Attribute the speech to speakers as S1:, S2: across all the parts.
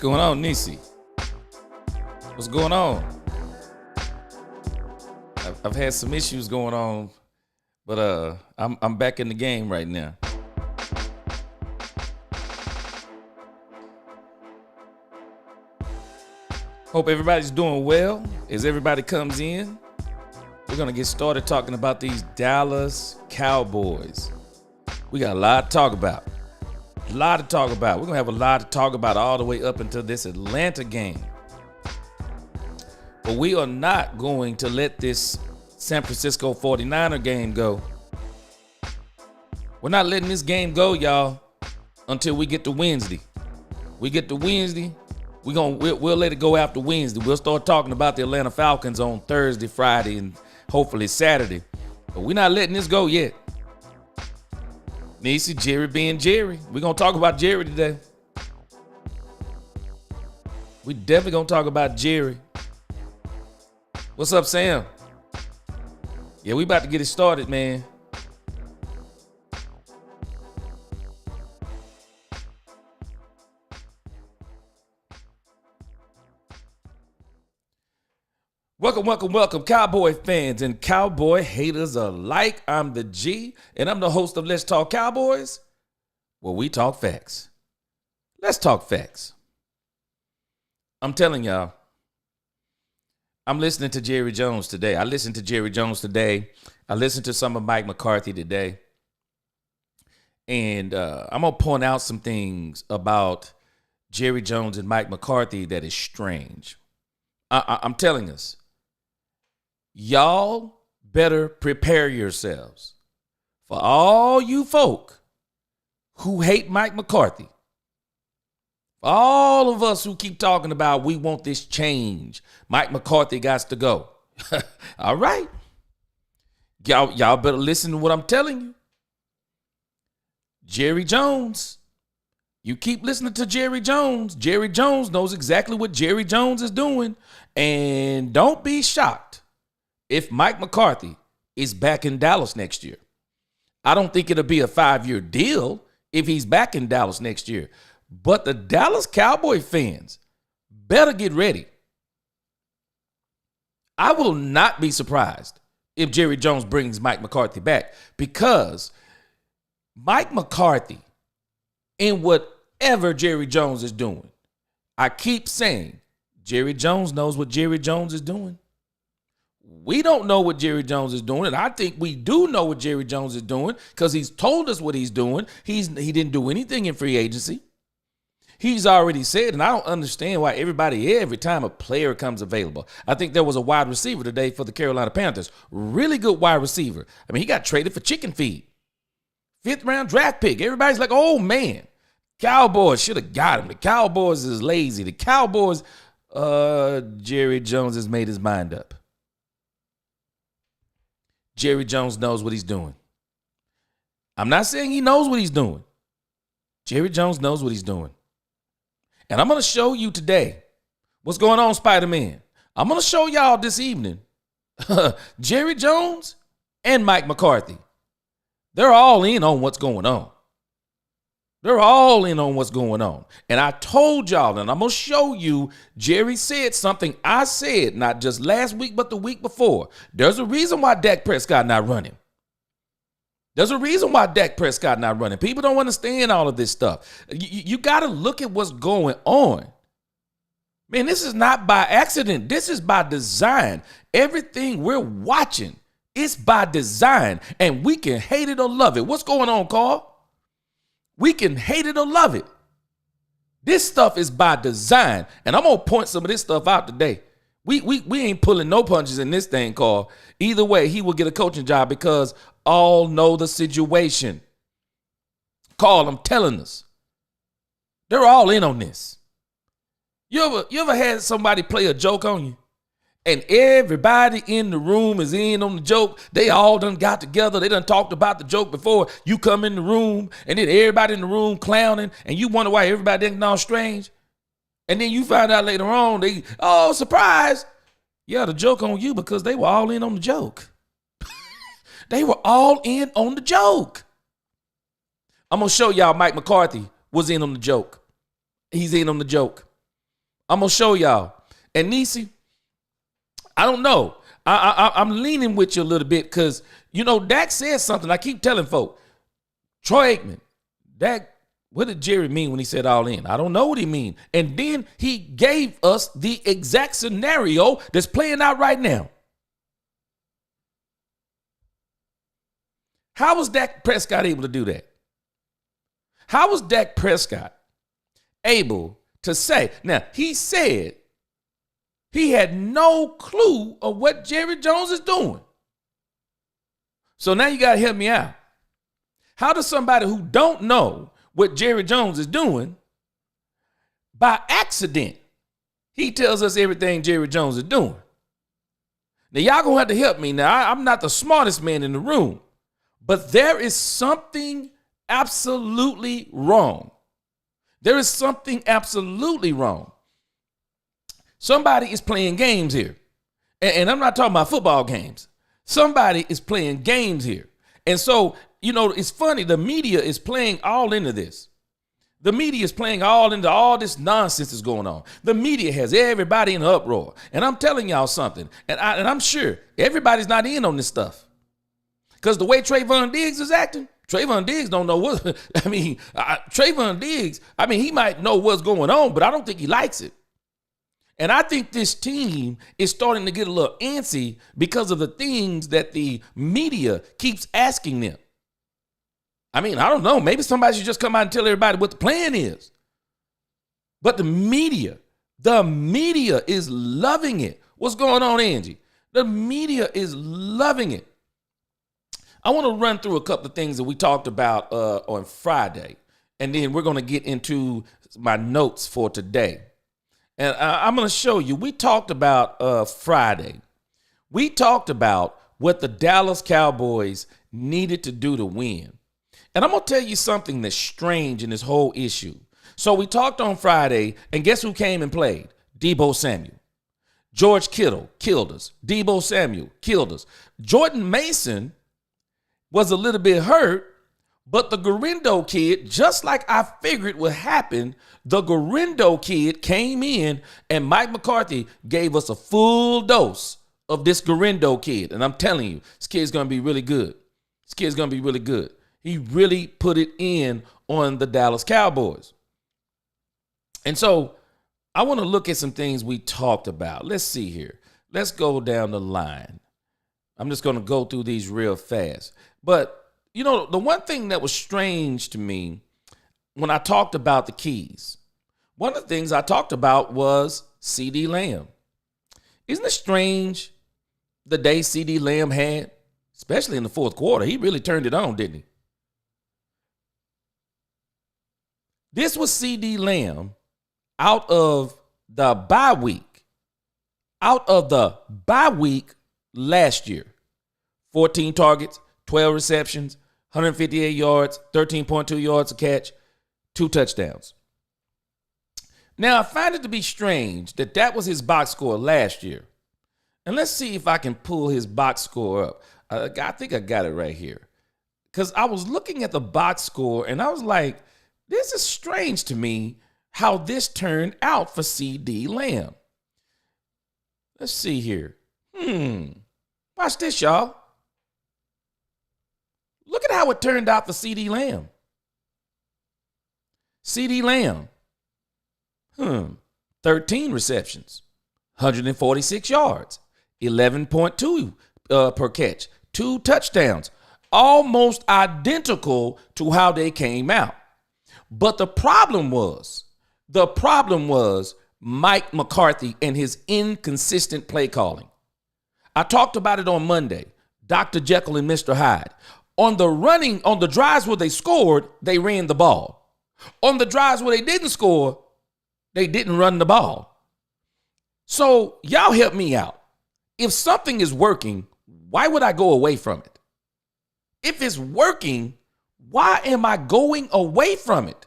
S1: going on, Nisi? What's going on? I've had some issues going on, but I'm back in the game right now. Hope everybody's doing well. As everybody comes in, we're gonna get started talking about these Dallas Cowboys. We got a lot to talk about. We're gonna have a lot to talk about all the way up until this Atlanta game. But we are not going to let this San Francisco 49er game go. We're not letting this game go, y'all, until we get to Wednesday. We'll let it go after Wednesday. We'll start talking about the Atlanta Falcons on Thursday, Friday, and hopefully Saturday. But we're not letting this go yet. Nisi, Jerry being Jerry. We're going to talk about Jerry today. We definitely going to talk about Jerry. What's up, Sam? Yeah, we about to get it started, man. Welcome, Cowboy fans and Cowboy haters alike. I'm the G, and I'm the host of Let's Talk Cowboys, where we talk facts. Let's talk facts. I'm telling y'all, I'm listening to Jerry Jones today. I listened to some of Mike McCarthy today. And I'm going to point out some things about Jerry Jones and Mike McCarthy that is strange. I'm telling us. Y'all better prepare yourselves for all you folk who hate Mike McCarthy. For all of us who keep talking about we want this change. Mike McCarthy got to go. All right. Y'all better listen to what I'm telling you. Jerry Jones. You keep listening to Jerry Jones. Jerry Jones knows exactly what Jerry Jones is doing. And don't be shocked if Mike McCarthy is back in Dallas next year. I don't think it'll be a 5-year deal if he's back in Dallas next year. But the Dallas Cowboy fans better get ready. I will not be surprised if Jerry Jones brings Mike McCarthy back, because Mike McCarthy, in whatever Jerry Jones is doing, I keep saying Jerry Jones knows what Jerry Jones is doing. We don't know what Jerry Jones is doing, and I think we do know what Jerry Jones is doing because he's told us what he's doing. He didn't do anything in free agency. He's already said, and I don't understand why every time a player comes available. I think there was a wide receiver today for the Carolina Panthers. Really good wide receiver. I mean, he got traded for chicken feed. 5th round draft pick. Everybody's like, oh, man, Cowboys should have got him. The Cowboys is lazy. The Cowboys, Jerry Jones has made his mind up. Jerry Jones knows what he's doing. I'm not saying he knows what he's doing. Jerry Jones knows what he's doing. And I'm going to show you today what's going on, Spider-Man. I'm going to show y'all this evening Jerry Jones and Mike McCarthy. They're all in on what's going on. And I told y'all, and I'm going to show you, Jerry said something I said, not just last week, but the week before. There's a reason why Dak Prescott not running. People don't understand all of this stuff. You got to look at what's going on. Man, this is not by accident. This is by design. Everything we're watching is by design, and we can hate it or love it. What's going on, Carl? We can hate it or love it. This stuff is by design, and I'm going to point some of this stuff out today. We ain't pulling no punches in this thing, Carl. Either way, he will get a coaching job because all know the situation. Carl, I'm telling us. They're all in on this. You ever had somebody play a joke on you? And everybody in the room is in on the joke. They all done got together. They done talked about the joke before. You come in the room, and then everybody in the room clowning, and you wonder why everybody acting all strange. And then you find out later on, surprise. Yeah, the joke on you because they were all in on the joke. They were all in on the joke. I'm going to show y'all Mike McCarthy was in on the joke. He's in on the joke. I'm going to show y'all. And Nisi, I don't know. I'm leaning with you a little bit because, Dak said something. I keep telling folk, Troy Aikman, Dak, what did Jerry mean when he said all in? I don't know what he mean. And then he gave us the exact scenario that's playing out right now. How was Dak Prescott able to do that? How was Dak Prescott able to say? Now, he said he had no clue of what Jerry Jones is doing. So now you got to help me out. How does somebody who don't know what Jerry Jones is doing, by accident, he tells us everything Jerry Jones is doing? Now, y'all going to have to help me. Now, I'm not the smartest man in the room, but there is something absolutely wrong. There is something absolutely wrong. Somebody is playing games here. And I'm not talking about football games. Somebody is playing games here. And so, it's funny. The media is playing all into this. The media is playing all into all this nonsense that's going on. The media has everybody in an uproar. And I'm telling y'all something. And I'm sure everybody's not in on this stuff. Because the way Trayvon Diggs is acting, Trayvon Diggs don't know what, Trayvon Diggs, he might know what's going on, but I don't think he likes it. And I think this team is starting to get a little antsy because of the things that the media keeps asking them. I don't know. Maybe somebody should just come out and tell everybody what the plan is. But the media is loving it. What's going on, Angie? The media is loving it. I want to run through a couple of things that we talked about on Friday, and then we're going to get into my notes for today. And I'm going to show you, we talked about Friday. We talked about what the Dallas Cowboys needed to do to win. And I'm going to tell you something that's strange in this whole issue. So we talked on Friday, and guess who came and played? Deebo Samuel. George Kittle killed us. Deebo Samuel killed us. Jordan Mason was a little bit hurt, but the Garindo kid, just like I figured would happen, the Garindo kid came in and Mike McCarthy gave us a full dose of this Garindo kid. And I'm telling you, this kid's going to be really good. This kid's going to be really good. He really put it in on the Dallas Cowboys. And so I want to look at some things we talked about. Let's see here. Let's go down the line. I'm just going to go through these real fast. But, the one thing that was strange to me when I talked about the keys, one of the things I talked about was CeeDee Lamb. Isn't it strange the day CeeDee Lamb had, especially in the fourth quarter? He really turned it on, didn't he? This was CeeDee Lamb out of the bye week. Out of the bye week last year. 14 targets, 12 receptions, 158 yards, 13.2 yards a catch, 2 touchdowns. Now, I find it to be strange that was his box score last year. And let's see if I can pull his box score up. I think I got it right here. Because I was looking at the box score, and I was like, this is strange to me how this turned out for CeeDee Lamb. Let's see here. Watch this, y'all. Look at how it turned out for CeeDee Lamb. CeeDee Lamb, 13 receptions, 146 yards, 11.2 per catch, 2 touchdowns, almost identical to how they came out. But the problem was Mike McCarthy and his inconsistent play calling. I talked about it on Monday, Dr. Jekyll and Mr. Hyde. On the drives where they scored, they ran the ball. On the drives where they didn't score, they didn't run the ball. So y'all help me out. If something is working, why would I go away from it? If it's working, why am I going away from it?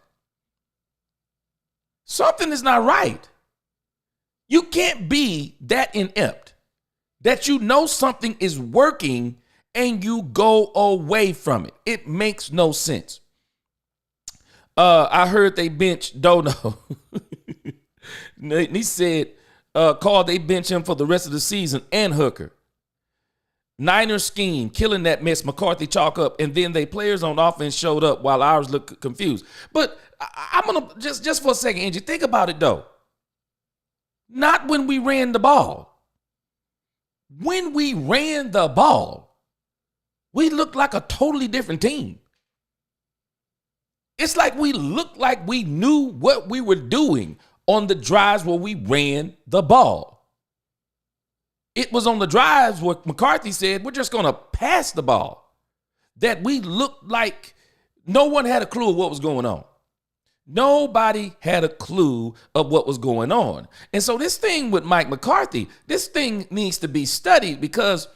S1: Something is not right. You can't be that inept that you know something is working and you go away from it. It makes no sense. I heard they benched Dono. He said, called they bench him for the rest of the season and Hooker. Niners scheme, killing that mess. McCarthy chalk up, and then they players on offense showed up while ours looked confused. But I'm gonna just for a second, Angie, think about it though. Not when we ran the ball. When we ran the ball, we looked like a totally different team. It's like we looked like we knew what we were doing on the drives where we ran the ball. It was on the drives where McCarthy said, we're just going to pass the ball, that we looked like no one had a clue of what was going on. Nobody had a clue of what was going on. And so this thing with Mike McCarthy, this thing needs to be studied, because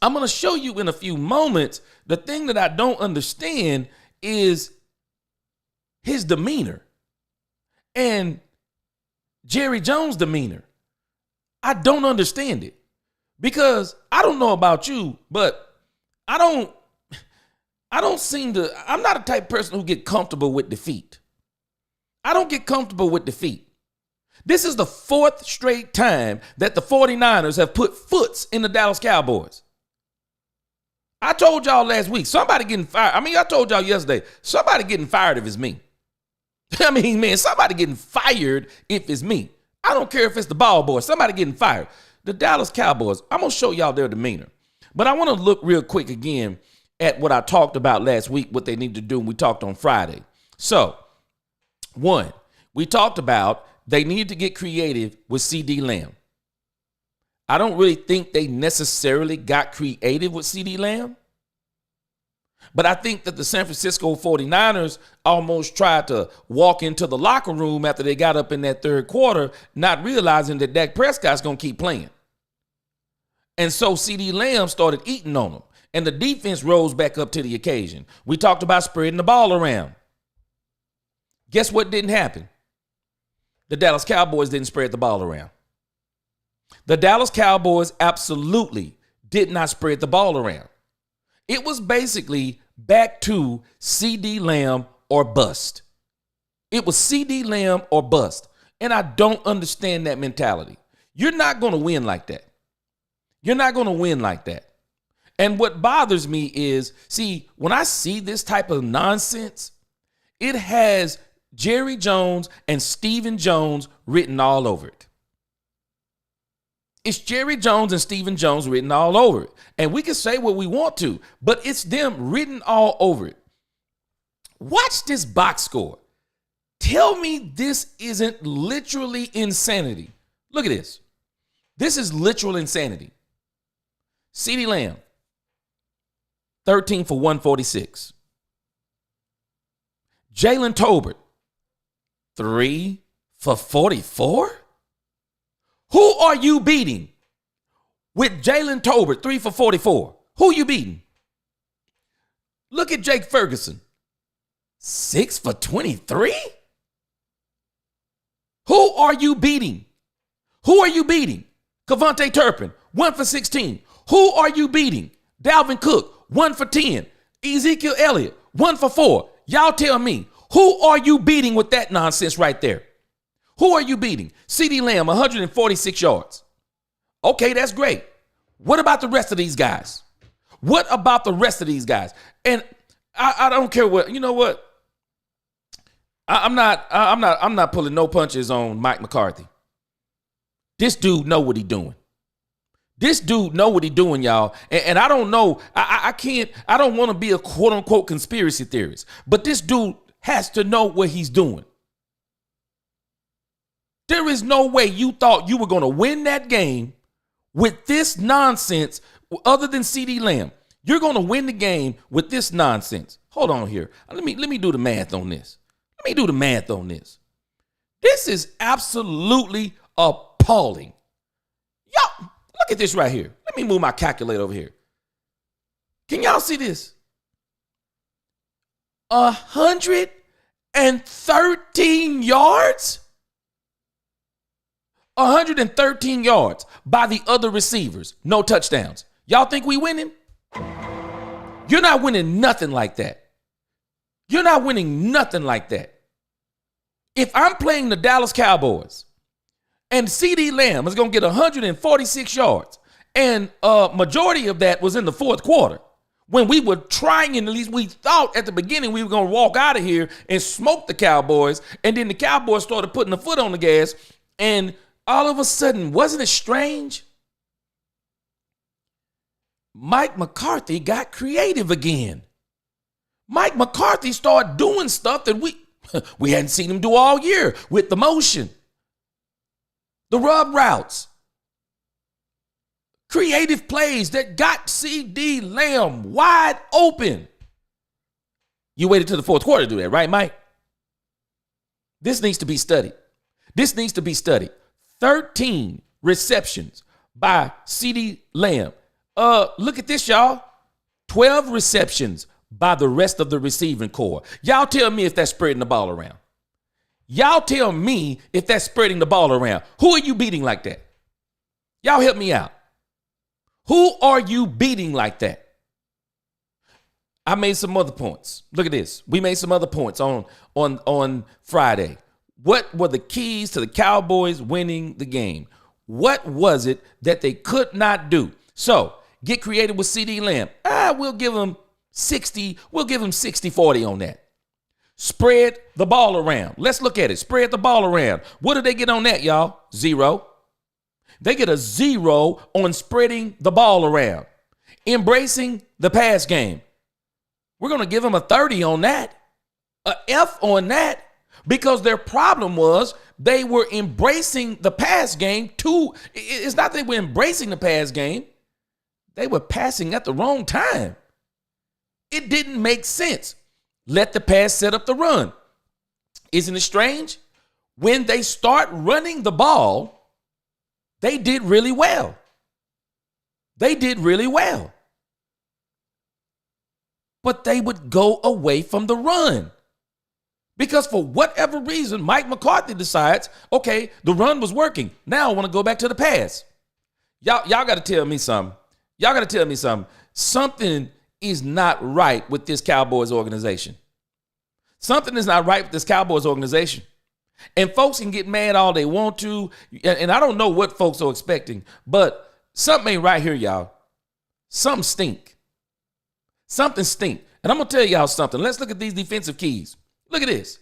S1: I'm going to show you in a few moments the thing that I don't understand is his demeanor and Jerry Jones' demeanor. I don't understand it, because I don't know about you, but I'm not a type of person who get comfortable with defeat. I don't get comfortable with defeat. This is the fourth straight time that the 49ers have put foots in the Dallas Cowboys. I told y'all last week, somebody getting fired. I told y'all yesterday, somebody getting fired if it's me. Somebody getting fired if it's me. I don't care if it's the ball boy. Somebody getting fired. The Dallas Cowboys, I'm going to show y'all their demeanor. But I want to look real quick again at what I talked about last week, what they need to do, and we talked on Friday. So, one, we talked about they need to get creative with CD Lamb. I don't really think they necessarily got creative with CD Lamb, but I think that the San Francisco 49ers almost tried to walk into the locker room after they got up in that third quarter, not realizing that Dak Prescott's going to keep playing. And so CD Lamb started eating on them, and the defense rose back up to the occasion. We talked about spreading the ball around. Guess what didn't happen? The Dallas Cowboys didn't spread the ball around. The Dallas Cowboys absolutely did not spread the ball around. It was basically back to CD Lamb or bust. It was CD Lamb or bust. And I don't understand that mentality. You're not going to win like that. You're not going to win like that. And what bothers me is, see, when I see this type of nonsense, it has Jerry Jones and Stephen Jones written all over it. It's Jerry Jones and Stephen Jones written all over it. And we can say what we want to, but it's them written all over it. Watch this box score. Tell me this isn't literally insanity. Look at this. This is literal insanity. CeeDee Lamb, 13 for 146. Jalen Tolbert, 3 for 44? Who are you beating with Jalen Tolbert, 3 for 44? Who you beating? Look at Jake Ferguson, 6 for 23? Who are you beating? Who are you beating? Kevontae Turpin, 1 for 16. Who are you beating? Dalvin Cook, 1 for 10. Ezekiel Elliott, 1 for 4. Y'all tell me, who are you beating with that nonsense right there? Who are you beating? CeeDee Lamb, 146 yards. Okay, that's great. What about the rest of these guys? What about the rest of these guys? And I don't care what, you know what? I'm not pulling no punches on Mike McCarthy. This dude know what he doing. This dude know what he doing, y'all. And I don't know. I don't want to be a quote unquote conspiracy theorist, but this dude has to know what he's doing. There is no way you thought you were going to win that game with this nonsense other than CeeDee Lamb. You're going to win the game with this nonsense. Hold on here. Let me do the math on this. This is absolutely appalling. Y'all, look at this right here. Let me move my calculator over here. Can y'all see this? 113 yards? 113 yards by the other receivers. No touchdowns. Y'all think we winning? You're not winning nothing like that. You're not winning nothing like that. If I'm playing the Dallas Cowboys and CD Lamb is going to get 146 yards, and majority of that was in the fourth quarter, when we were trying, and at least we thought at the beginning we were going to walk out of here and smoke the Cowboys, and then the Cowboys started putting the foot on the gas, and all of a sudden, wasn't it strange? Mike McCarthy got creative again. Mike McCarthy started doing stuff that we hadn't seen him do all year with the motion, the rub routes, creative plays that got CD Lamb wide open. You waited till the fourth quarter to do that, right, Mike? This needs to be studied. 13 receptions by CD Lamb. Look at this, y'all. 12 receptions by the rest of the receiving core. Y'all tell me if that's spreading the ball around. Y'all tell me if that's spreading the ball around. Who are you beating like that? Y'all help me out. Who are you beating like that? I made some other points. Look at this. We made some other points on Friday. What were the keys to the Cowboys winning the game? What was it that they could not do? So get creative with CD Lamb. We'll give him 60. We'll give him 60-40 on that. Spread the ball around. Let's look at it. Spread the ball around. What did they get on that, y'all? 0. They get a 0 on spreading the ball around. Embracing the pass game. We're going to give them a 30 on that. A F on that. Because their problem was they were embracing the pass game too. It's not that they were embracing the pass game. They were passing at the wrong time. It didn't make sense. Let the pass set up the run. Isn't it strange? When they start running the ball, they did really well. But they would go away from the run. Because for whatever reason, Mike McCarthy decides, okay, the run was working. Now I want to go back to the pass. Y'all got to tell me something. Something is not right with this Cowboys organization. And folks can get mad all they want to. And I don't know what folks are expecting, but something ain't right here, y'all. Something stink. And I'm going to tell y'all something. Let's look at these defensive keys. Look at this.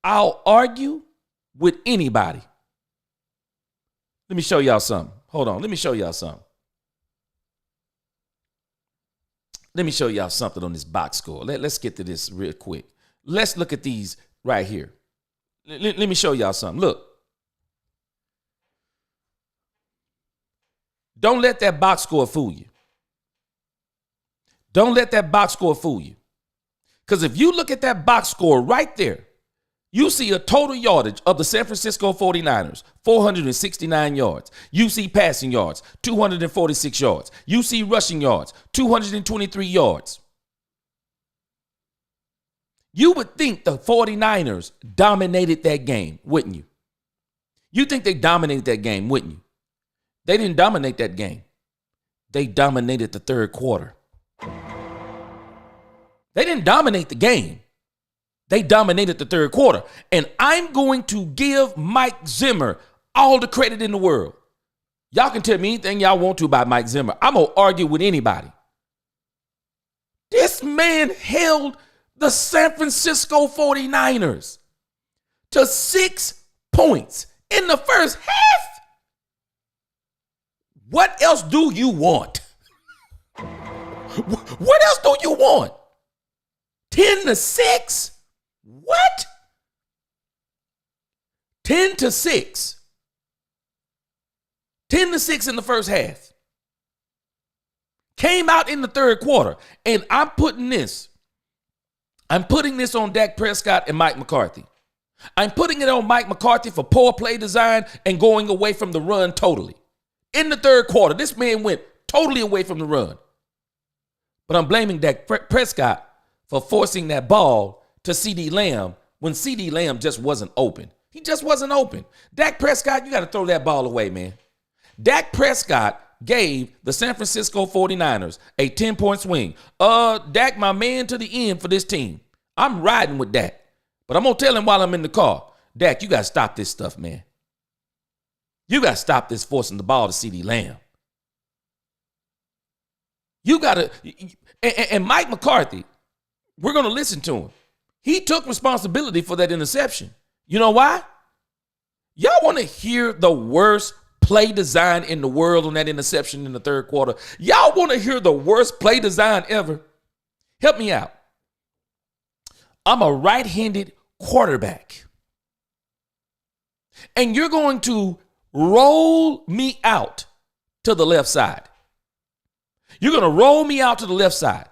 S1: I'll argue with anybody. Let me show y'all something. Hold on. Let me show y'all something on this box score. Let's get to this real quick. Let's look at these right here. Let me show y'all something. Look. Don't let that box score fool you. Because if you look at that box score right there, you see a total yardage of the San Francisco 49ers, 469 yards. You see passing yards, 246 yards. You see rushing yards, 223 yards. You would think the 49ers dominated that game, wouldn't you? You think they dominated that game, wouldn't you? They didn't dominate that game. They dominated the third quarter. They didn't dominate the game. They dominated the third quarter. And I'm going to give Mike Zimmer all the credit in the world. Y'all can tell me anything y'all want to about Mike Zimmer. I'm going to argue with anybody. This man held the San Francisco 49ers to 6 points in the first half. What else do you want? What else do you want? 10-6? What? 10-6. 10-6 in the first half. Came out in the third quarter. And I'm putting this on Dak Prescott and Mike McCarthy. I'm putting it on Mike McCarthy for poor play design and going away from the run totally. In the third quarter, this man went totally away from the run. But I'm blaming Dak Prescott for forcing that ball to CD Lamb when CD Lamb just wasn't open. He just wasn't open. Dak Prescott, you got to throw that ball away, man. Dak Prescott gave the San Francisco 49ers a 10-point swing. Dak, my man to the end for this team. I'm riding with Dak. But I'm going to tell him while I'm in the car, Dak, you got to stop this stuff, man. You got to stop this forcing the ball to CeeDee Lamb. You got to, and Mike McCarthy, we're going to listen to him. He took responsibility for that interception. You know why? Y'all want to hear the worst play design in the world on that interception in the third quarter? Y'all want to hear the worst play design ever? Help me out. I'm a right-handed quarterback. And you're going to roll me out to the left side. You're going to roll me out to the left side.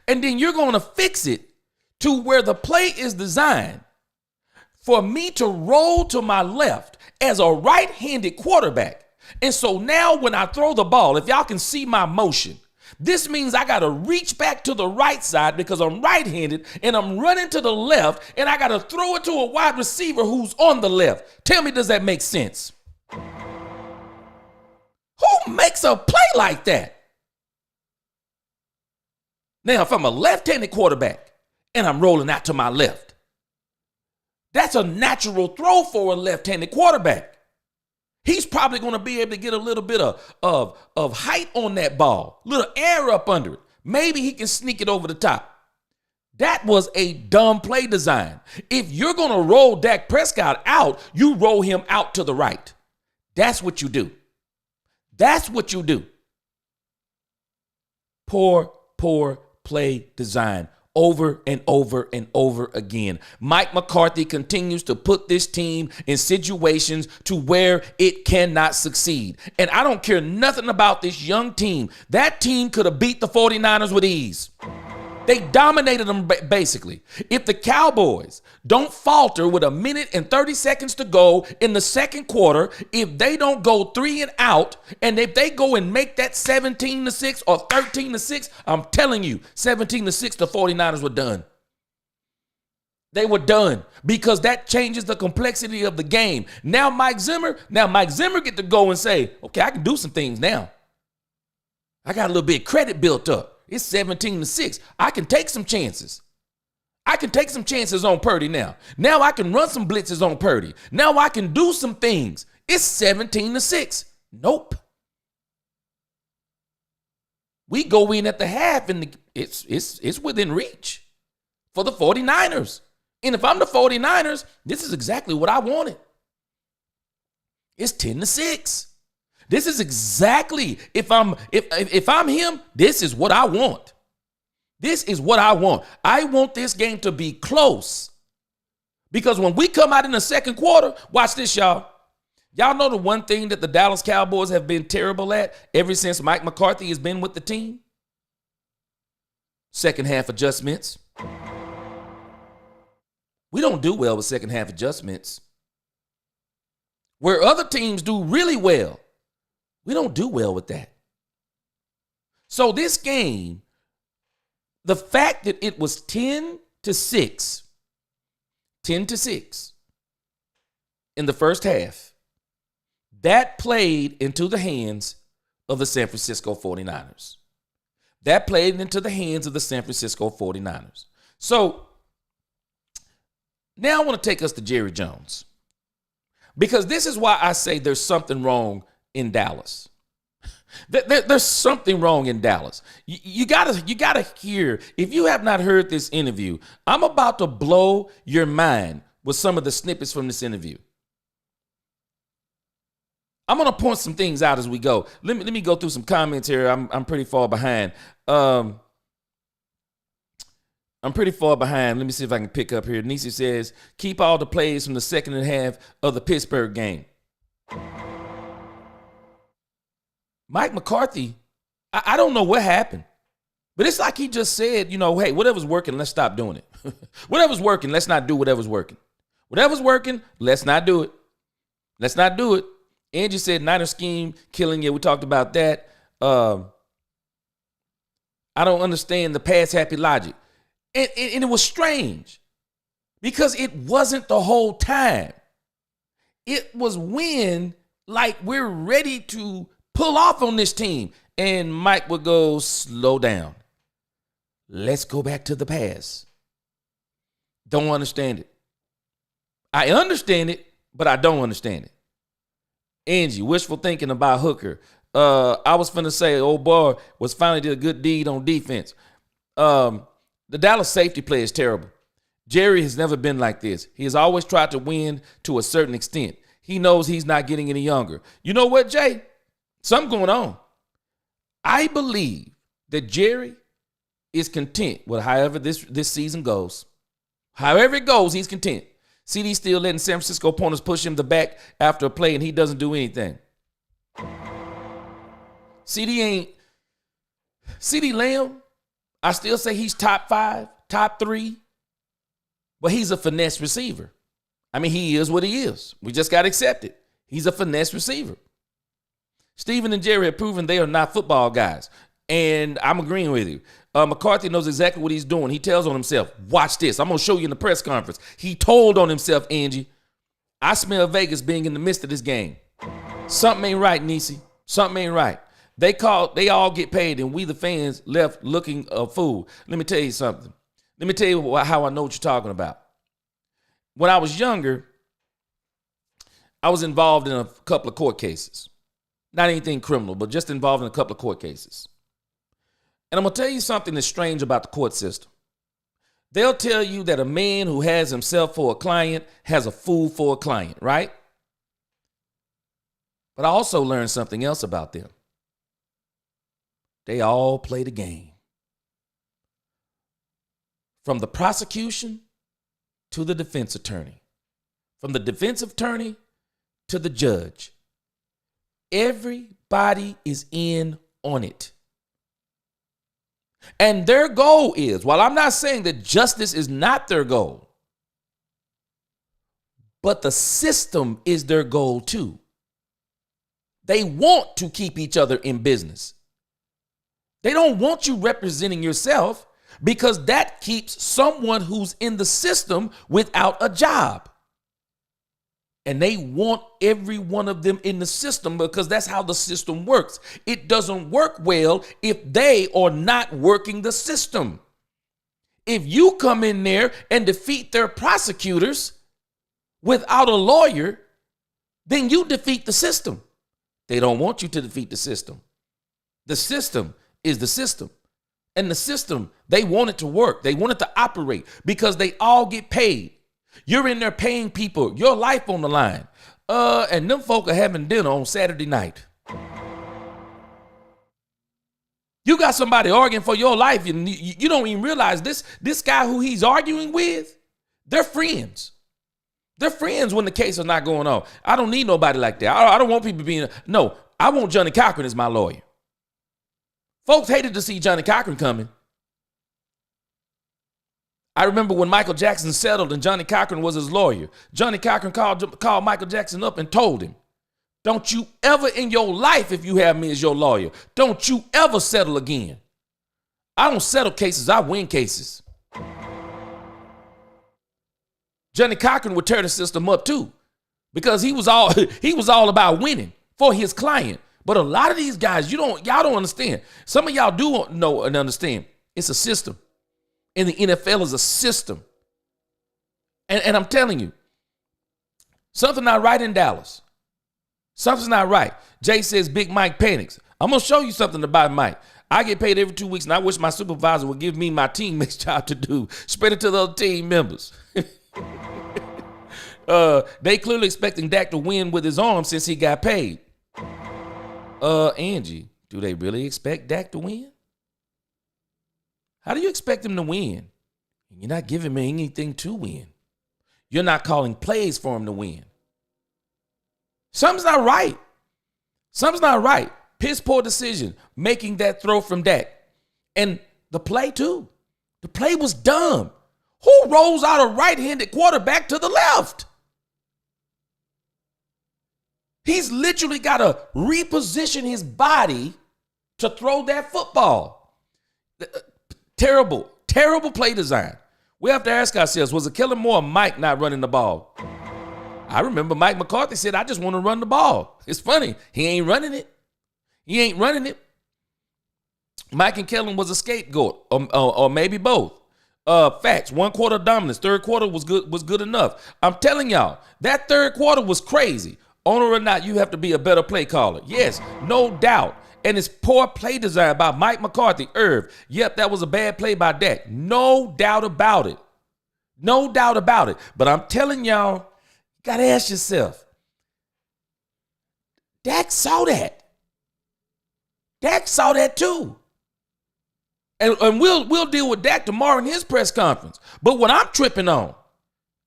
S1: And then you're going to fix it to where the play is designed for me to roll to my left as a right-handed quarterback. And so now when I throw the ball, if y'all can see my motion, this means I got to reach back to the right side because I'm right-handed and I'm running to the left and I got to throw it to a wide receiver who's on the left. Tell me, does that make sense? Who makes a play like that? Now, if I'm a left-handed quarterback and I'm rolling out to my left, that's a natural throw for a left-handed quarterback. He's probably going to be able to get a little bit of height on that ball, little air up under it. Maybe he can sneak it over the top. That was a dumb play design. If you're going to roll Dak Prescott out, you roll him out to the right. That's what you do. That's what you do. Poor play design. Over and over and over again. Mike McCarthy continues to put this team in situations to where it cannot succeed. And I don't care nothing about this young team. That team could have beat the 49ers with ease. They dominated them basically. If the Cowboys don't falter with 1 minute and 30 seconds to go in the second quarter, if they don't go 3 and out, and if they go and make that 17-6 or 13-6, I'm telling you, 17-6, the 49ers were done. They were done because that changes the complexity of the game. Now Mike Zimmer get to go and say, okay, I can do some things now. I got a little bit of credit built up. It's 17-6. I can take some chances. I can take some chances on Purdy now. Now I can run some blitzes on Purdy. Now I can do some things. It's 17-6. Nope. We go in at the half and it's within reach for the 49ers. And if I'm the 49ers, this is exactly what I wanted. It's 10-6. This is exactly, if I'm him, this is what I want. This is what I want. I want this game to be close. Because when we come out in the second quarter, watch this, y'all. Y'all know the one thing that the Dallas Cowboys have been terrible at ever since Mike McCarthy has been with the team? Second half adjustments. We don't do well with second half adjustments. Where other teams do really well, we don't do well with that. So this game, the fact that it was 10-6 in the first half, that played into the hands of the San Francisco 49ers. That played into the hands of the San Francisco 49ers. So now I want to take us to Jerry Jones, because this is why I say there's something wrong in Dallas. There's something wrong in Dallas. You gotta hear. If you have not heard this interview, I'm about to blow your mind with some of the snippets from this interview. I'm gonna point some things out as we go. Let me go through some comments here. I'm pretty far behind. I'm pretty far behind. Let me see if I can pick up here. Nisi says, keep all the plays from the second half of the Pittsburgh game. Mike McCarthy, I don't know what happened, but it's like he just said, hey, whatever's working, let's stop doing it. Whatever's working, let's not do whatever's working. Whatever's working, let's not do it. Let's not do it. Angie said Niner scheme killing you. We talked about that. I don't understand the pass happy logic. And it was strange because it wasn't the whole time. It was when, we're ready to pull off on this team. And Mike would go, slow down. Let's go back to the pass. Don't understand it. I understand it, but I don't understand it. Angie, wishful thinking about Hooker. I was finna say, old boy was finally did a good deed on defense. The Dallas safety play is terrible. Jerry has never been like this. He has always tried to win to a certain extent. He knows he's not getting any younger. You know what, Jay? Something going on. I believe that Jerry is content with however this season goes. However it goes, he's content. CD still letting San Francisco opponents push him to back after a play, and he doesn't do anything. CD Lamb, I still say he's top 5, top 3, but he's a finesse receiver. I mean, he is what he is. We just got to accept it. He's a finesse receiver. Steven and Jerry have proven they are not football guys, and I'm agreeing with you. McCarthy knows exactly what he's doing. He tells on himself, watch this. I'm going to show you in the press conference. He told on himself, Angie, I smell Vegas being in the midst of this game. Something ain't right, Niecy. Something ain't right. They all get paid, and we, the fans, left looking a fool. Let me tell you something. Let me tell you how I know what you're talking about. When I was younger, I was involved in a couple of court cases. Not anything criminal, but just involved in a couple of court cases. And I'm going to tell you something that's strange about the court system. They'll tell you that a man who has himself for a client has a fool for a client, right? But I also learned something else about them. They all play the game. From the prosecution to the defense attorney. From the defense attorney to the judge. Everybody is in on it. And their goal is, while I'm not saying that justice is not their goal, but the system is their goal too. They want to keep each other in business. They don't want you representing yourself because that keeps someone who's in the system without a job. And they want every one of them in the system because that's how the system works. It doesn't work well if they are not working the system. If you come in there and defeat their prosecutors without a lawyer, then you defeat the system. They don't want you to defeat the system. The system is the system. And the system, they want it to work. They want it to operate because they all get paid. You're in there paying people, your life on the line. And them folk are having dinner on Saturday night. You got somebody arguing for your life, and you don't even realize this guy who he's arguing with, they're friends. They're friends when the case is not going on. I don't need nobody like that. I don't want people being, no, I want Johnny Cochran as my lawyer. Folks hated to see Johnny Cochran coming. I remember when Michael Jackson settled and Johnny Cochran was his lawyer. Johnny Cochran called Michael Jackson up and told him, don't you ever in your life, if you have me as your lawyer, don't you ever settle again. I don't settle cases, I win cases. Johnny Cochran would tear the system up too because he was all about winning for his client. But a lot of these guys, y'all don't understand. Some of y'all do know and understand. It's a system. And the NFL is a system. And I'm telling you, something not right in Dallas. Something's not right. Jay says Big Mike panics. I'm going to show you something about Mike. I get paid every 2 weeks, and I wish my supervisor would give me my teammates' job to do. Spread it to the other team members. They clearly expecting Dak to win with his arm since he got paid. Angie, do they really expect Dak to win? How do you expect him to win? You're not giving me anything to win. You're not calling plays for him to win. Something's not right. Something's not right. Piss poor decision, making that throw from Dak. And the play too. The play was dumb. Who rolls out a right-handed quarterback to the left? He's literally got to reposition his body to throw that football. Terrible, terrible play design. We have to ask ourselves, was it Kellen Moore or Mike not running the ball? I remember Mike McCarthy said, I just want to run the ball. It's funny. He ain't running it. He ain't running it. Mike and Kellen was a scapegoat, or maybe both. Facts. 1 quarter dominance. Third quarter was good enough. I'm telling y'all, that third quarter was crazy. Owner or not, you have to be a better play caller. Yes, no doubt. And it's poor play design by Mike McCarthy. Irv. Yep, that was a bad play by Dak. No doubt about it. No doubt about it. But I'm telling y'all, you got to ask yourself, Dak saw that. Dak saw that too. And we'll deal with Dak tomorrow in his press conference. But what I'm tripping on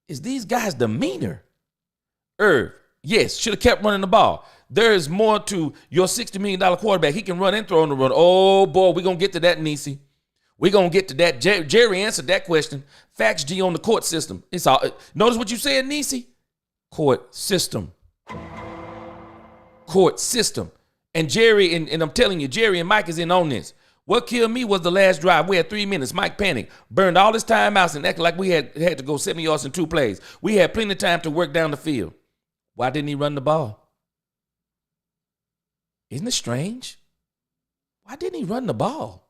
S1: is these guys' demeanor. Irv, yes, should have kept running the ball. There is more to your $60 million quarterback. He can run and throw on the run. Oh, boy, we're going to get to that, Nisi. We're going to get to that. Jerry answered that question. Facts G on the court system. It's all. Notice what you said, Nisi? Court system. Court system. And Jerry, and I'm telling you, Jerry and Mike is in on this. What killed me was the last drive. We had 3 minutes. Mike panicked, burned all his timeouts and acted like we had to go 7 yards in 2 plays. We had plenty of time to work down the field. Why didn't he run the ball? Isn't it strange? Why didn't he run the ball?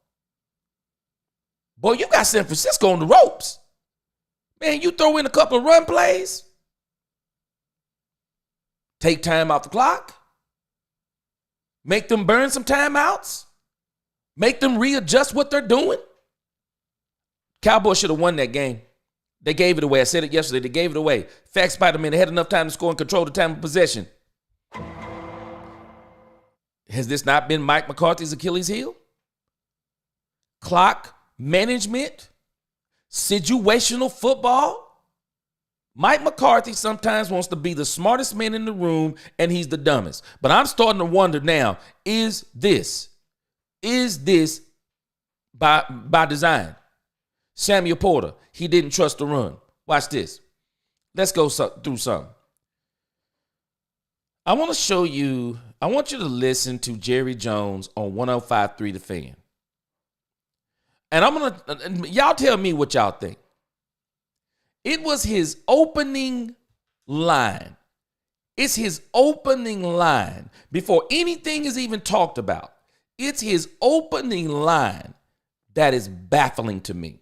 S1: Boy, you got San Francisco on the ropes. Man, you throw in a couple of run plays. Take time off the clock. Make them burn some timeouts. Make them readjust what they're doing. Cowboys should have won that game. They gave it away. I said it yesterday. They gave it away. Fact Spider-Man, they had enough time to score and control the time of possession. Has this not been Mike McCarthy's Achilles heel? Clock management? Situational football? Mike McCarthy sometimes wants to be the smartest man in the room, and he's the dumbest. But I'm starting to wonder now, is this by design? Samuel Porter, he didn't trust the run. Watch this. Let's go through some. I want you to listen to Jerry Jones on 105.3 The Fan. And y'all tell me what y'all think. It was his opening line. It's his opening line before anything is even talked about. It's his opening line that is baffling to me.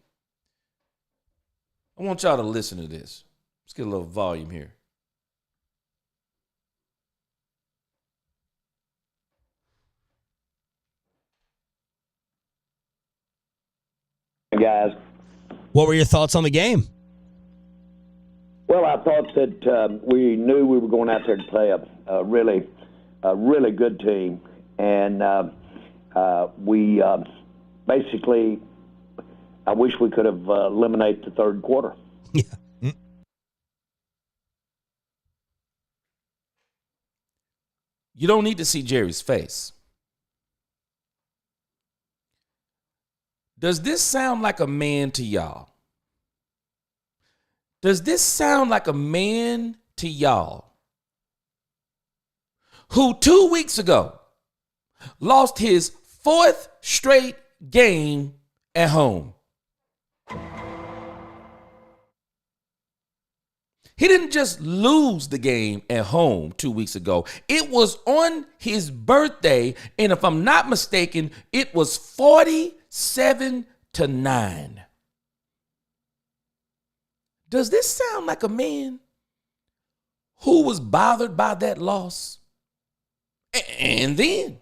S1: I want y'all to listen to this. Let's get a little volume here.
S2: Guys,
S3: what were your thoughts on the game?
S2: Well, I thought that we knew we were going out there to play a really good team, and we basically, I wish we could have eliminated the third quarter.
S3: Yeah.
S1: You don't need to see Jerry's face. Does this sound like a man to y'all? Does this sound like a man to y'all who 2 weeks ago lost his 4th straight game at home? He didn't just lose the game at home 2 weeks ago. It was on his birthday, and if I'm not mistaken, it was 47-9. Does this sound like a man who was bothered by that loss? And then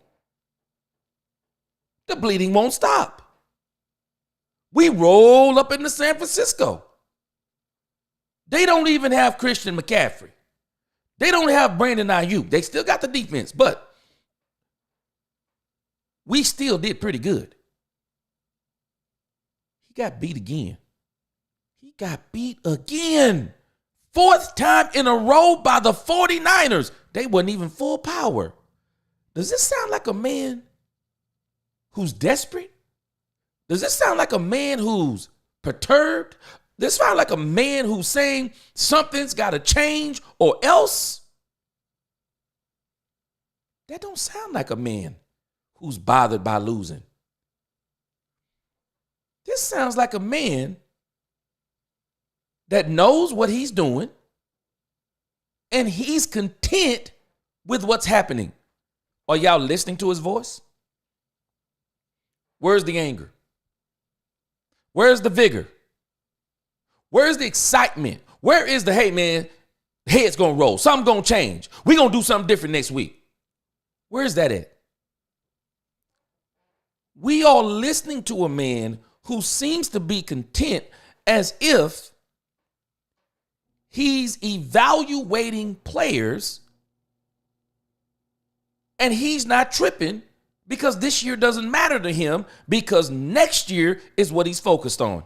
S1: the bleeding won't stop. We roll up into San Francisco. They don't even have Christian McCaffrey. They don't have Brandon Ayuk. They still got the defense, but we still did pretty good. He got beat again. He got beat again. 4th time in a row by the 49ers. They wasn't even full power. Does this sound like a man who's desperate? Does this sound like a man who's perturbed? This sound like a man who's saying something's got to change or else? That don't sound like a man who's bothered by losing. This sounds like a man that knows what he's doing and he's content with what's happening. Are y'all listening to his voice? Where's the anger? Where's the vigor? Where is the excitement? Where is the, hey, man, head's going to roll. Something going to change. We're going to do something different next week. Where is that at? We are listening to a man who seems to be content as if he's evaluating players and he's not tripping because this year doesn't matter to him because next year is what he's focused on.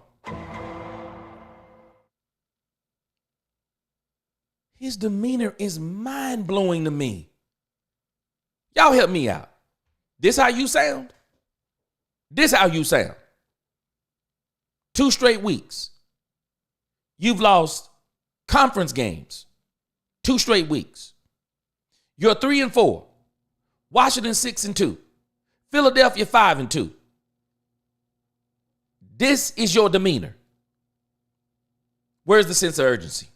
S1: His demeanor is mind-blowing to me. Y'all help me out. This how you sound? This how you sound. 2 straight weeks. You've lost conference games. 2 straight weeks. You're 3-4. Washington 6-2. Philadelphia 5-2. This is your demeanor. Where's the sense of urgency?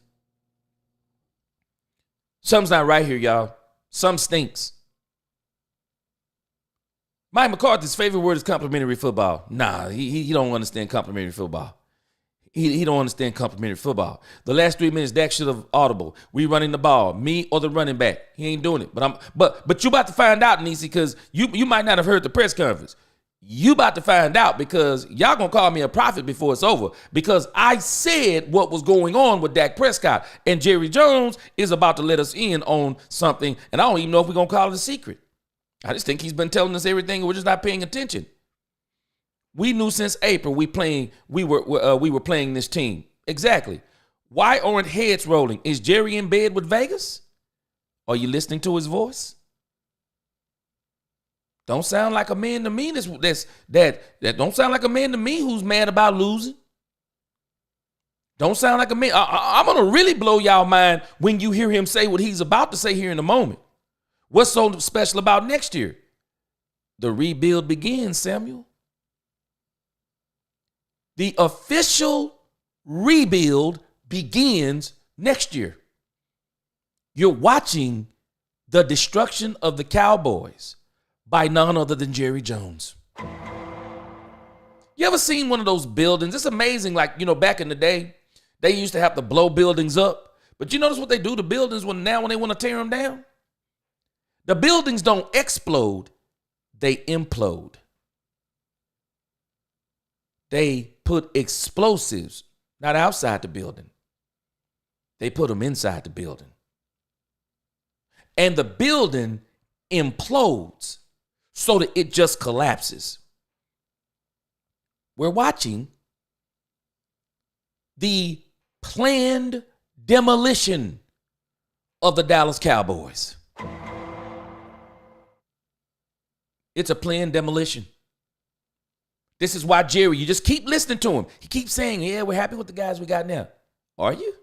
S1: Something's not right here, y'all. Something stinks. Mike McCarthy's favorite word is complimentary football. Nah, he don't understand complimentary football. He don't understand complimentary football. The last 3 minutes, Dak should have audible. We running the ball, me or the running back. He ain't doing it. But you about to find out, Nisi, because you might not have heard the press conference. You about to find out because y'all gonna call me a prophet before it's over because I said what was going on with Dak Prescott, and Jerry Jones is about to let us in on something, and I don't even know if we're gonna call it a secret. I just think he's been telling us everything and we're just not paying attention. We knew since April we were playing this team. Exactly. Why aren't heads rolling? Is Jerry in bed with Vegas? Are you listening to his voice? Don't sound like a man to me. That don't sound like a man to me who's mad about losing. Don't sound like a man. I'm gonna really blow y'all mind when you hear him say what he's about to say here in a moment. What's so special about next year? The rebuild begins, Samuel. The official rebuild begins next year. You're watching the destruction of the Cowboys by none other than Jerry Jones. You ever seen one of those buildings? It's amazing. Like, back in the day, they used to have to blow buildings up. But you notice what they do to buildings when they want to tear them down? The buildings don't explode, they implode. They put explosives not outside the building. They put them inside the building. And the building implodes so that it just collapses. We're watching the planned demolition of the Dallas Cowboys. It's a planned demolition. This is why Jerry, you just keep listening to him. He keeps saying, yeah, we're happy with the guys we got now. Are you?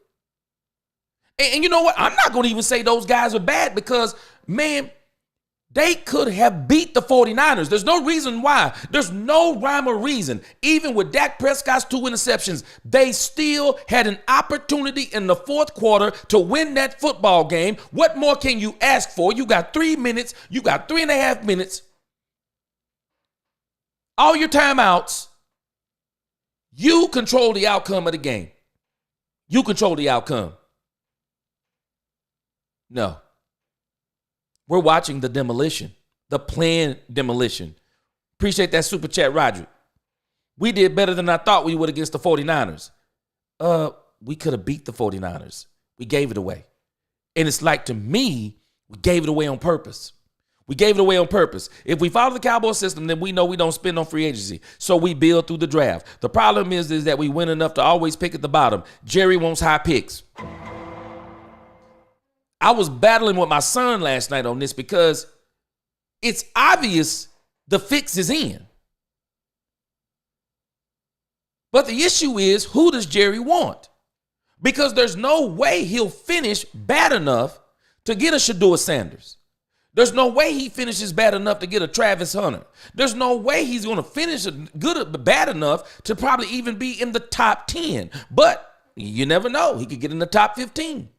S1: And you know what? I'm not going to even say those guys are bad because, man, they could have beat the 49ers. There's no reason why. There's no rhyme or reason. Even with Dak Prescott's 2 interceptions, they still had an opportunity in the fourth quarter to win that football game. What more can you ask for? You got 3 minutes. You got 3.5 minutes. All your timeouts. You control the outcome of the game. You control the outcome. No. We're watching the demolition, the planned demolition. Appreciate that super chat, Roderick. We did better than I thought we would against the 49ers. We could have beat the 49ers. We gave it away. And it's like, to me, we gave it away on purpose. We gave it away on purpose. If we follow the Cowboys system, then we know we don't spend on free agency. So we build through the draft. The problem is that we win enough to always pick at the bottom. Jerry wants high picks. I was battling with my son last night on this because it's obvious the fix is in. But the issue is, who does Jerry want? Because there's no way he'll finish bad enough to get a Shedeur Sanders. There's no way he finishes bad enough to get a Travis Hunter. There's no way he's going to finish bad enough to probably even be in the top 10. But you never know. He could get in the top 15.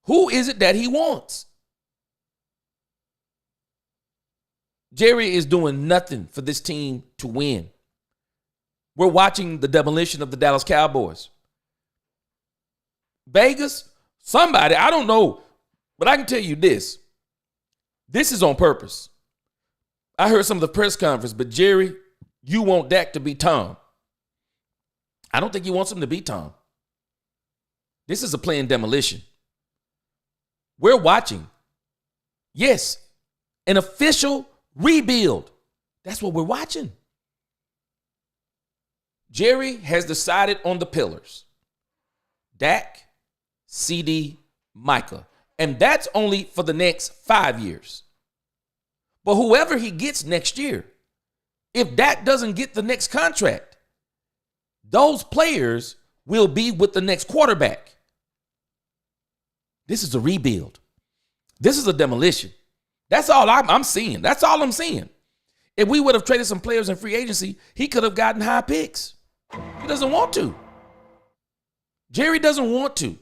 S1: Who is it that he wants? Jerry is doing nothing for this team to win. We're watching the demolition of the Dallas Cowboys. Vegas, somebody, I don't know, but I can tell you this. This is on purpose. I heard some of the press conference, but Jerry, you want Dak to be Tom. I don't think he wants him to be Tom. This is a planned demolition. We're watching, yes, an official rebuild. That's what we're watching. Jerry has decided on the pillars. Dak, CD, Micah. And that's only for the next 5 years. But whoever he gets next year, if Dak doesn't get the next contract, those players will be with the next quarterback. This is a rebuild. This is a demolition. That's all I'm seeing. That's all I'm seeing. If we would have traded some players in free agency, he could have gotten high picks. He doesn't want to. Jerry doesn't want to.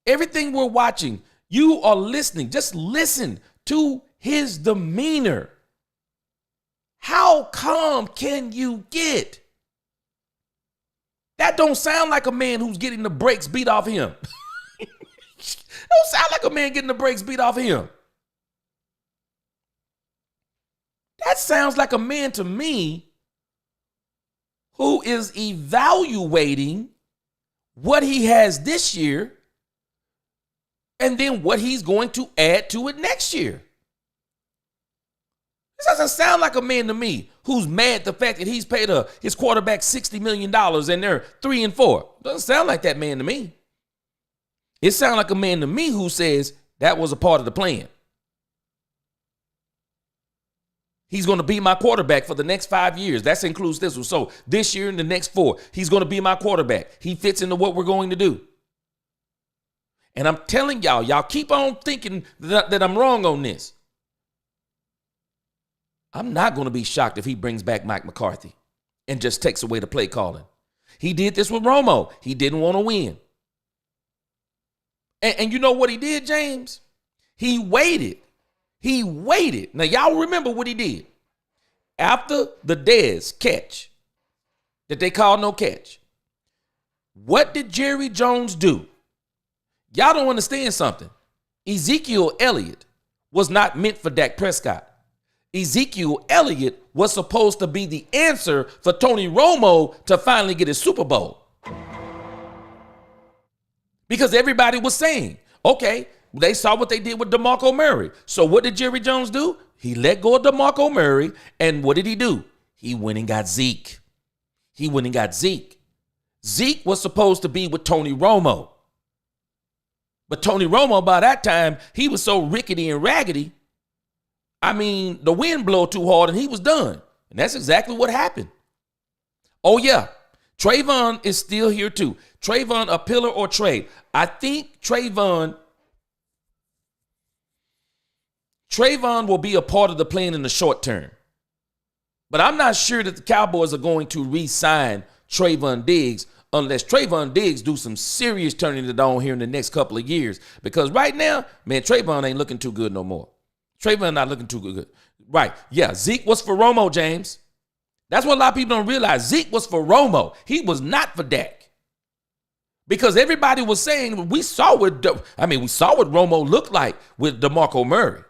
S1: Everything we're watching, you are listening. Just listen to his demeanor. How calm can you get? That don't sound like a man who's getting the brakes beat off him. Don't sound like a man getting the brakes beat off him. That sounds like a man to me who is evaluating what he has this year and then what he's going to add to it next year. This doesn't sound like a man to me who's mad at the fact that he's paid his quarterback $60 million and they're 3-4. Doesn't sound like that man to me. It sounds like a man to me who says that was a part of the plan. He's going to be my quarterback for the next 5 years. That includes this one. So this year and the next 4, he's going to be my quarterback. He fits into what we're going to do. And I'm telling y'all keep on thinking that I'm wrong on this. I'm not going to be shocked if he brings back Mike McCarthy and just takes away the play calling. He did this with Romo. He didn't want to win. And you know what he did, James? He waited. He waited. Now, y'all remember what he did. After the Dez catch that they called no catch, what did Jerry Jones do? Y'all don't understand something. Ezekiel Elliott was not meant for Dak Prescott. Ezekiel Elliott was supposed to be the answer for Tony Romo to finally get his Super Bowl. Because everybody was saying, okay, they saw what they did with DeMarco Murray. So what did Jerry Jones do? He let go of DeMarco Murray. And what did he do? He went and got Zeke. Zeke was supposed to be with Tony Romo. But Tony Romo, by that time, he was so rickety and raggedy. I mean, the wind blew too hard and he was done. And that's exactly what happened. Oh, yeah. Trayvon is still here, too. Trayvon, a pillar or trade. I think Trayvon will be a part of the plan in the short term. But I'm not sure that the Cowboys are going to re-sign Trayvon Diggs unless Trayvon Diggs do some serious turning it on here in the next couple of years. Because right now, man, Trayvon ain't looking too good no more. Trayvon not looking too good. Right. Yeah, Zeke was for Romo, James. That's what a lot of people don't realize. Zeke was for Romo. He was not for Dak. Because everybody was saying, we saw what Romo looked like with DeMarco Murray.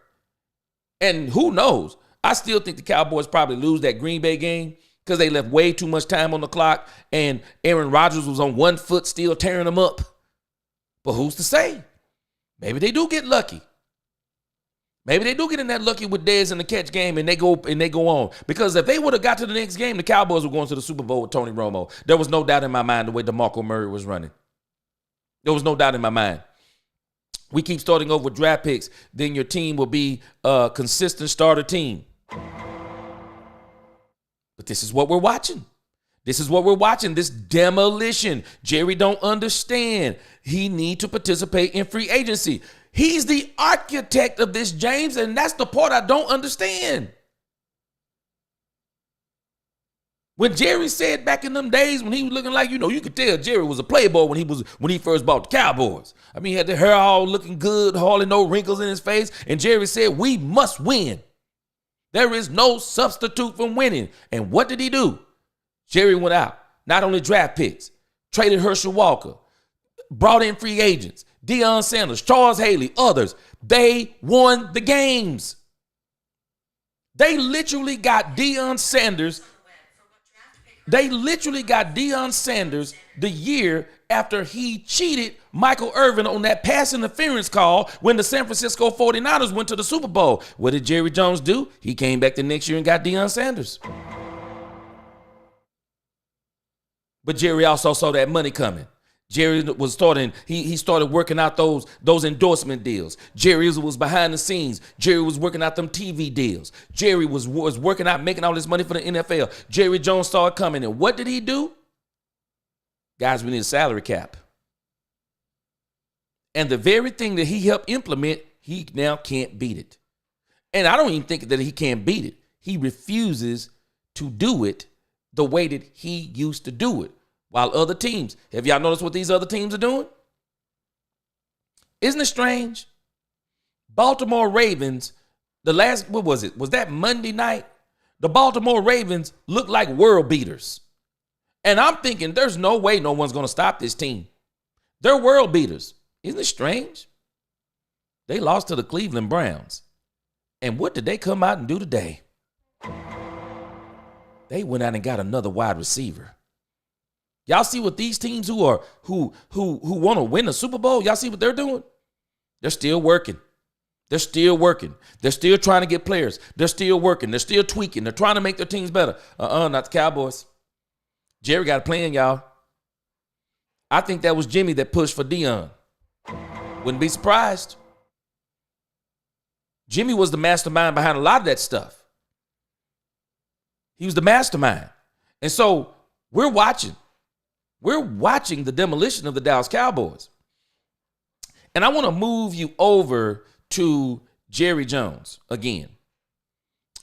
S1: And who knows? I still think the Cowboys probably lose that Green Bay game because they left way too much time on the clock and Aaron Rodgers was on 1 foot still tearing them up. But who's to say? Maybe they do get lucky. Maybe they do get in that lucky with Dez in the catch game and they go on. Because if they would have got to the next game, the Cowboys were going to the Super Bowl with Tony Romo. There was no doubt in my mind the way DeMarco Murray was running. There was no doubt in my mind. We keep starting over with draft picks, then your team will be a consistent starter team. But this is what we're watching. This demolition. Jerry don't understand. He need to participate in free agency. He's the architect of this, James, and that's the part I don't understand. When Jerry said back in them days when he was looking like, you could tell Jerry was a playboy when he first bought the Cowboys. I mean, he had the hair all looking good, hardly no wrinkles in his face, and Jerry said, we must win. There is no substitute for winning. And what did he do? Jerry went out. Not only draft picks, traded Herschel Walker, brought in free agents, Deion Sanders, Charles Haley, others. They won the games. They literally got Deion Sanders. They literally got Deion Sanders the year after he cheated Michael Irvin on that pass interference call when the San Francisco 49ers went to the Super Bowl. What did Jerry Jones do? He came back the next year and got Deion Sanders. But Jerry also saw that money coming. Jerry was he started working out those endorsement deals. Jerry was behind the scenes. Jerry was working out them TV deals. Jerry was working out, making all this money for the NFL. Jerry Jones saw it coming. And what did he do? Guys, we need a salary cap. And the very thing that he helped implement, he now can't beat it. And I don't even think that he can't beat it. He refuses to do it the way that he used to do it. While other teams, have y'all noticed what these other teams are doing? Isn't it strange? Baltimore Ravens, what was it? Was that Monday night? The Baltimore Ravens looked like world beaters. And I'm thinking there's no way no one's going to stop this team. They're world beaters. Isn't it strange? They lost to the Cleveland Browns. And what did they come out and do today? They went out and got another wide receiver. Y'all see what these teams who want to win the Super Bowl, y'all see what they're doing? They're still working. They're still working. They're still trying to get players. They're still working. They're still tweaking. They're trying to make their teams better. Not the Cowboys. Jerry got a plan, y'all. I think that was Jimmy that pushed for Deion. Wouldn't be surprised. Jimmy was the mastermind behind a lot of that stuff. He was the mastermind. And so we're watching. We're watching the demolition of the Dallas Cowboys. And I want to move you over to Jerry Jones again.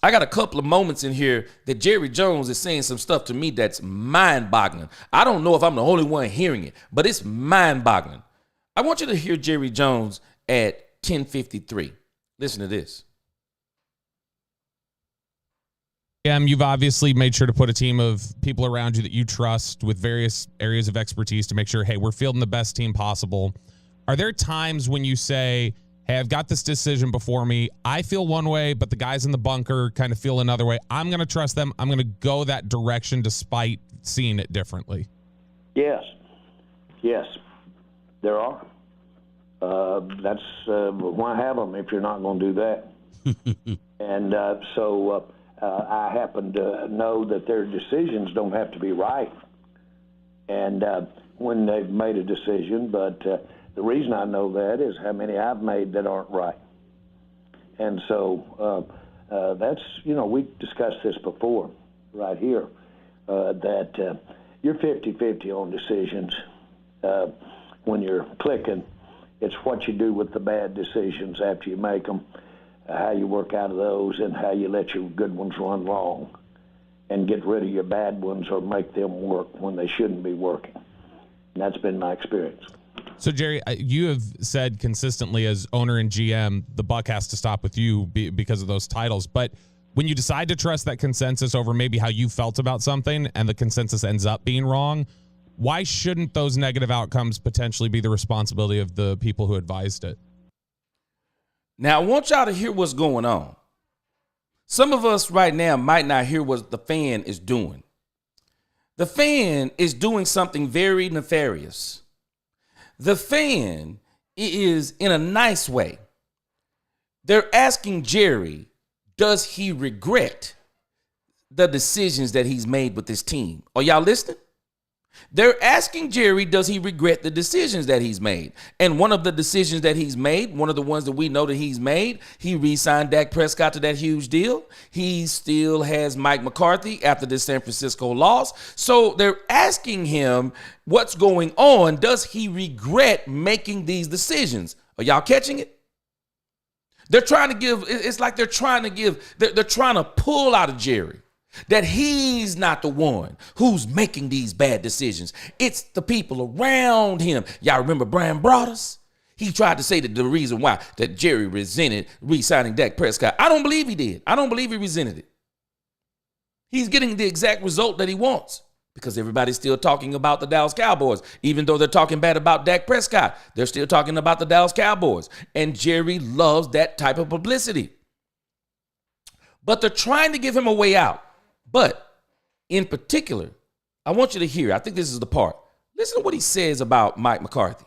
S1: I got a couple of moments in here that Jerry Jones is saying some stuff to me that's mind-boggling. I don't know if I'm the only one hearing it, but it's mind-boggling. I want you to hear Jerry Jones at 10:53. Listen to this.
S4: You've obviously made sure to put a team of people around you that you trust with various areas of expertise to make sure, hey, we're fielding the best team possible. Are there times when you say, hey, I've got this decision before me. I feel one way, but the guys in the bunker kind of feel another way. I'm going to trust them. I'm going to go that direction despite seeing it differently.
S2: Yes. Yes, there are. That's why have them if you're not going to do that. And so I happen to know that their decisions don't have to be right. And when they've made a decision, but the reason I know that is how many I've made that aren't right. And so that's, we discussed this before right here, that you're 50-50 on decisions when you're clicking. It's what you do with the bad decisions after you make them, how you work out of those, and how you let your good ones run long and get rid of your bad ones or make them work when they shouldn't be working. And that's been my experience.
S4: So, Jerry, you have said consistently as owner and GM, the buck has to stop with you because of those titles. But when you decide to trust that consensus over maybe how you felt about something and the consensus ends up being wrong, why shouldn't those negative outcomes potentially be the responsibility of the people who advised it?
S1: Now, I want y'all to hear what's going on. Some of us right now might not hear what the fan is doing. The fan is doing something very nefarious. The fan is in a nice way. They're asking Jerry, does he regret the decisions that he's made with this team? Are y'all listening? They're asking Jerry, does he regret the decisions that he's made? And one of the decisions that he's made, one of the ones that we know that he's made, he re-signed Dak Prescott to that huge deal. He still has Mike McCarthy after the San Francisco loss. So they're asking him what's going on. Does he regret making these decisions? Are y'all catching it? They're trying to give, it's like they're trying to pull out of Jerry that he's not the one who's making these bad decisions. It's the people around him. Y'all remember Brian Broaddus? He tried to say that the reason why that Jerry resented re-signing Dak Prescott. I don't believe he did. I don't believe he resented it. He's getting the exact result that he wants. because everybody's still talking about the Dallas Cowboys. Even though they're talking bad about Dak Prescott, they're still talking about the Dallas Cowboys. And Jerry loves that type of publicity. But they're trying to give him a way out. But in particular, I want you to hear, I think this is the part. Listen to what he says about Mike McCarthy.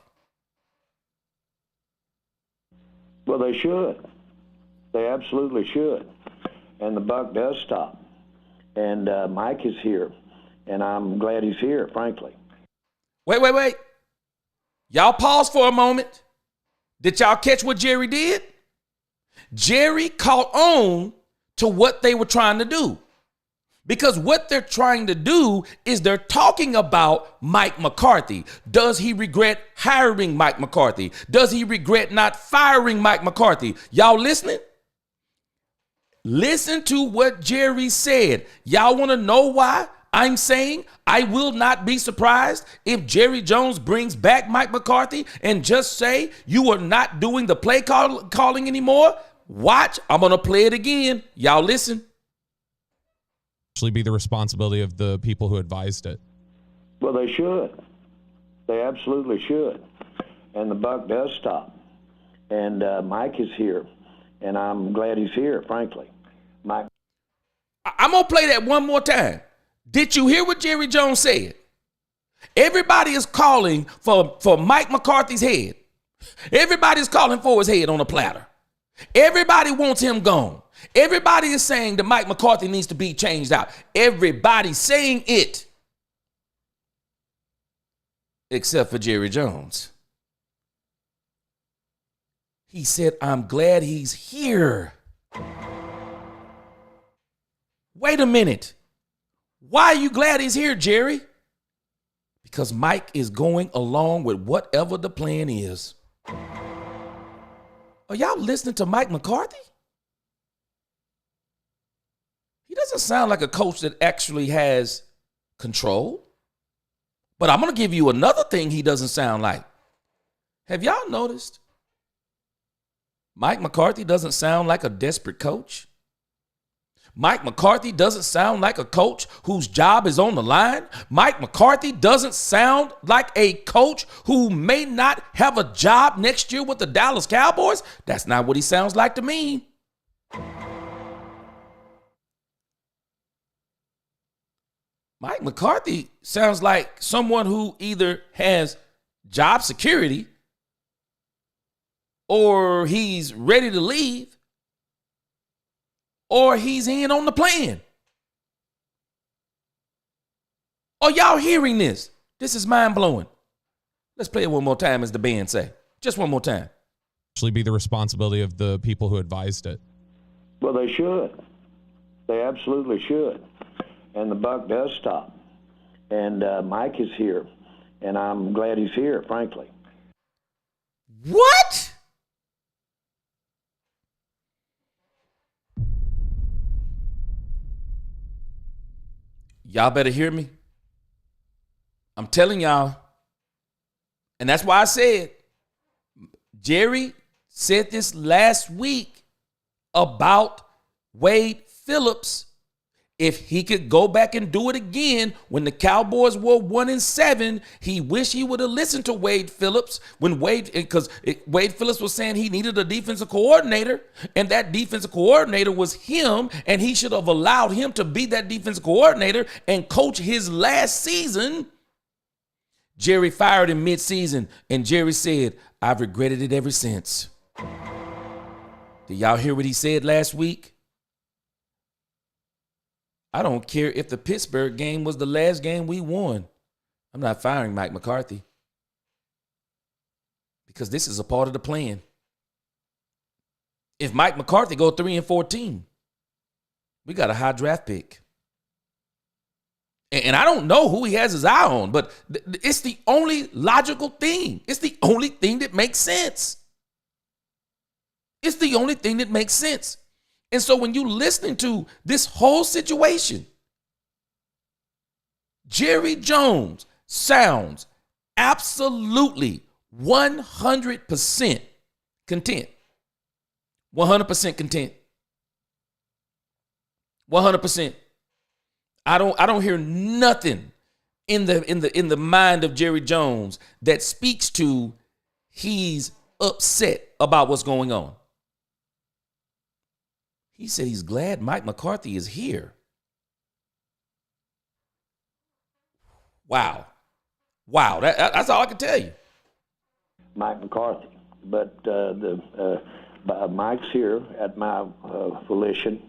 S2: Well, they should. They absolutely should. And the buck does stop. And Mike is here. And I'm glad he's here, frankly.
S1: Wait. Y'all pause for a moment. Did y'all catch what Jerry did? Jerry caught on to what they were trying to do. Because what they're trying to do is they're talking about Mike McCarthy. Does he regret hiring Mike McCarthy? Does he regret not firing Mike McCarthy? Y'all listening? Listen to what Jerry said. Y'all want to know why I'm saying I will not be surprised if Jerry Jones brings back Mike McCarthy and just say you are not doing the play calling anymore? Watch, I'm going to play it again. Y'all listen.
S4: Actually be the responsibility of the people who advised it.
S2: Well, they should. They absolutely should. And the buck does stop. And Mike is here. And I'm glad he's here, frankly. Mike.
S1: I'm going to play that one more time. Did you hear what Jerry Jones said? Everybody is calling for Mike McCarthy's head. Everybody's calling for his head on a platter. Everybody wants him gone. Everybody is saying that Mike McCarthy needs to be changed out. Everybody's saying it. Except for Jerry Jones. He said, I'm glad he's here. Wait a minute. Why are you glad he's here, Jerry? Because Mike is going along with whatever the plan is. Are y'all listening to Mike McCarthy? He doesn't sound like a coach that actually has control. But I'm going to give you another thing he doesn't sound like. Have y'all noticed? Mike McCarthy doesn't sound like a desperate coach. Mike McCarthy doesn't sound like a coach whose job is on the line. Mike McCarthy doesn't sound like a coach who may not have a job next year with the Dallas Cowboys. That's not what he sounds like to me. Mike McCarthy sounds like someone who either has job security or he's ready to leave or he's in on the plan. Are y'all hearing this? This is mind-blowing. Let's play it one more time, as the band say. Just one more time.
S4: Actually be the responsibility of the people who advised it.
S2: Well, they should. They absolutely should. And the buck does stop. And Mike is here. And I'm glad he's here, frankly.
S1: What? Y'all better hear me. I'm telling y'all. And that's why I said, Jerry said this last week about Wade Phillips. If he could go back and do it again when the Cowboys were 1-7, he wished he would have listened to Wade Phillips because Wade Phillips was saying he needed a defensive coordinator, and that defensive coordinator was him, and he should have allowed him to be that defensive coordinator and coach his last season. Jerry fired him mid-season, and Jerry said, I've regretted it ever since. Did y'all hear what he said last week? I don't care if the Pittsburgh game was the last game we won. I'm not firing Mike McCarthy. Because this is a part of the plan. If Mike McCarthy go 3-14, we got a high draft pick. And I don't know who he has his eye on, but it's the only logical thing. It's the only thing that makes sense. It's the only thing that makes sense. And so when you listening to this whole situation, Jerry Jones sounds absolutely 100% content. 100% content. 100%. I don't hear nothing in the mind of Jerry Jones that speaks to he's upset about what's going on? He said he's glad Mike McCarthy is here. Wow. That's all I can tell you.
S2: Mike McCarthy. But Mike's here at my volition,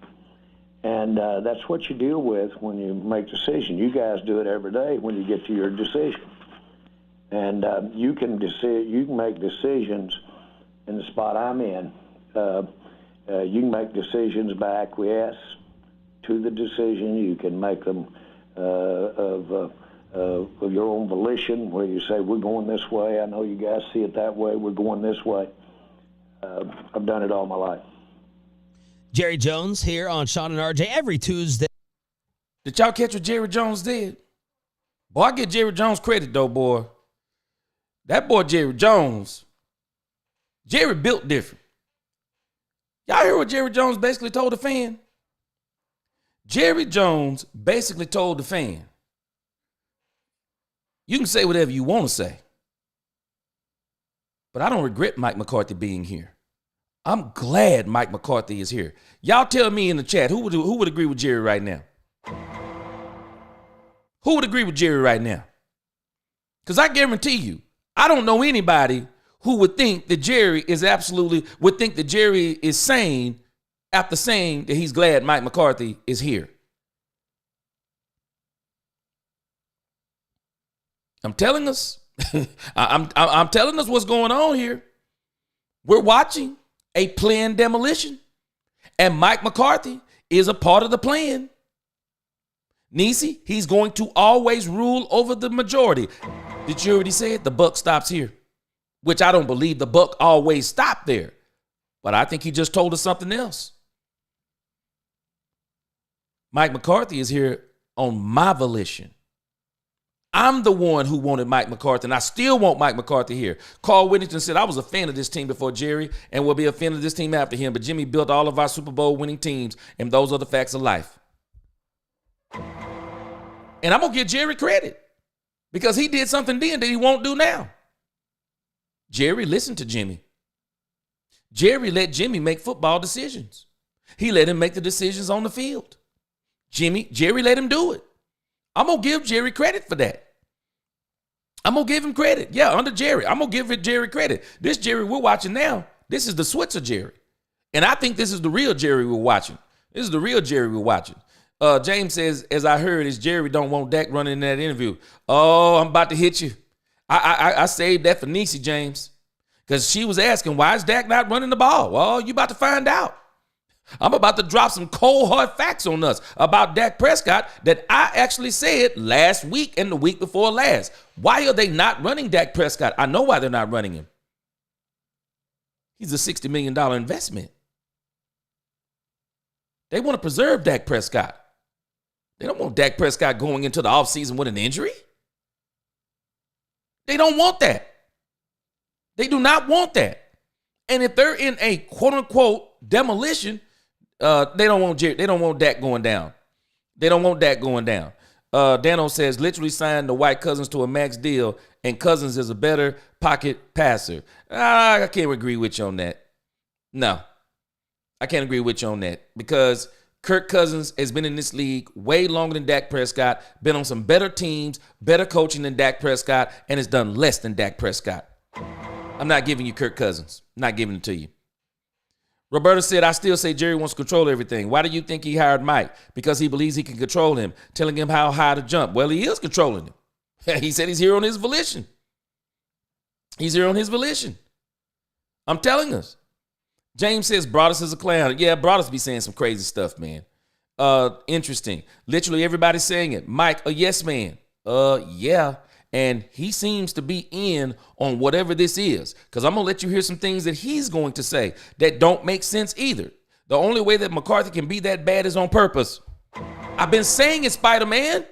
S2: and that's what you deal with when you make decisions. You guys do it every day when you get to your decision, and you can make decisions in the spot I'm in. You can make decisions by acquiesce to the decision. You can make them of your own volition, where you say, we're going this way. I know you guys see it that way. We're going this way. I've done it all my life.
S3: Jerry Jones here on Sean and RJ every Tuesday.
S1: Did y'all catch what Jerry Jones did? Boy, I give Jerry Jones credit, though, boy. That boy Jerry Jones, Jerry built different. Y'all hear what Jerry Jones basically told the fan? Jerry Jones basically told the fan, you can say whatever you want to say, but I don't regret Mike McCarthy being here. I'm glad Mike McCarthy is here. Y'all tell me in the chat, who would agree with Jerry right now? Who would agree with Jerry right now? Because I guarantee you, I don't know anybody who would think that Jerry is sane after saying that he's glad Mike McCarthy is here. I'm telling us, I'm telling us what's going on here. We're watching a planned demolition, and Mike McCarthy is a part of the plan. Nisi, he's going to always rule over the majority. Did you already say it? The buck stops here, which I don't believe the buck always stopped there, but I think he just told us something else. Mike McCarthy is here on my volition. I'm the one who wanted Mike McCarthy, and I still want Mike McCarthy here. Carl Whittington said, I was a fan of this team before Jerry and will be a fan of this team after him, but Jimmy built all of our Super Bowl winning teams, and those are the facts of life. And I'm going to give Jerry credit because he did something then that he won't do now. Jerry listened to Jimmy. Jerry let Jimmy make football decisions. He let him make the decisions on the field. Jerry let him do it. I'm going to give Jerry credit for that. I'm going to give him credit. Yeah, under Jerry. I'm going to give Jerry credit. This Jerry we're watching now, this is the Switzer Jerry. And I think this is the real Jerry we're watching. This is the real Jerry we're watching. James says, as I heard, is Jerry don't want Dak running in that interview. Oh, I'm about to hit you. I saved that for Nisi, James, because she was asking, why is Dak not running the ball? Well, you about to find out. I'm about to drop some cold, hard facts on us about Dak Prescott that I actually said last week and the week before last. Why are they not running Dak Prescott? I know why they're not running him. He's a $60 million investment. They want to preserve Dak Prescott. They don't want Dak Prescott going into the offseason with an injury. They don't want that. They do not want that. And if they're in a quote-unquote demolition, they don't want Dak going down. They don't want Dak going down. Dano says, literally signed the White Cousins to a max deal, and Cousins is a better pocket passer. I can't agree with you on that. No, I can't agree with you on that because Kirk Cousins has been in this league way longer than Dak Prescott, been on some better teams, better coaching than Dak Prescott, and has done less than Dak Prescott. I'm not giving you Kirk Cousins. I'm not giving it to you. Roberta said, I still say Jerry wants to control everything. Why do you think he hired Mike? Because he believes he can control him, telling him how high to jump. Well, he is controlling him. He said he's here on his volition. He's here on his volition. I'm telling us. James says Broadus is a clown. Yeah, Broadus be saying some crazy stuff, man. Interesting. Literally everybody's saying it. Mike, a yes man. Yeah. And he seems to be in on whatever this is, because I'm going to let you hear some things that he's going to say that don't make sense either. The only way that McCarthy can be that bad is on purpose. I've been saying it, Spider-Man.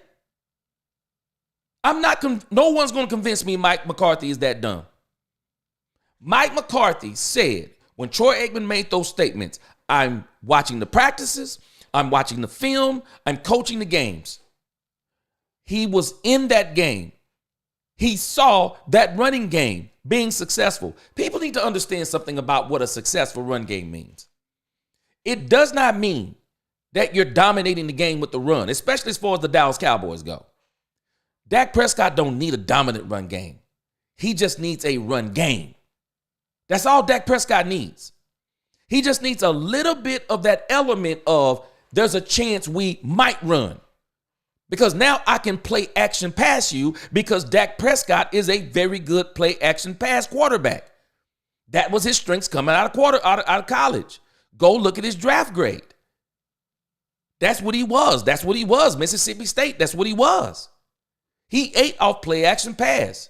S1: No one's going to convince me Mike McCarthy is that dumb. Mike McCarthy said when Troy Aikman made those statements, I'm watching the practices, I'm watching the film, I'm coaching the games. He was in that game. He saw that running game being successful. People need to understand something about what a successful run game means. It does not mean that you're dominating the game with the run, especially as far as the Dallas Cowboys go. Dak Prescott don't need a dominant run game. He just needs a run game. That's all Dak Prescott needs. He just needs a little bit of that element of there's a chance we might run. Because now I can play action pass you because Dak Prescott is a very good play action pass quarterback. That was his strengths coming out of college. Go look at his draft grade. That's what he was. That's what he was. Mississippi State. That's what he was. He ate off play action pass.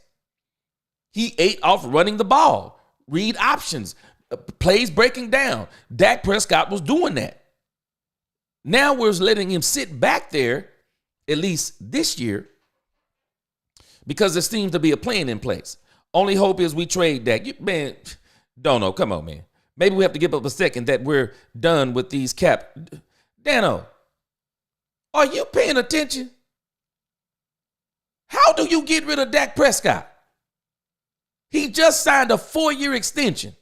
S1: He ate off running the ball, read options, plays breaking down. Dak Prescott was doing that. Now we're letting him sit back there, at least this year, because there seems to be a plan in place. Only hope is we trade Dak. Man, don't know. Come on, man. Maybe we have to give up a second that we're done with these cap. Dano, are you paying attention? How do you get rid of Dak Prescott? He just signed a 4-year extension.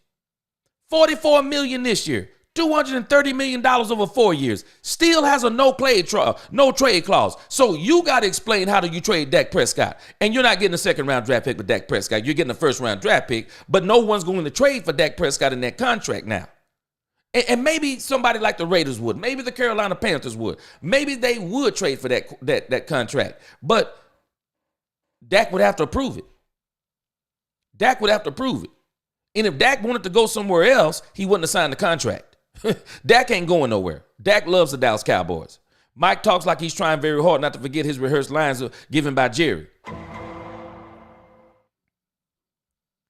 S1: $44 million this year. $230 million over 4 years. Still has a no trade clause. So you got to explain how do you trade Dak Prescott. And you're not getting a second round draft pick with Dak Prescott. You're getting a first round draft pick, but no one's going to trade for Dak Prescott in that contract now. And maybe somebody like the Raiders would. Maybe the Carolina Panthers would. Maybe they would trade for that contract. But Dak would have to approve it. Dak would have to approve it. And if Dak wanted to go somewhere else, he wouldn't have signed the contract. Dak ain't going nowhere. Dak loves the Dallas Cowboys. Mike talks like he's trying very hard not to forget his rehearsed lines given by Jerry.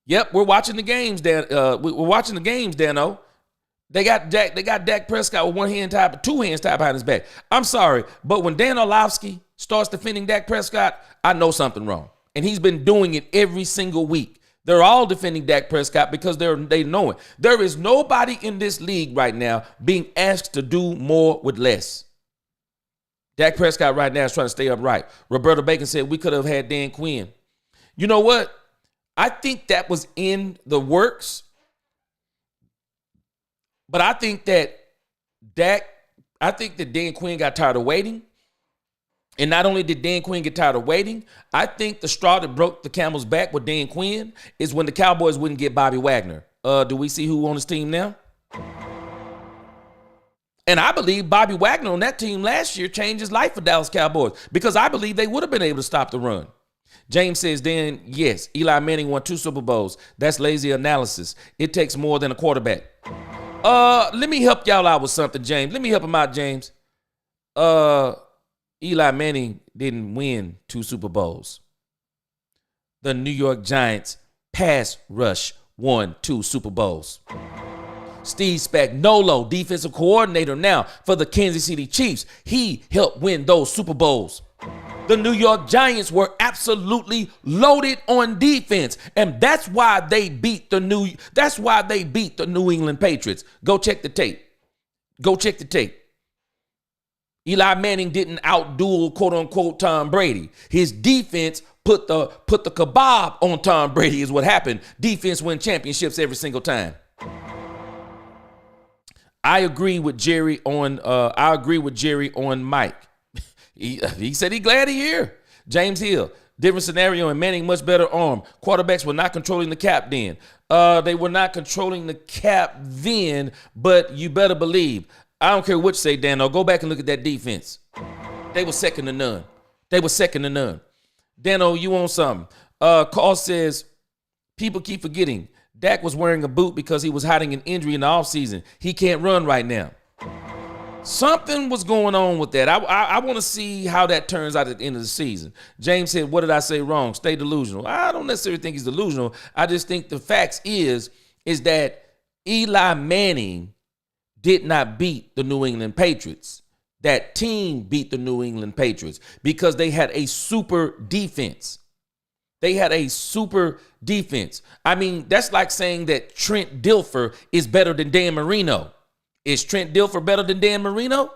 S1: Yep, we're watching the games, Dan. We're watching the games, Dano. They got Dak Prescott with two hands tied behind his back. I'm sorry, but when Dan Orlovsky starts defending Dak Prescott, I know something wrong. And he's been doing it every single week. They're all defending Dak Prescott because they know it. There is nobody in this league right now being asked to do more with less. Dak Prescott right now is trying to stay upright. Roberta Bacon said we could have had Dan Quinn. You know what? I think that was in the works. But I think that Dan Quinn got tired of waiting. And not only did Dan Quinn get tired of waiting, I think the straw that broke the camel's back with Dan Quinn is when the Cowboys wouldn't get Bobby Wagner. Do we see who on his team now? And I believe Bobby Wagner on that team last year changed his life for Dallas Cowboys because I believe they would have been able to stop the run. James says, then, yes, Eli Manning won 2 Super Bowls. That's lazy analysis. It takes more than a quarterback. Let me help y'all out with something, James. Let me help him out, James. Eli Manning didn't win 2 Super Bowls. The New York Giants pass rush won 2 Super Bowls. Steve Spagnuolo, defensive coordinator now for the Kansas City Chiefs, he helped win those Super Bowls. The New York Giants were absolutely loaded on defense, and that's why they beat the New England Patriots. Go check the tape. Go check the tape. Eli Manning didn't outduel, quote unquote, Tom Brady. His defense put the kebab on Tom Brady is what happened. Defense win championships every single time. I agree with Jerry on Mike. He said he's glad he's here. James Hill, different scenario and Manning much better arm. Quarterbacks were not controlling the cap then. They were not controlling the cap then, but you better believe. I don't care what you say, Dano. Go back and look at that defense. They were second to none. Dano, you on something. Carl says, people keep forgetting. Dak was wearing a boot because he was hiding an injury in the offseason. He can't run right now. Something was going on with that. I want to see how that turns out at the end of the season. James said, what did I say wrong? Stay delusional. I don't necessarily think he's delusional. I just think the facts is that Eli Manning did not beat the New England Patriots. That team beat the New England Patriots because they had a super defense. I mean, that's like saying that Trent Dilfer is better than Dan Marino. Is Trent Dilfer better than Dan Marino?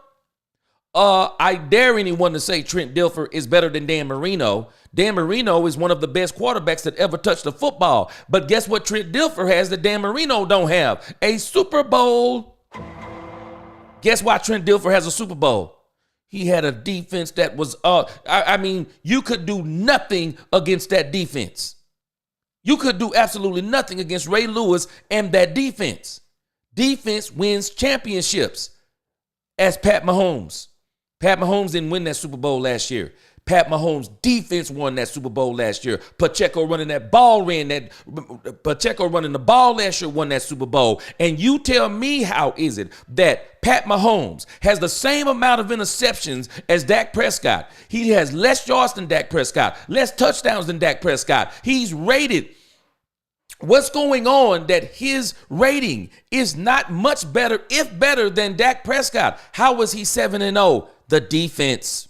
S1: I dare anyone to say Trent Dilfer is better than Dan Marino. Dan Marino is one of the best quarterbacks that ever touched the football. But guess what Trent Dilfer has that Dan Marino don't have? A Super Bowl. Guess why Trent Dilfer has a Super Bowl? He had a defense that was, you could do nothing against that defense. You could do absolutely nothing against Ray Lewis and that defense. Defense wins championships. As Pat Mahomes. Pat Mahomes didn't win that Super Bowl last year. Pat Mahomes' defense won that Super Bowl last year. Pacheco running the ball last year won that Super Bowl. And you tell me, how is it that Pat Mahomes has the same amount of interceptions as Dak Prescott? He has less yards than Dak Prescott, less touchdowns than Dak Prescott. He's rated. What's going on that his rating is not much better, if better, than Dak Prescott? How was he 7-0? The defense.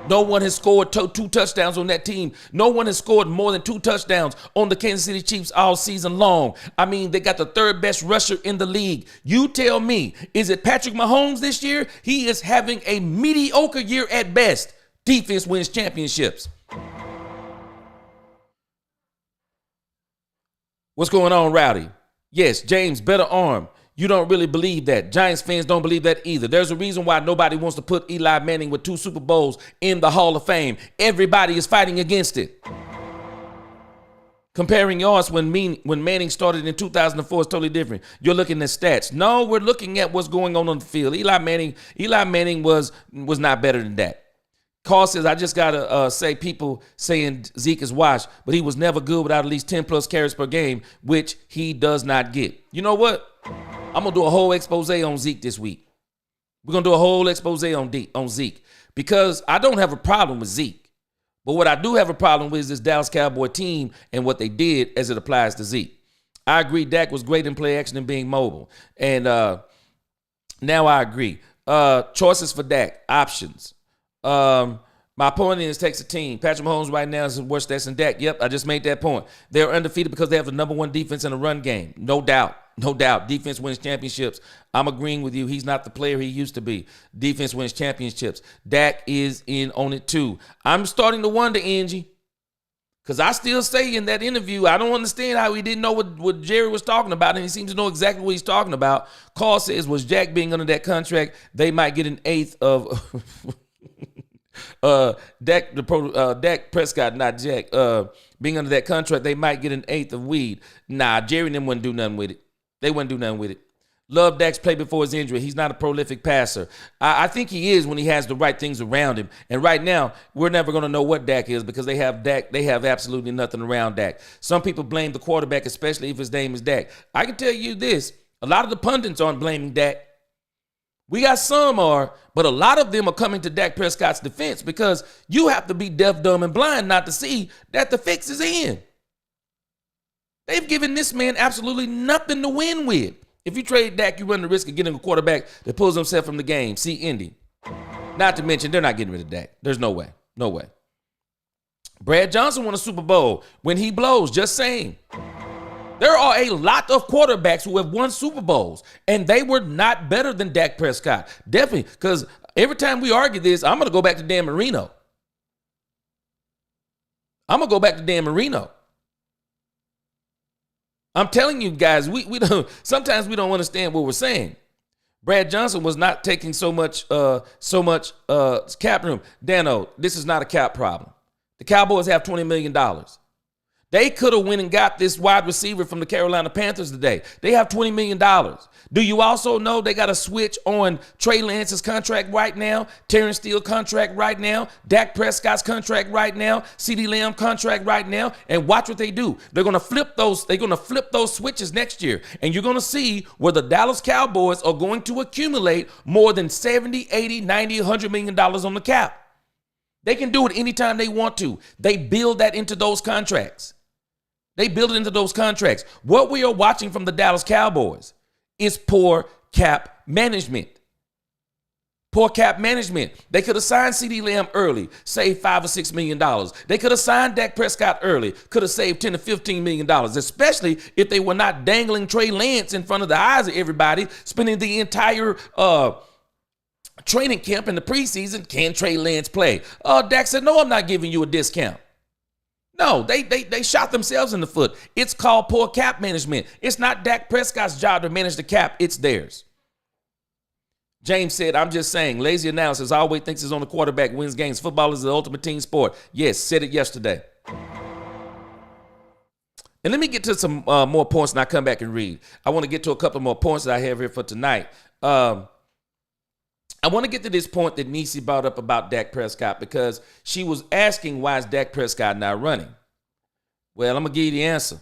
S1: No one has scored two touchdowns on that team. No one has scored more than 2 touchdowns on the Kansas City Chiefs all season long. I mean, they got the 3rd best rusher in the league. You tell me, is it Patrick Mahomes this year? He is having a mediocre year at best. Defense wins championships. What's going on, Rowdy? Yes, James, better arm. You don't really believe that. Giants fans don't believe that either. There's a reason why nobody wants to put Eli Manning with 2 Super Bowls in the Hall of Fame. Everybody is fighting against it. Comparing yards when Manning started in 2004 is totally different. You're looking at stats. No, we're looking at what's going on the field. Eli Manning was not better than that. Carl says, I just got to say people saying Zeke is washed, but he was never good without at least 10 plus carries per game, which he does not get. You know what? I'm going to do a whole expose on Zeke this week. We're going to do a whole expose on Zeke because I don't have a problem with Zeke. But what I do have a problem with is this Dallas Cowboy team and what they did as it applies to Zeke. I agree Dak was great in play action and being mobile. And now I agree. Choices for Dak, options. My point is takes a team. Patrick Mahomes right now is worse than Dak. Yep, I just made that point. They're undefeated because they have the number 1 defense in the run game. No doubt. No doubt. Defense wins championships. I'm agreeing with you. He's not the player he used to be. Defense wins championships. Dak is in on it too. I'm starting to wonder, Angie, because I still say in that interview, I don't understand how he didn't know what Jerry was talking about, and he seems to know exactly what he's talking about. Carl says, was Jack being under that contract, they might get an eighth of Dak Prescott, not Jack. Being under that contract, they might get an eighth of weed. Nah, Jerry and them wouldn't do nothing with it. They wouldn't do nothing with it. Love Dak's play before his injury. He's not a prolific passer. I think he is when he has the right things around him. And right now, we're never going to know what Dak is because they have Dak. They have absolutely nothing around Dak. Some people blame the quarterback, especially if his name is Dak. I can tell you this. A lot of the pundits aren't blaming Dak. We got some are, but a lot of them are coming to Dak Prescott's defense because you have to be deaf, dumb, and blind not to see that the fix is in. They've given this man absolutely nothing to win with. If you trade Dak, you run the risk of getting a quarterback that pulls himself from the game. See Indy. Not to mention, they're not getting rid of Dak. There's no way. No way. Brad Johnson won a Super Bowl when he blows. Just saying. There are a lot of quarterbacks who have won Super Bowls, and they were not better than Dak Prescott. Definitely, because every time we argue this, I'm going to go back to Dan Marino. I'm telling you guys, we don't. Sometimes we don't understand what we're saying. Brad Johnson was not taking so much cap room. Dano, this is not a cap problem. The Cowboys have $20 million. They could have went and got this wide receiver from the Carolina Panthers today. They have $20 million. Do you also know they got a switch on Trey Lance's contract right now, Terrence Steele contract right now, Dak Prescott's contract right now, CeeDee Lamb contract right now, and watch what they do. They're going to flip those switches next year, and you're going to see where the Dallas Cowboys are going to accumulate more than 70, 80, 90, $100 million on the cap. They can do it anytime they want to. They build that into those contracts. What we are watching from the Dallas Cowboys is poor cap management. They could have signed CeeDee Lamb early, saved $5 or $6 million. They could have signed Dak Prescott early, could have saved $10 to $15 million, especially if they were not dangling Trey Lance in front of the eyes of everybody, spending the entire training camp in the preseason, can Trey Lance play? Dak said, no, I'm not giving you a discount. No, they shot themselves in the foot. It's called poor cap management. It's not Dak Prescott's job to manage the cap. It's theirs. James said, I'm just saying, lazy analysis always thinks it's on the quarterback wins games. Football is the ultimate team sport. Yes, said it yesterday. And let me get to some more points and I come back and read. I want to get to a couple more points that I have here for tonight. I want to get to this point that Nisi brought up about Dak Prescott because she was asking why is Dak Prescott not running? Well, I'm going to give you the answer.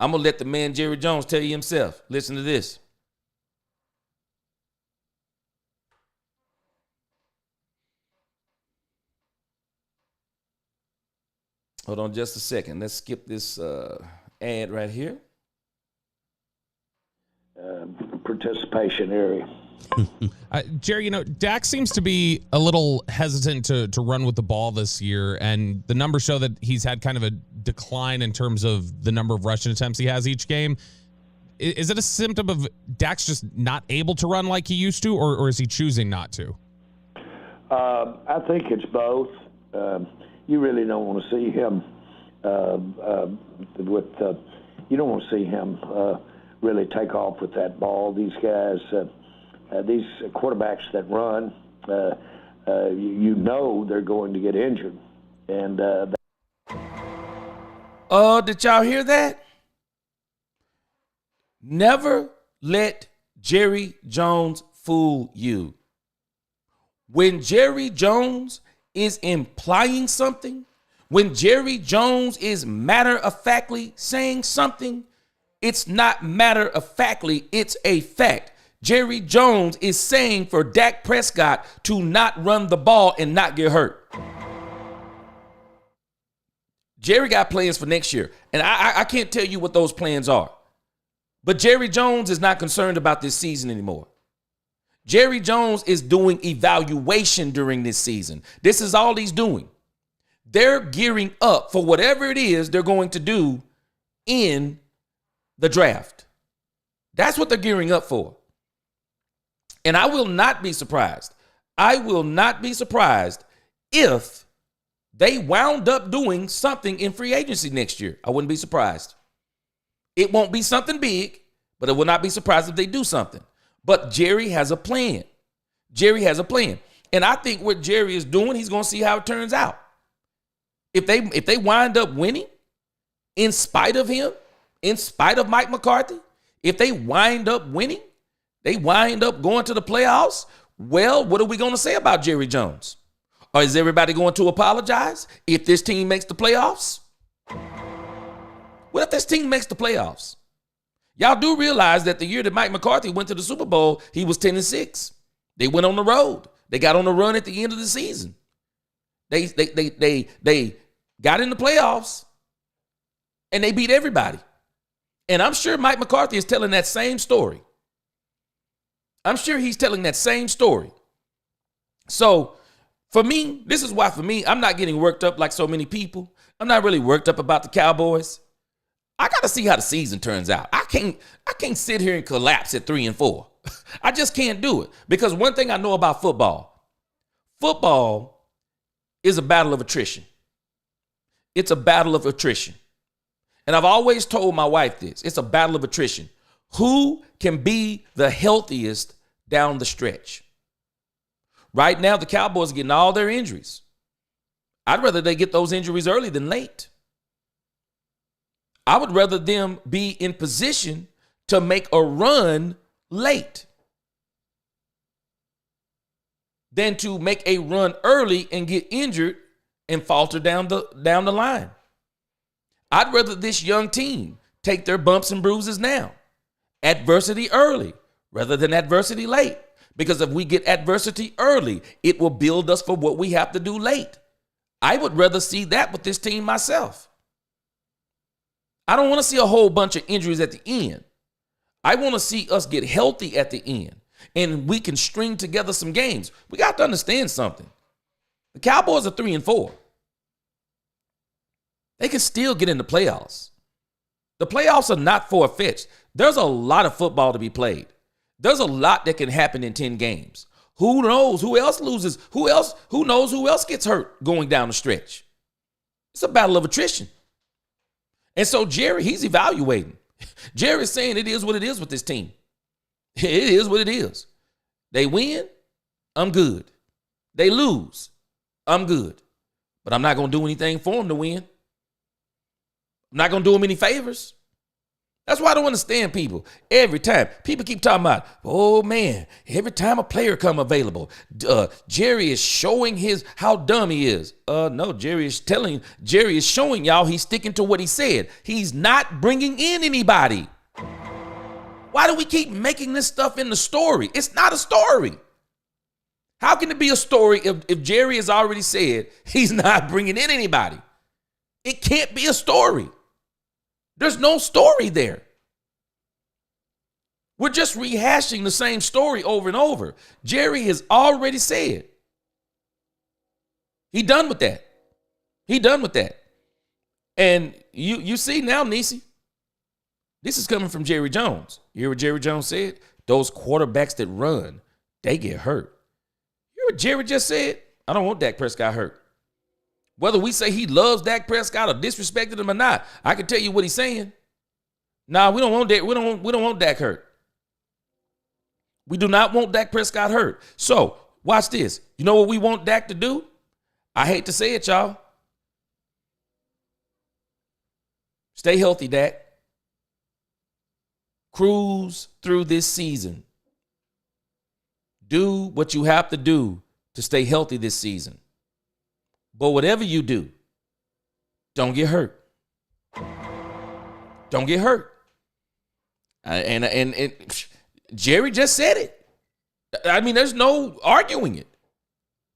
S1: I'm going to let the man Jerry Jones tell you himself. Listen to this. Hold on just a second. Let's skip this ad right here.
S2: Participation area.
S4: Jerry, Dak seems to be a little hesitant to run with the ball this year, and the numbers show that he's had kind of a decline in terms of the number of rushing attempts he has each game. Is it a symptom of Dak's just not able to run like he used to, or is he choosing not to?
S2: I think it's both. You really don't want to see him you don't want to see him really take off with that ball. These guys, these quarterbacks that run, they're going to get injured. And
S1: did y'all hear that? Never let Jerry Jones fool you. When Jerry Jones is implying something, when Jerry Jones is matter-of-factly saying something, it's not matter-of-factly, it's a fact. Jerry Jones is saying for Dak Prescott to not run the ball and not get hurt. Jerry got plans for next year, and I can't tell you what those plans are. But Jerry Jones is not concerned about this season anymore. Jerry Jones is doing evaluation during this season. This is all he's doing. They're gearing up for whatever it is they're going to do in the draft. That's what they're gearing up for. And I will not be surprised. I will not be surprised if they wound up doing something in free agency next year. I wouldn't be surprised. It won't be something big, but I will not be surprised if they do something. But Jerry has a plan. Jerry has a plan. And I think what Jerry is doing, he's going to see how it turns out. If they wind up winning, in spite of him, in spite of Mike McCarthy, if they wind up winning, they wind up going to the playoffs, well, what are we going to say about Jerry Jones? Or is everybody going to apologize if this team makes the playoffs? What if this team makes the playoffs? Y'all do realize that the year that Mike McCarthy went to the Super Bowl, he was 10-6. They went on the road. They got on the run at the end of the season. They got in the playoffs and they beat everybody. And I'm sure Mike McCarthy is telling that same story. I'm sure he's telling that same story. So for me, this is why for me, I'm not getting worked up like so many people. I'm not really worked up about the Cowboys. I got to see how the season turns out. I can't sit here and collapse at 3-4. I just can't do it because one thing I know about football is a battle of attrition. It's a battle of attrition. And I've always told my wife this. It's a battle of attrition. Who can be the healthiest down the stretch? Right now, the Cowboys are getting all their injuries. I'd rather they get those injuries early than late. I would rather them be in position to make a run late than to make a run early and get injured and falter down the line. I'd rather this young team take their bumps and bruises now. Adversity early rather than adversity late. Because if we get adversity early, it will build us for what we have to do late. I would rather see that with this team myself. I don't want to see a whole bunch of injuries at the end. I want to see us get healthy at the end. And we can string together some games. We got to understand something. The Cowboys are 3-4. They can still get in the playoffs. The playoffs are not far-fetched. There's a lot of football to be played. There's a lot that can happen in 10 games. Who knows who else loses? Who knows who else gets hurt going down the stretch? It's a battle of attrition. And so Jerry, he's evaluating. Jerry's saying it is what it is with this team. It is what it is. They win, I'm good. They lose, I'm good. But I'm not going to do anything for them to win. I'm not going to do them any favors. That's why I don't understand people. Every time people keep talking about, oh man, every time a player come available, Jerry is showing how dumb he is. No, Jerry is showing y'all he's sticking to what he said. He's not bringing in anybody. Why do we keep making this stuff in the story? It's not a story. How can it be a story if Jerry has already said he's not bringing in anybody? It can't be a story. There's no story there. We're just rehashing the same story over and over. Jerry has already said. He done with that. He done with that. And you see now, Niecy, this is coming from Jerry Jones. You hear what Jerry Jones said? Those quarterbacks that run, they get hurt. You hear what Jerry just said? I don't want Dak Prescott hurt. Whether we say he loves Dak Prescott or disrespected him or not, I can tell you what he's saying. Nah, we don't want Dak. We don't want Dak hurt. We do not want Dak Prescott hurt. So watch this. You know what we want Dak to do? I hate to say it, y'all. Stay healthy, Dak. Cruise through this season. Do what you have to do to stay healthy this season. But whatever you do, don't get hurt. Don't get hurt. And Jerry just said it. I mean, there's no arguing it.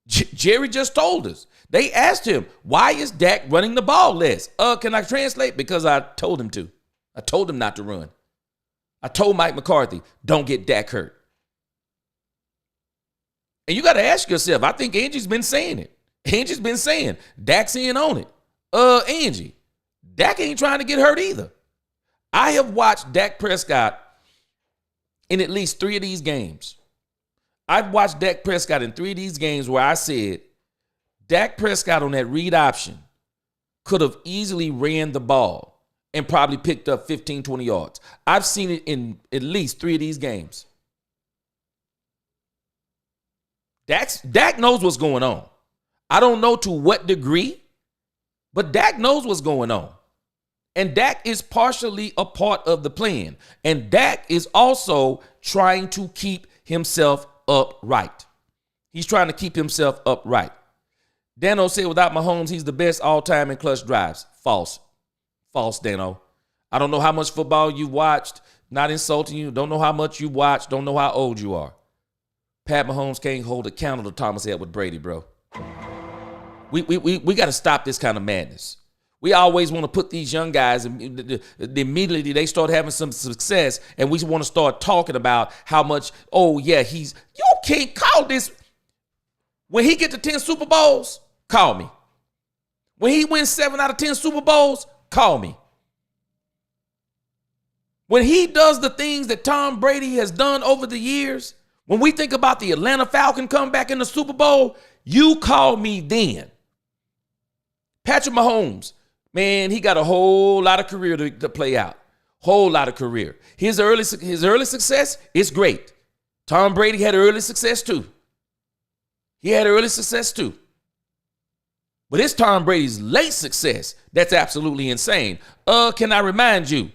S1: Jerry just told us. They asked him, why is Dak running the ball less? Can I translate? Because I told him to. I told him not to run. I told Mike McCarthy, don't get Dak hurt. And you got to ask yourself, I think Angie's been saying it. Angie's been saying, Dak's in on it. Angie, Dak ain't trying to get hurt either. I have watched Dak Prescott in at least 3 of these games. I've watched Dak Prescott in 3 of these games where I said, Dak Prescott on that read option could have easily ran the ball and probably picked up 15, 20 yards. I've seen it in at least 3 of these games. Dak knows what's going on. I don't know to what degree, but Dak knows what's going on. And Dak is partially a part of the plan. And Dak is also trying to keep himself upright. He's trying to keep himself upright. Dano said without Mahomes, he's the best all-time in clutch drives. False. False, Dano. I don't know how much football you watched. Not insulting you. Don't know how much you watched. Don't know how old you are. Pat Mahomes can't hold a candle to Thomas Edward Brady, bro. We got to stop this kind of madness. We always want to put these young guys, immediately they start having some success, and we want to start talking about how much, oh, yeah, you can't call this. When he get to 10 Super Bowls, call me. When he wins 7 out of 10 Super Bowls, call me. When he does the things that Tom Brady has done over the years, when we think about the Atlanta Falcon comeback in the Super Bowl, you call me then. Patrick Mahomes, man, he got a whole lot of career to play out. Whole lot of career. His early success is great. Tom Brady had early success too. He had early success too. But it's Tom Brady's late success that's absolutely insane. Can I remind you,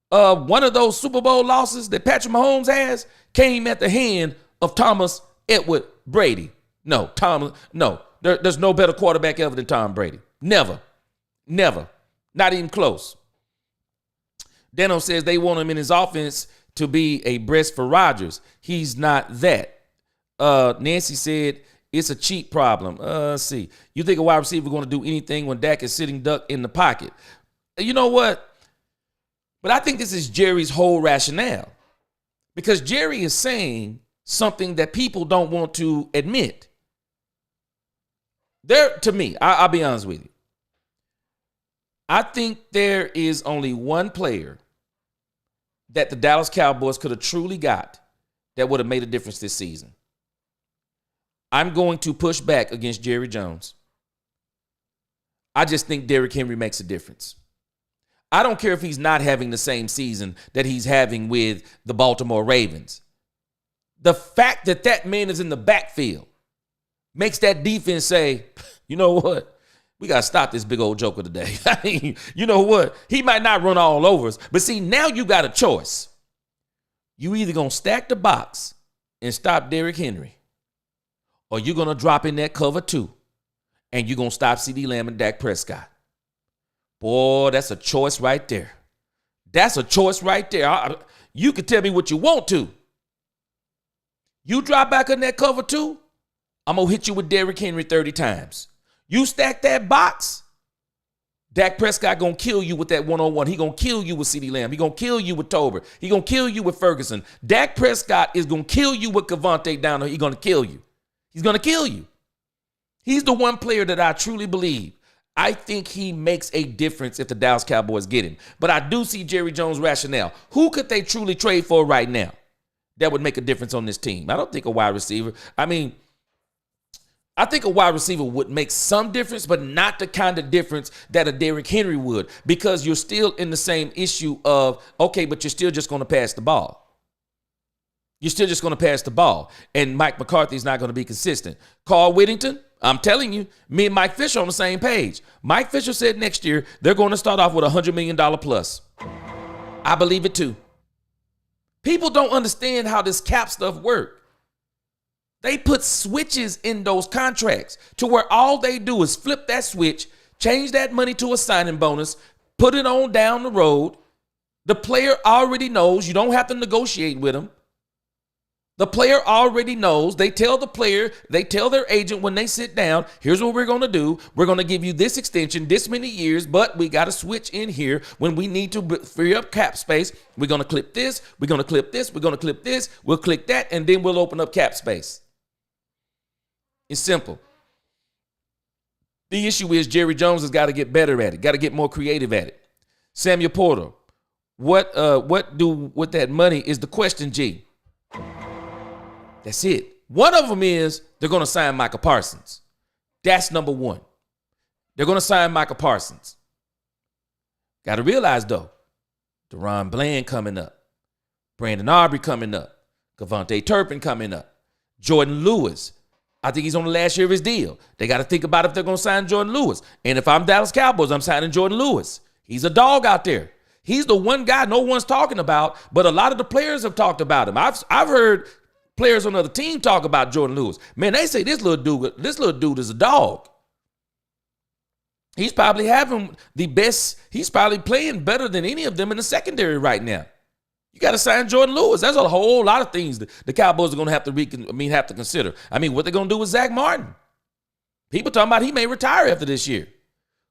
S1: one of those Super Bowl losses that Patrick Mahomes has came at the hand of Thomas Edward Brady. No, there's no better quarterback ever than Tom Brady. Never. Not even close. Dano says they want him in his offense to be a breast for Rodgers. He's not that. Nancy said it's a cheap problem. Let's see. You think a wide receiver going to do anything when Dak is sitting duck in the pocket? You know what? But I think this is Jerry's whole rationale. Because Jerry is saying something that people don't want to admit. To me, I'll be honest with you. I think there is only one player that the Dallas Cowboys could have truly got that would have made a difference this season. I'm going to push back against Jerry Jones. I just think Derrick Henry makes a difference. I don't care if he's not having the same season that he's having with the Baltimore Ravens. The fact that that man is in the backfield makes that defense say, you know what? We got to stop this big old joker today. I mean, you know what? He might not run all over us. But see, now you got a choice. You either going to stack the box and stop Derrick Henry, or you're going to drop in that cover 2 and you're going to stop CeeDee Lamb and Dak Prescott. Boy, that's a choice right there. That's a choice right there. You can tell me what you want to. You drop back in that cover 2, I'm going to hit you with Derrick Henry 30 times. You stack that box, Dak Prescott going to kill you with that one-on-one. He going to kill you with CeeDee Lamb. He going to kill you with Tober. He going to kill you with Ferguson. Dak Prescott is going to kill you with Cavante down there. He's going to kill you. He's going to kill you. He's the one player that I truly believe. I think he makes a difference if the Dallas Cowboys get him. But I do see Jerry Jones' rationale. Who could they truly trade for right now that would make a difference on this team? I don't think a wide receiver. I think a wide receiver would make some difference, but not the kind of difference that a Derrick Henry would, because you're still in the same issue of, okay, but you're still just going to pass the ball. You're still just going to pass the ball. And Mike McCarthy's not going to be consistent. Carl Whittington, I'm telling you, me and Mike Fisher on the same page. Mike Fisher said next year they're going to start off with $100 million plus. I believe it too. People don't understand how this cap stuff works. They put switches in those contracts to where all they do is flip that switch, change that money to a signing bonus, put it on down the road. The player already knows. You don't have to negotiate with him. The player already knows. They tell the player, they tell their agent when they sit down, here's what we're going to do. We're going to give you this extension, this many years, but we got to switch in here when we need to free up cap space. We're going to clip this. We're going to clip this. We're going to clip this. We'll click that, and then we'll open up cap space. It's simple. The issue is Jerry Jones has got to get better at it, got to get more creative at it. Samuel Porter, what do with that money is the question, G. That's it. One of them is they're going to sign Micah Parsons. That's number one. They're going to sign Micah Parsons. Got to realize, though, Deron Bland coming up, Brandon Aubrey coming up, Cavante Turpin coming up, Jordan Lewis. I think he's on the last year of his deal. They got to think about if they're going to sign Jordan Lewis. And if I'm Dallas Cowboys, I'm signing Jordan Lewis. He's a dog out there. He's the one guy no one's talking about, but a lot of the players have talked about him. I've heard players on the other team talk about Jordan Lewis. Man, they say this little dude is a dog. He's probably having the best. He's probably playing better than any of them in the secondary right now. You got to sign Jordan Lewis. There's a whole lot of things the Cowboys are going to have to consider. What they're going to do with Zach Martin. People talking about he may retire after this year.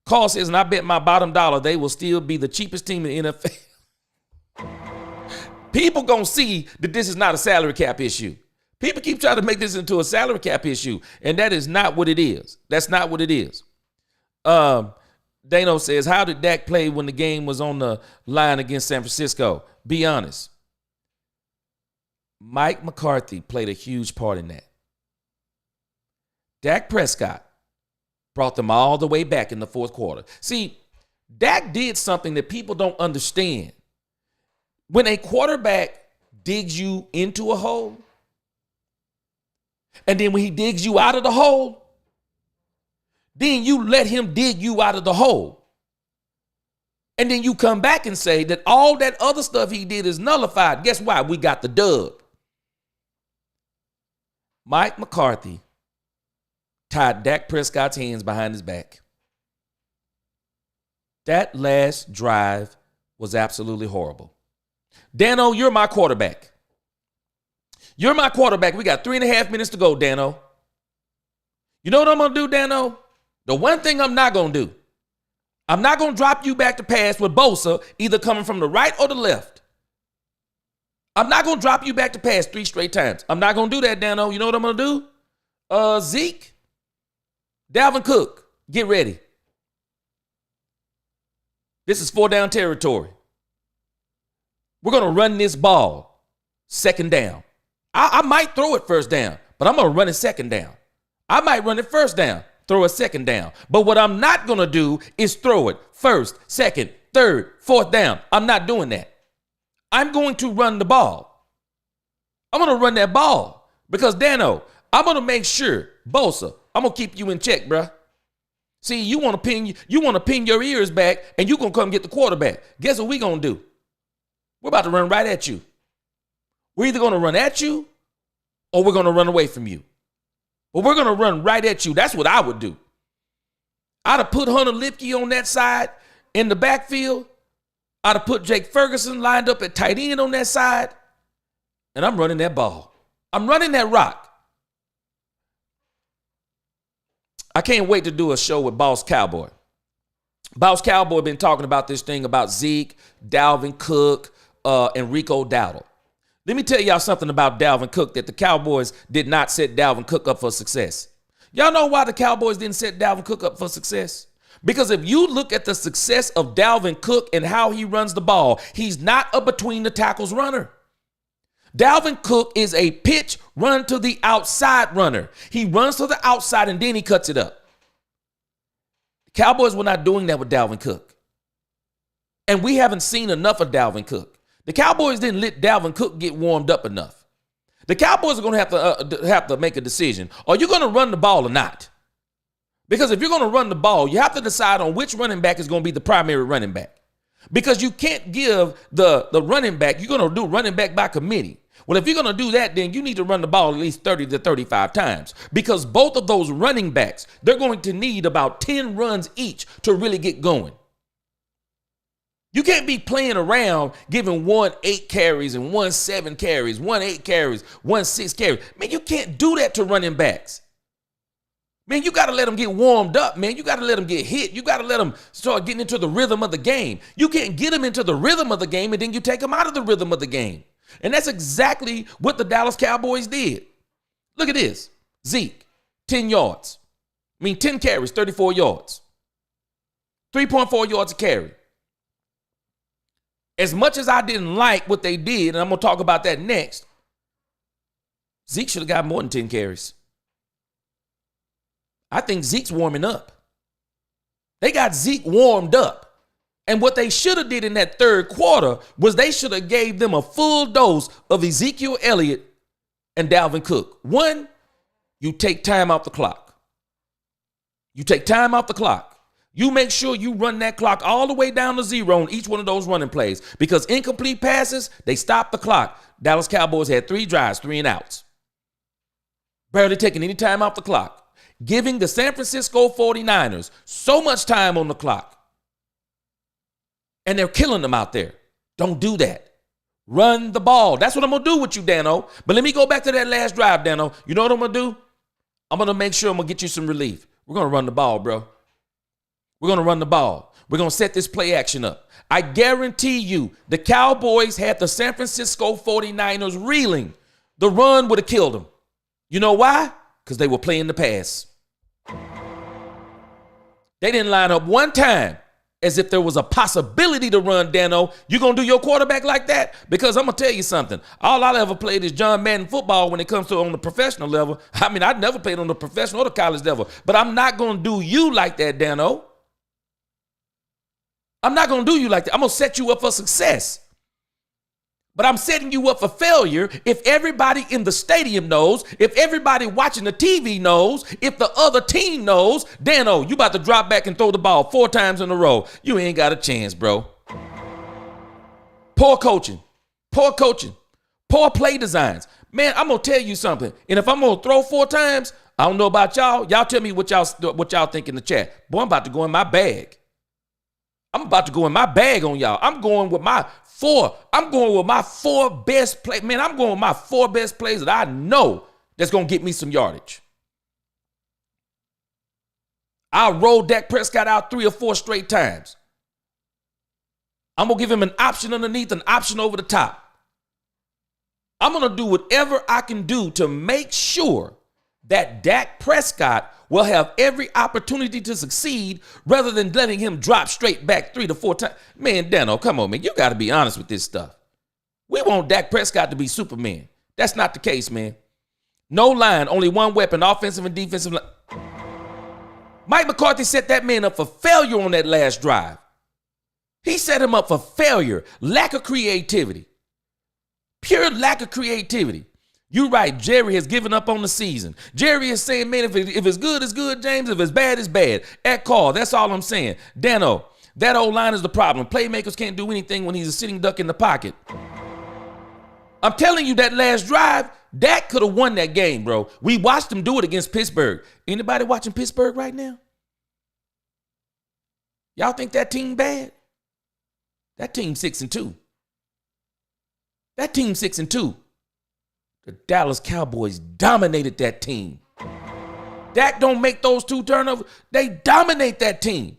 S1: Carl says, and I bet my bottom dollar they will still be the cheapest team in the NFL. People going to see that this is not a salary cap issue. People keep trying to make this into a salary cap issue, and that is not what it is. That's not what it is. Dano says, how did Dak play when the game was on the line against San Francisco? Be honest. Mike McCarthy played a huge part in that. Dak Prescott brought them all the way back in the fourth quarter. See, Dak did something that people don't understand. When a quarterback digs you into a hole, and then when he digs you out of the hole, then you let him dig you out of the hole. And then you come back and say that all that other stuff he did is nullified. Guess why? We got the dub. Mike McCarthy tied Dak Prescott's hands behind his back. That last drive was absolutely horrible. Dano, you're my quarterback. You're my quarterback. We got 3.5 minutes to go, Dano. You know what I'm going to do, Dano? The one thing I'm not going to do, I'm not going to drop you back to pass with Bosa, either coming from the right or the left. I'm not going to drop you back to pass 3 straight times. I'm not going to do that, Dano. You know what I'm going to do? Zeke, Dalvin Cook, get ready. This is 4-down territory. We're going to run this ball second down. I might throw it first down, but I'm going to run it second down. I might run it first down, throw a second down. But what I'm not going to do is throw it first, second, third, fourth down. I'm not doing that. I'm going to run the ball. I'm going to run that ball because, Dano, I'm going to make sure, Bosa, I'm going to keep you in check, bruh. See, you want to pin your ears back and you going to come get the quarterback. Guess what we going to do? We're about to run right at you. We're either going to run at you or we're going to run away from you. But we're going to run right at you. That's what I would do. I'd have put Hunter Lipke on that side in the backfield. I'd have put Jake Ferguson lined up at tight end on that side. And I'm running that ball. I'm running that rock. I can't wait to do a show with Boss Cowboy. Boss Cowboy been talking about this thing about Zeke, Dalvin Cook, and Rico Dowdle. Let me tell y'all something about Dalvin Cook that the Cowboys did not set Dalvin Cook up for success. Y'all know why the Cowboys didn't set Dalvin Cook up for success? Because if you look at the success of Dalvin Cook and how he runs the ball, he's not a between the tackles runner. Dalvin Cook is a pitch run to the outside runner. He runs to the outside and then he cuts it up. The Cowboys were not doing that with Dalvin Cook. And we haven't seen enough of Dalvin Cook. The Cowboys didn't let Dalvin Cook get warmed up enough. The Cowboys are going to have to make a decision. Are you going to run the ball or not? Because if you're going to run the ball, you have to decide on which running back is going to be the primary running back. Because you can't give the running back, you're going to do running back by committee. Well, if you're going to do that, then you need to run the ball at least 30 to 35 times. Because both of those running backs, they're going to need about 10 runs each to really get going. You can't be playing around giving 1 8 carries and 1 7 carries, 1 8 carries, 1 6 carries. Man, you can't do that to running backs. Man, you got to let them get warmed up, man. You got to let them get hit. You got to let them start getting into the rhythm of the game. You can't get them into the rhythm of the game and then you take them out of the rhythm of the game. And that's exactly what the Dallas Cowboys did. Look at this. Zeke, 10 yards. 10 carries, 34 yards. 3.4 yards a carry. As much as I didn't like what they did, and I'm going to talk about that next, Zeke should have got more than 10 carries. I think Zeke's warming up. They got Zeke warmed up. And what they should have did in that third quarter was they should have gave them a full dose of Ezekiel Elliott and Dalvin Cook. One, you take time off the clock. You take time off the clock. You make sure you run that clock all the way down to 0 on each one of those running plays because incomplete passes, they stop the clock. Dallas Cowboys had 3 drives, 3 and outs. Barely taking any time off the clock. Giving the San Francisco 49ers so much time on the clock. And they're killing them out there. Don't do that. Run the ball. That's what I'm going to do with you, Dano. But let me go back to that last drive, Dano. You know what I'm going to do? I'm going to make sure I'm going to get you some relief. We're going to run the ball, bro. We're going to run the ball. We're going to set this play action up. I guarantee you the Cowboys had the San Francisco 49ers reeling. The run would have killed them. You know why? Because they were playing the pass. They didn't line up one time as if there was a possibility to run, Dano. You going to do your quarterback like that? Because I'm going to tell you something. All I ever played is John Madden football when it comes to on the professional level. I never played on the professional or the college level. But I'm not going to do you like that, Dano. I'm not going to do you like that. I'm going to set you up for success. But I'm setting you up for failure if everybody in the stadium knows, if everybody watching the TV knows, if the other team knows, Dano, you about to drop back and throw the ball 4 times in a row. You ain't got a chance, bro. Poor coaching. Poor coaching. Poor play designs. Man, I'm going to tell you something. And if I'm going to throw 4 times, I don't know about y'all. Y'all tell me what y'all think in the chat. Boy, I'm about to go in my bag. I'm about to go in my bag on y'all. I'm going with my 4 best plays. Man, I'm going with my 4 best plays that I know that's going to get me some yardage. I'll roll Dak Prescott out 3 or 4 straight times. I'm going to give him an option underneath, an option over the top. I'm going to do whatever I can do to make sure that Dak Prescott will have every opportunity to succeed rather than letting him drop straight back 3 to 4 times. Man, Dano, come on, man. You got to be honest with this stuff. We want Dak Prescott to be Superman. That's not the case, man. No line, only one weapon, offensive and defensive line. Mike McCarthy set that man up for failure on that last drive. He set him up for failure. Lack of creativity. Pure lack of creativity. You're right. Jerry has given up on the season. Jerry is saying, man, if it's good, it's good, James. If it's bad, it's bad. At call. That's all I'm saying. Dano, that old line is the problem. Playmakers can't do anything when he's a sitting duck in the pocket. I'm telling you, that last drive, Dak could have won that game, bro. We watched him do it against Pittsburgh. Anybody watching Pittsburgh right now? Y'all think that team bad? That team's 6-2. That team's 6-2. The Dallas Cowboys dominated that team. Dak don't make those 2 turnovers. They dominate that team.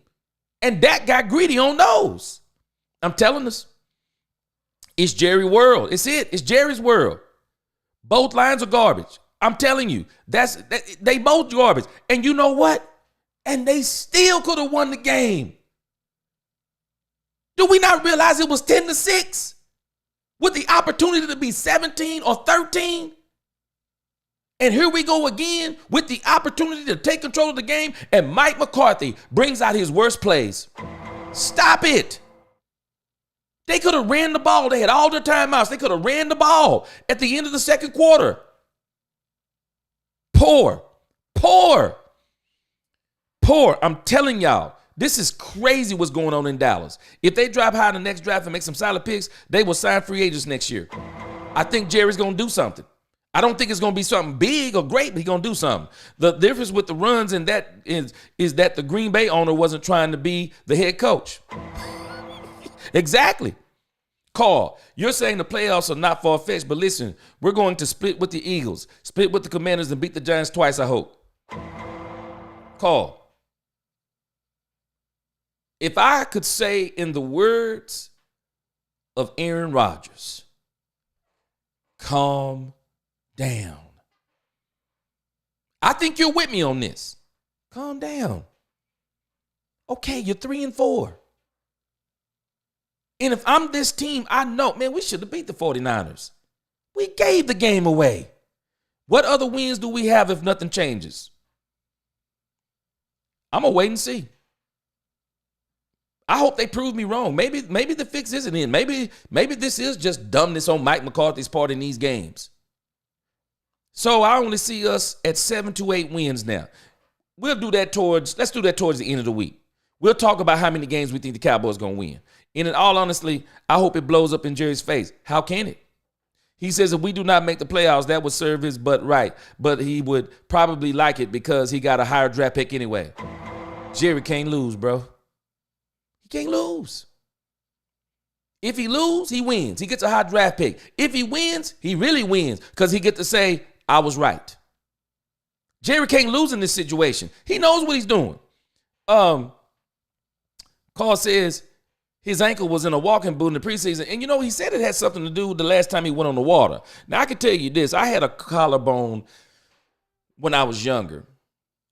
S1: And Dak got greedy on those. I'm telling us. It's Jerry world. It's it. It's Jerry's world. Both lines are garbage. I'm telling you. They both garbage. And you know what? And they still could have won the game. Do we not realize it was 10-6? With the opportunity to be 17 or 13? And here we go again with the opportunity to take control of the game, and Mike McCarthy brings out his worst plays. Stop it. They could have ran the ball. They had all their timeouts. They could have ran the ball at the end of the second quarter. Poor. I'm telling y'all. This is crazy what's going on in Dallas. If they drop high in the next draft and make some solid picks, they will sign free agents next year. I think Jerry's going to do something. I don't think it's going to be something big or great, but he's going to do something. The difference with the runs and that is that the Green Bay owner wasn't trying to be the head coach. Exactly. Carl, you're saying the playoffs are not far-fetched, but listen, we're going to split with the Eagles, split with the Commanders, and beat the Giants twice, I hope. Carl. If I could say in the words of Aaron Rodgers, calm down. I think you're with me on this. Calm down. Okay, you're 3-4. And if I'm this team, I know, man, we should have beat the 49ers. We gave the game away. What other wins do we have if nothing changes? I'm going to wait and see. I hope they prove me wrong. Maybe the fix isn't in. Maybe this is just dumbness on Mike McCarthy's part in these games. So I only see us at 7 to 8 wins now. Let's do that towards the end of the week. We'll talk about how many games we think the Cowboys are going to win. And in all honesty, I hope it blows up in Jerry's face. How can it? He says if we do not make the playoffs, that would serve his butt right. But he would probably like it because he got a higher draft pick anyway. Jerry can't lose, bro. He can't lose. If he loses, he wins. He gets a high draft pick. If he wins, he really wins because he gets to say, I was right. Jerry can't lose in this situation. He knows what he's doing. Carl says his ankle was in a walking boot in the preseason. And, you know, he said it had something to do with the last time he went on the water. Now, I can tell you this. I had a collarbone when I was younger.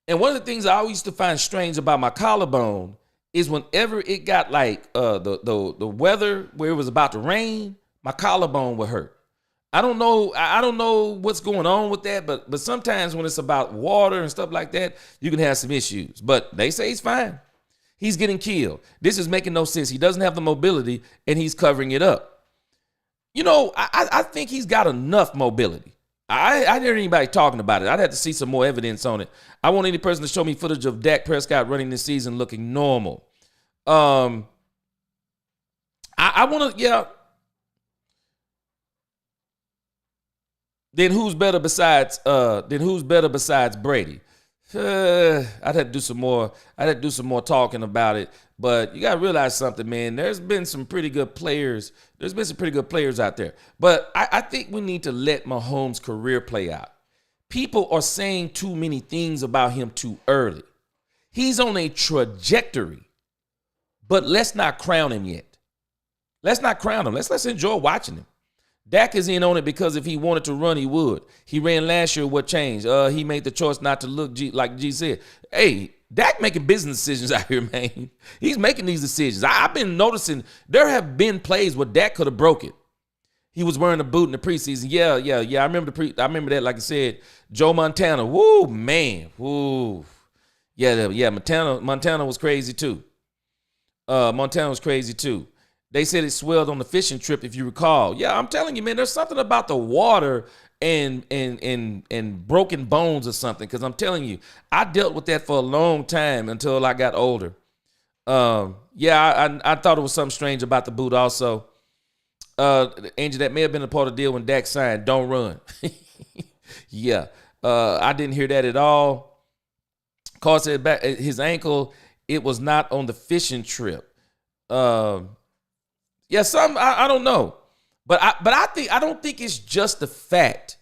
S1: And one of the things I always used to find strange about my collarbone is whenever it got like the weather where it was about to rain, my collarbone would hurt. I don't know what's going on with that, but sometimes when it's about water and stuff like that, you can have some issues. But they say he's fine. He's getting killed. This is making no sense. He doesn't have the mobility, and he's covering it up. You know, I think he's got enough mobility. I didn't hear anybody talking about it. I'd have to see some more evidence on it. I want any person to show me footage of Dak Prescott running this season looking normal. I want to, yeah. Then who's better besides Brady? I'd have to do some more. I'd have to do some more talking about it. But you got to realize something, man. There's been some pretty good players. There's been some pretty good players out there. But I think we need to let Mahomes' career play out. People are saying too many things about him too early. He's on a trajectory. But let's not crown him yet. Let's not crown him. Let's enjoy watching him. Dak is in on it because if he wanted to run, he would. He ran last year. What changed? He made the choice not to look like G said. Hey, Dak making business decisions out here, man. He's making these decisions. I've been noticing there have been plays where Dak could have broke it. He was wearing a boot in the preseason. Yeah. I remember I remember that. Like I said, Joe Montana. Woo, man. Woo. Yeah. Montana was crazy too. Montana was crazy too. They said it swelled on the fishing trip, if you recall. Yeah, I'm telling you, man. There's something about the water and broken bones or something. Because I'm telling you, I dealt with that for a long time until I got older. I thought it was something strange about the boot also. Angel, that may have been a part of the deal when Dak signed, don't run. Yeah. I didn't hear that at all. Carl said back his ankle, it was not on the fishing trip. I don't know. But I don't think it's just the fact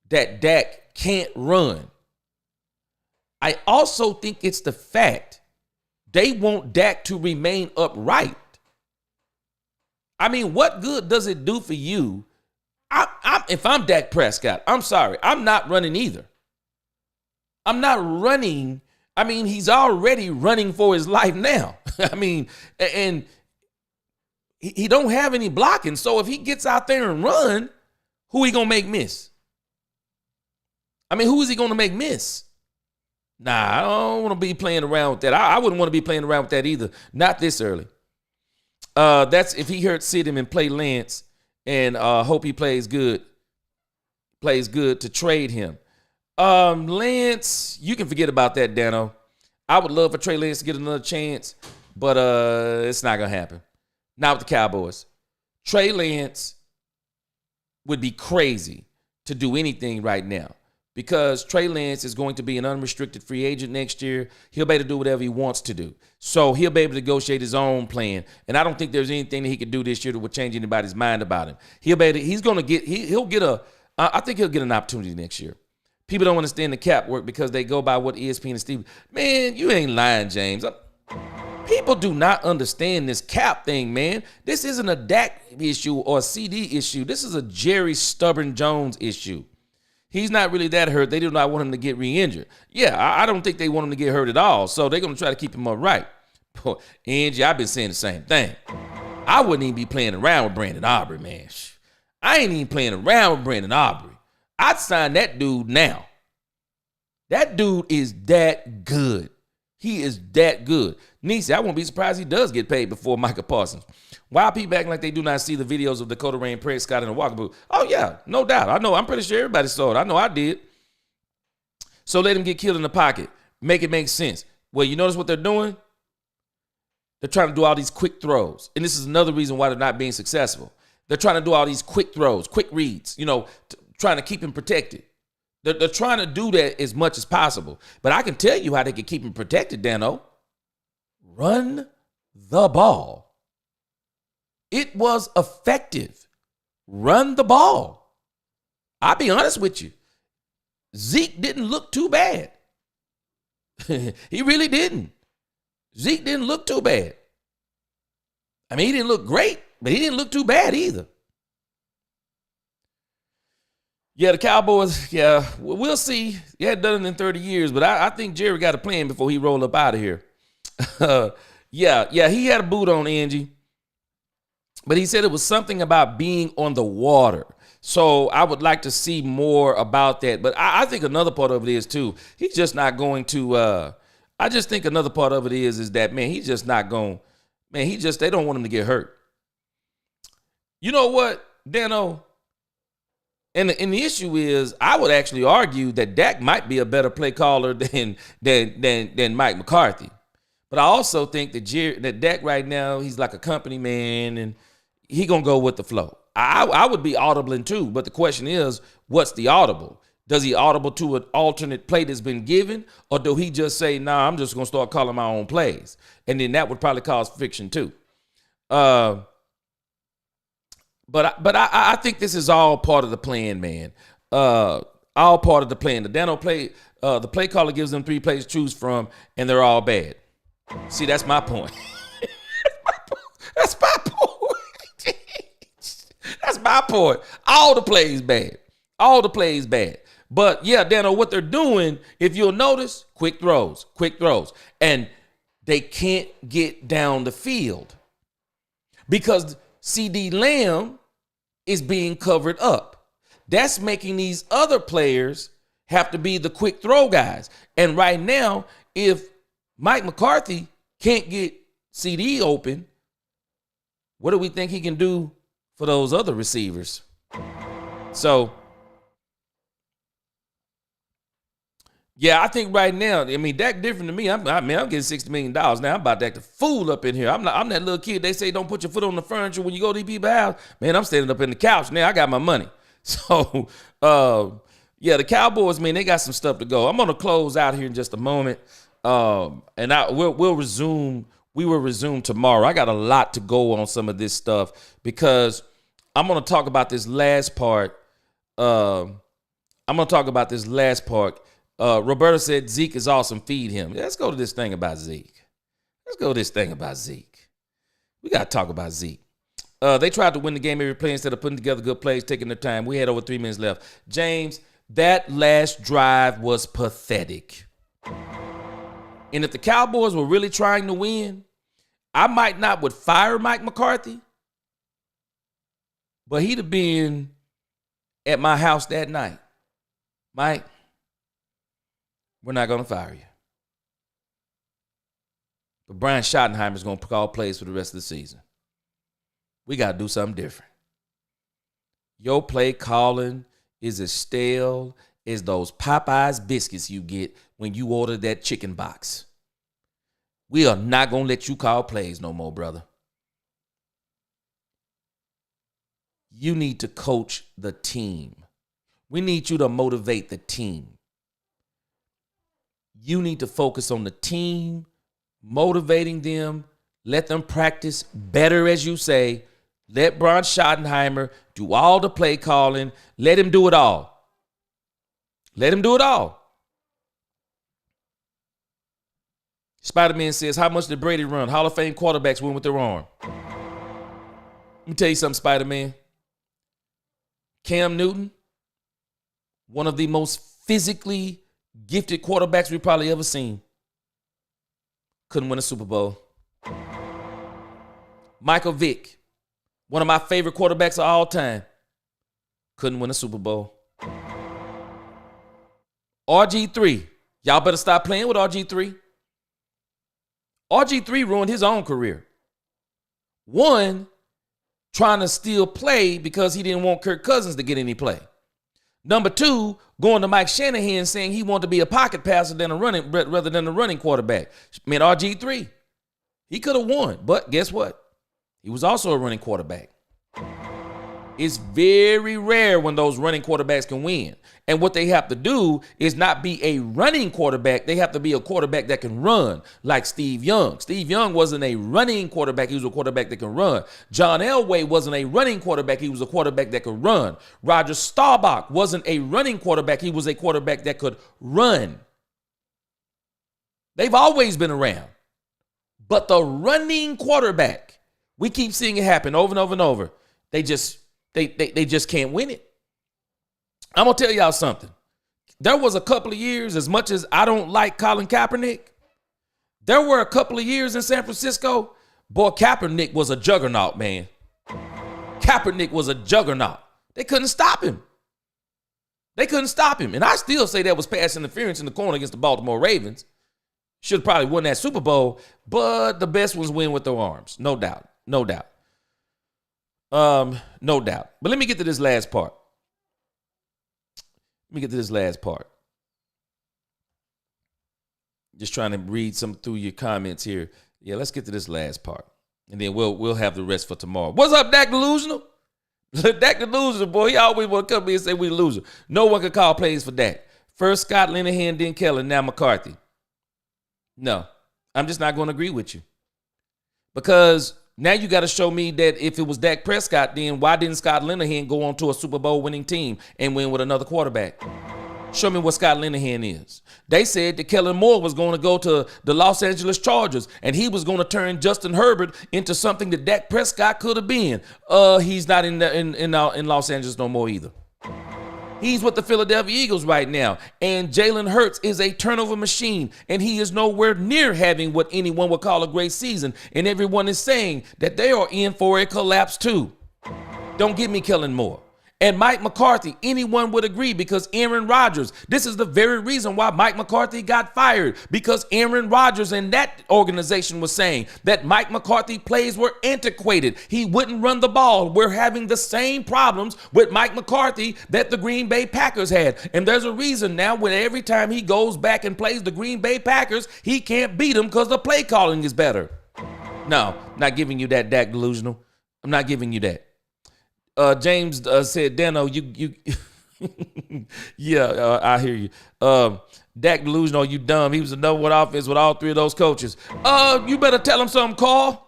S1: that Dak can't run. I also think it's the fact they want Dak to remain upright. I mean, what good does it do for you? If I'm Dak Prescott, I'm sorry, I'm not running either. I'm not running. I mean, he's already running for his life now. I mean, and he don't have any blocking. So if he gets out there and run, who he gonna make miss? I mean, who is he gonna make miss? Nah, I don't want to be playing around with that. I wouldn't want to be playing around with that either. Not this early. That's if he hurt sit him and play Lance and hope he plays good to trade him. Lance, you can forget about that, Dano. I would love for Trey Lance to get another chance, but it's not gonna happen. Not with the Cowboys. Trey Lance would be crazy to do anything right now because Trey Lance is going to be an unrestricted free agent next year. He'll be able to do whatever he wants to do. So he'll be able to negotiate his own plan. And I don't think there's anything that he could do this year that would change anybody's mind about him. He'll get an opportunity next year. People don't understand the cap work because they go by what ESPN and Steve. Man, you ain't lying, James. People do not understand this cap thing, man. This isn't a Dak issue or a CD issue. This is a Jerry Stubborn Jones issue. He's not really that hurt. They do not want him to get re-injured. Yeah, I don't think they want him to get hurt at all. So they're going to try to keep him upright. Angie, I've been saying the same thing. I wouldn't even be playing around with Brandon Aubrey, man. I ain't even playing around with Brandon Aubrey. I'd sign that dude now. That dude is that good. He is that good. Nisi, I won't be surprised he does get paid before Micah Parsons. Why people acting like they do not see the videos of Dakota Rain, Prescott, and the Walker Boot? Oh, yeah, no doubt. I know. I'm pretty sure everybody saw it. I know I did. So let him get killed in the pocket. Make it make sense. Well, you notice what they're doing? They're trying to do all these quick throws. And this is another reason why they're not being successful. They're trying to do all these quick throws, quick reads, trying to keep him protected. They're trying to do that as much as possible. But I can tell you how they can keep him protected, Dano. Run the ball. It was effective. Run the ball. I'll be honest with you. Zeke didn't look too bad. He really didn't. Zeke didn't look too bad. I mean, he didn't look great, but he didn't look too bad either. Yeah, the Cowboys, we'll see. He hadn't done it in 30 years, but I think Jerry got a plan before he rolled up out of here. He had a boot on, Angie. But he said it was something about being on the water. So I would like to see more about that. But I think another part of it is, too, he's just not going to I just think another part of it is that, man, he's just not going, man, they don't want him to get hurt. You know what, Dano? And the issue is, I would actually argue that Dak might be a better play caller than Mike McCarthy. But I also think that Dak right now, he's like a company man, and he gonna go with the flow. I would be audibling too, but the question is, what's the audible? Does he audible to an alternate play that's been given, or do he just say, nah, I'm just gonna start calling my own plays? And then that would probably cause friction too. But I think this is all part of the plan, man. All part of the plan. The Dano play, the play caller gives them 3 plays to choose from, and they're all bad. See, that's my point. That's my point. That's my point. All the plays bad. All the plays bad. But yeah, Dano, what they're doing, if you'll notice, quick throws. And they can't get down the field because CD Lamb is being covered up. That's making these other players have to be the quick throw guys. And right now, if Mike McCarthy can't get CD open, what do we think he can do for those other receivers? So, yeah, I think right now, I mean, Dak different to me. I'm getting $60 million now. I'm about to act a fool up in here. I'm that little kid. They say don't put your foot on the furniture when you go to these people's house. Man, I'm standing up in the couch now. I got my money. So, yeah, the Cowboys, man, they got some stuff to go. I'm gonna close out here in just a moment, and we'll resume. We will resume tomorrow. I got a lot to go on some of this stuff because I'm gonna talk about this last part. Roberta said Zeke is awesome. Feed him. Let's go to this thing about Zeke. We got to talk about Zeke. They tried to win the game every play instead of putting together good plays, taking their time. We had over 3 minutes left. James, that last drive was pathetic. And if the Cowboys were really trying to win, I might not would fire Mike McCarthy, but he'd have been at my house that night. Mike, we're not going to fire you. But Brian Schottenheimer's going to call plays for the rest of the season. We got to do something different. Your play calling is as stale as those Popeyes biscuits you get when you order that chicken box. We are not going to let you call plays no more, brother. You need to coach the team. We need you to motivate the team. You need to focus on the team, motivating them, let them practice better, as you say. Let Brian Schottenheimer do all the play calling. Let him do it all. Spider-Man says, how much did Brady run? Hall of Fame quarterbacks win with their arm. Let me tell you something, Spider-Man. Cam Newton, one of the most physically gifted quarterbacks we've probably ever seen, couldn't win a Super Bowl. Michael Vick, one of my favorite quarterbacks of all time, couldn't win a Super Bowl. RG3, y'all better stop playing with RG3. RG3 ruined his own career. One, trying to steal play because he didn't want Kirk Cousins to get any play. Number two, going to Mike Shanahan saying he wanted to be a pocket passer rather than a running quarterback. Man, RG3, he could have won, but guess what? He was also a running quarterback. It's very rare when those running quarterbacks can win. And what they have to do is not be a running quarterback. They have to be a quarterback that can run, like Steve Young. Steve Young wasn't a running quarterback. He was a quarterback that can run. John Elway wasn't a running quarterback. He was a quarterback that could run. Roger Staubach wasn't a running quarterback. He was a quarterback that could run. They've always been around. But the running quarterback, we keep seeing it happen over and over and over. They just can't win it. I'm going to tell y'all something. There was a couple of years, as much as I don't like Colin Kaepernick, there were a couple of years in San Francisco, boy, Kaepernick was a juggernaut, man. Kaepernick was a juggernaut. They couldn't stop him. And I still say that was pass interference in the corner against the Baltimore Ravens. Should have probably won that Super Bowl, but the best ones win with their arms. No doubt. But let me get to this last part. Just trying to read some through your comments here. Yeah, let's get to this last part. And then we'll have the rest for tomorrow. What's up, Dak Delusional? Dak Delusional, boy. He always want to come here and say we the loser. No one can call plays for Dak. First Scott Linehan, then Kellen, now McCarthy. No, I'm just not going to agree with you. Because now you got to show me that if it was Dak Prescott, then why didn't Scott Linehan go on to a Super Bowl winning team and win with another quarterback? Show me what Scott Linehan is. They said that Kellen Moore was going to go to the Los Angeles Chargers and he was going to turn Justin Herbert into something that Dak Prescott could have been. He's not in Los Angeles no more either. He's with the Philadelphia Eagles right now. And Jalen Hurts is a turnover machine. And he is nowhere near having what anyone would call a great season. And everyone is saying that they are in for a collapse too. Don't give me Kellen Moore. And Mike McCarthy, anyone would agree, because Aaron Rodgers, this is the very reason why Mike McCarthy got fired, because Aaron Rodgers and that organization was saying that Mike McCarthy plays were antiquated. He wouldn't run the ball. We're having the same problems with Mike McCarthy that the Green Bay Packers had. And there's a reason now when every time he goes back and plays the Green Bay Packers, he can't beat them because the play calling is better. No, not giving you that, Dak Delusional. I'm not giving you that. James said, Dano, you yeah, I hear you. Dak Delusional, you dumb. He was the number one offense with all three of those coaches. You better tell him something, Carl.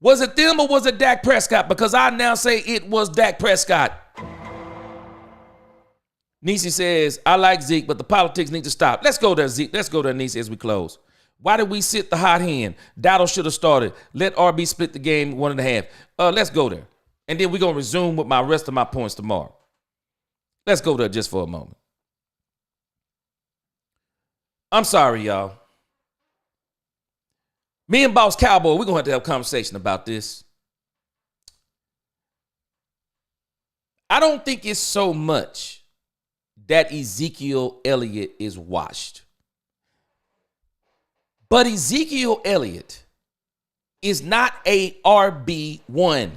S1: Was it them or was it Dak Prescott? Because I now say it was Dak Prescott. Nisi says, I like Zeke, but the politics need to stop. Let's go there, Zeke. Let's go there, Nisi, as we close. Why did we sit the hot hand? Dowdle should have started. Let RB split the game 1.5. Let's go there. And then we're going to resume with my rest of my points tomorrow. Let's go there just for a moment. I'm sorry, y'all. Me and Boss Cowboy, we're going to have a conversation about this. I don't think it's so much that Ezekiel Elliott is washed. But Ezekiel Elliott is not a RB1.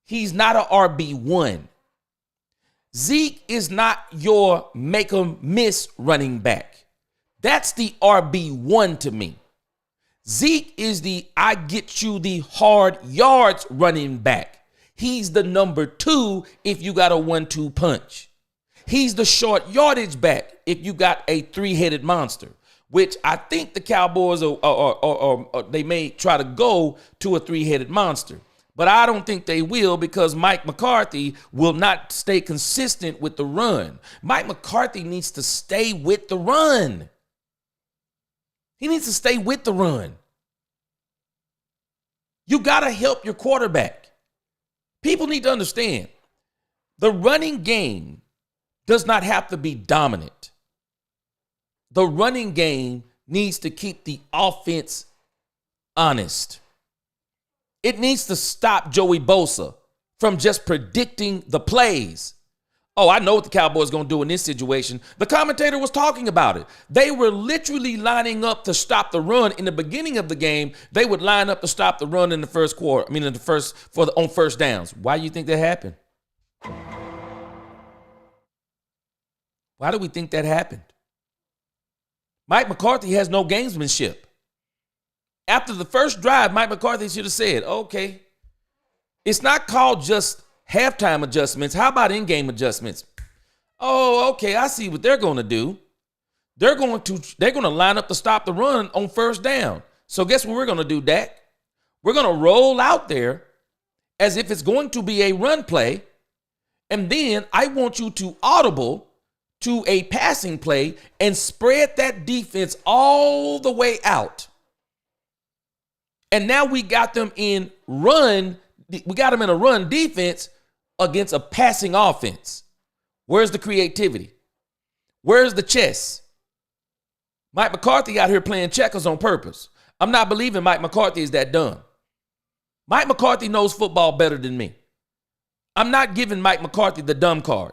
S1: He's not a RB1. Zeke is not your make 'em miss running back. That's the RB1 to me. Zeke is the I get you the hard yards running back. He's the number 2 if you got a 1-2 punch. He's the short yardage back if you got a 3-headed monster, which I think the Cowboys they may try to go to a 3-headed monster. But I don't think they will, because Mike McCarthy will not stay consistent with the run. Mike McCarthy needs to stay with the run. He needs to stay with the run. You got to help your quarterback. People need to understand the running game does not have to be dominant. The running game needs to keep the offense honest. It needs to stop Joey Bosa from just predicting the plays. Oh, I know what the Cowboys are going to do in this situation. The commentator was talking about it. They were literally lining up to stop the run in the beginning of the game. They would line up to stop the run in the first quarter. On first downs. Why do you think that happened? Why do we think that happened? Mike McCarthy has no gamesmanship. After the first drive, Mike McCarthy should have said, okay, it's not called just halftime adjustments. How about in-game adjustments? Oh, okay, I see what they're going to do. They're going to line up to stop the run on first down. So guess what we're going to do, Dak? We're going to roll out there as if it's going to be a run play, and then I want you to audible to a passing play and spread that defense all the way out. And now we got them in run. We got them in a run defense against a passing offense. Where's the creativity? Where's the chess? Mike McCarthy out here playing checkers on purpose. I'm not believing Mike McCarthy is that dumb. Mike McCarthy knows football better than me. I'm not giving Mike McCarthy the dumb card.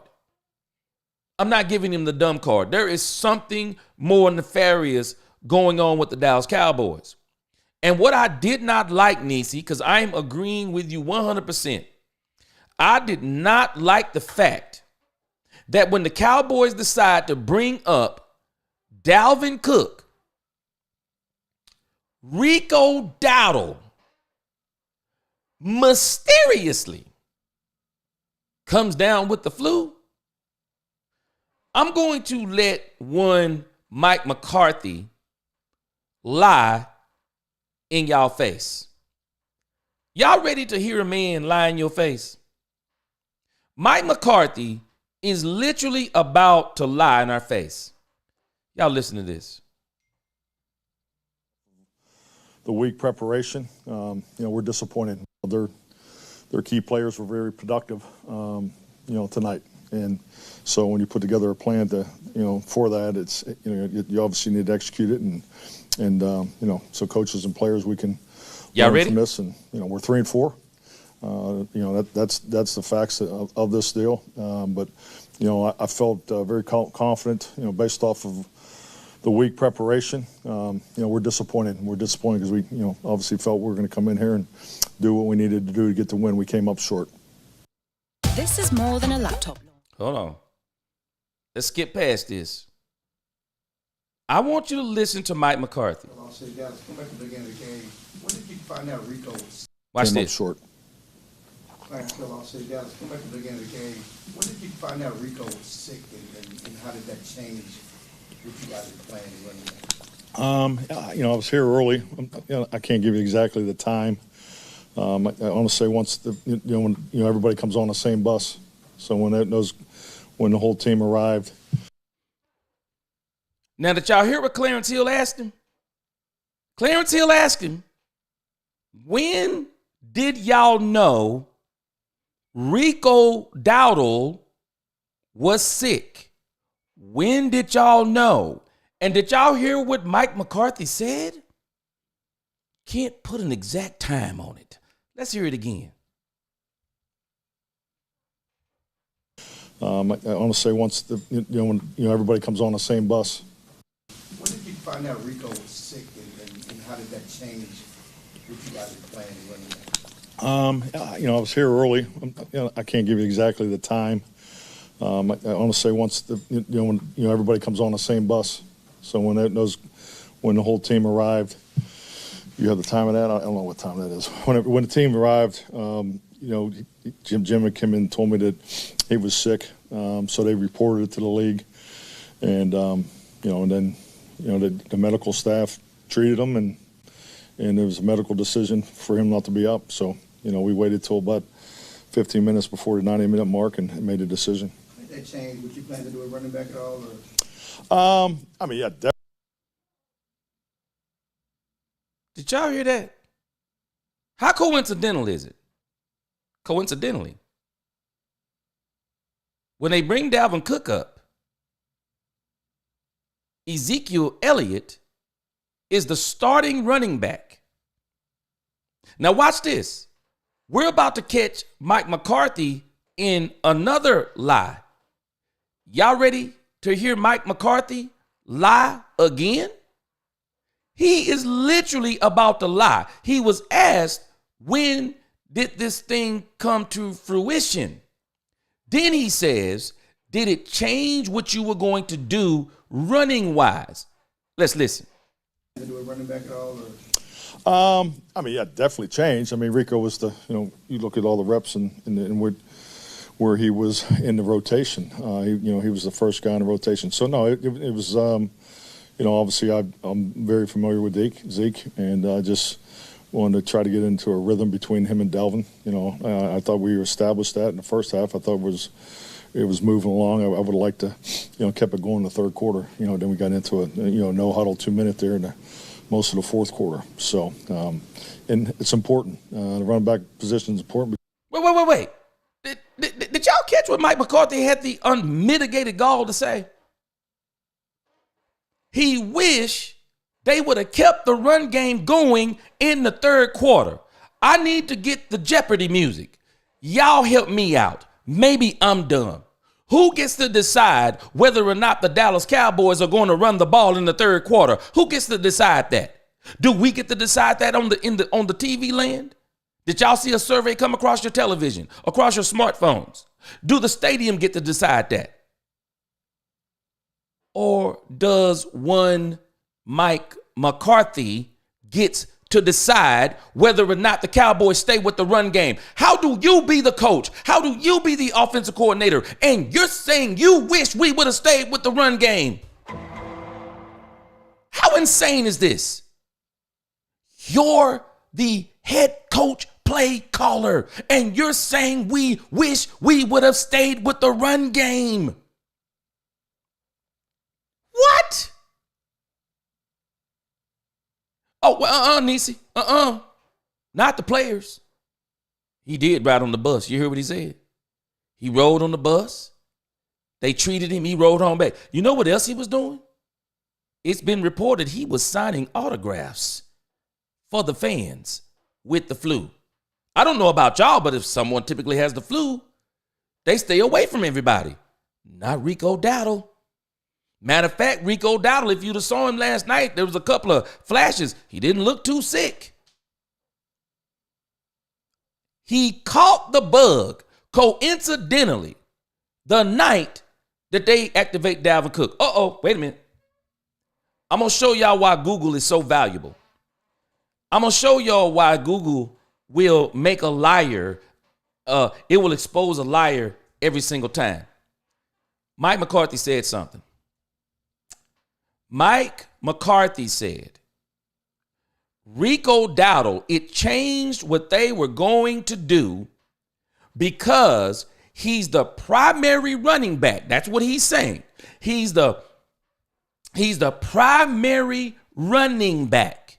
S1: I'm not giving him the dumb card. There is something more nefarious going on with the Dallas Cowboys. And what I did not like, Nisi, because I'm agreeing with you 100%, I did not like the fact that when the Cowboys decide to bring up Dalvin Cook, Rico Dowdle mysteriously comes down with the flu. I'm going to let one Mike McCarthy lie in y'all face. Y'all ready to hear a man lie in your face? Mike McCarthy is literally about to lie in our face. Y'all listen to this.
S5: The week preparation, we're disappointed. Their key players were very productive, tonight. And so when you put together a plan for that, it's, you obviously need to execute it. And so coaches and players, we can
S1: y'all
S5: learn
S1: ready
S5: from this. And, we're 3-4. That's the facts of this deal. But I felt very confident. Based off of the week preparation. We're disappointed. We're disappointed because we obviously felt we were going to come in here and do what we needed to do to get the win. We came up short.
S6: This is more than a laptop.
S1: Hold on. Let's skip past this. I want you to listen to Mike McCarthy.
S7: Come back to the beginning of the game. When did you find out Rico was
S1: Watch
S5: Came
S1: this.
S5: up short.
S7: playing Phil City, Dallas? Come back to the beginning of the game. When did you find out Rico was sick, and how did that change what you guys were playing and running?
S5: I was here early. I can't give you exactly the time. I want to say once when everybody comes on the same bus. So when the whole team arrived.
S1: Now, did y'all hear what Clarence Hill asked him? Clarence Hill asked him, when did y'all know Rico Dowdle was sick? When did y'all know? And did y'all hear what Mike McCarthy said? Can't put an exact time on it. Let's hear it again.
S5: I want to say once when everybody comes on the same bus.
S7: When did you find out Rico was sick, and how did that change what you guys were playing and running?
S5: I was here early. I can't give you exactly the time. I want to say once when everybody comes on the same bus. So when the whole team arrived, you have the time of that. I don't know what time that is. When the team arrived, Jim had come in and told me that he was sick. So they reported it to the league, and then the medical staff treated him, and there was a medical decision for him not to be up. So we waited till about 15 minutes before the 90-minute mark and made a decision.
S7: Did that change what you plan to do at running back at all?
S5: Yeah, definitely.
S1: Did y'all hear that? How coincidental is it? Coincidentally, when they bring Dalvin Cook up, Ezekiel Elliott is the starting running back. Now watch this. We're about to catch Mike McCarthy in another lie. Y'all ready to hear Mike McCarthy lie again? He is literally about to lie. He was asked, when did this thing come to fruition? Then he says, did it change what you were going to do running wise? Let's listen.
S7: Did you do a running back at all?
S5: Yeah, definitely changed. Rico was you look at all the reps and where he was in the rotation. He was the first guy in the rotation. So no, it was. Obviously I'm very familiar with Zeke, and I just wanted to try to get into a rhythm between him and Dalvin. I thought we established that in the first half. I thought it was moving along. I would have liked to, kept it going in the third quarter. Then we got into a no huddle 2 minute there in most of the fourth quarter. So, and it's important. The running back position is important.
S1: Wait. Did y'all catch what Mike McCarthy had the unmitigated gall to say? He wished they would have kept the run game going in the third quarter. I need to get the Jeopardy music. Y'all help me out. Maybe I'm dumb. Who gets to decide whether or not the Dallas Cowboys are going to run the ball in the third quarter? Who gets to decide that? Do we get to decide that on the TV land? Did y'all see a survey come across your television, across your smartphones? Do the stadium get to decide that? Or does one Mike McCarthy gets to decide whether or not the Cowboys stay with the run game? How do you be the coach? How do you be the offensive coordinator? And you're saying you wish we would have stayed with the run game? How insane is this? You're the head coach play caller, and you're saying we wish we would have stayed with the run game. What? Oh, Nisi. Not the players. He did ride on the bus. You hear what he said? He rode on the bus. They treated him. He rode home back. You know what else he was doing? It's been reported he was signing autographs for the fans with the flu. I don't know about y'all, but if someone typically has the flu, they stay away from everybody. Not Rico Dowdle. Matter of fact, Rico Dowdle, if you'd have saw him last night, there was a couple of flashes. He didn't look too sick. He caught the bug coincidentally the night that they activate Dalvin Cook. Wait a minute. I'm going to show y'all why Google is so valuable. I'm going to show y'all why Google will make a liar. It will expose a liar every single time. Mike McCarthy said something. Mike McCarthy said, Rico Dowdle, it changed what they were going to do because he's the primary running back. That's what he's saying. He's the primary running back.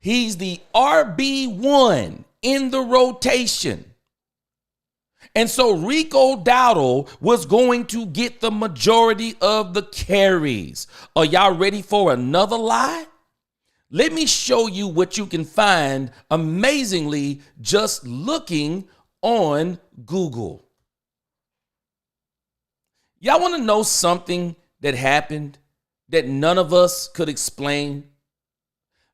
S1: He's the RB1 in the rotation. And so Rico Dowdle was going to get the majority of the carries. Are y'all ready for another lie? Let me show you what you can find amazingly just looking on Google. Y'all want to know something that happened that none of us could explain?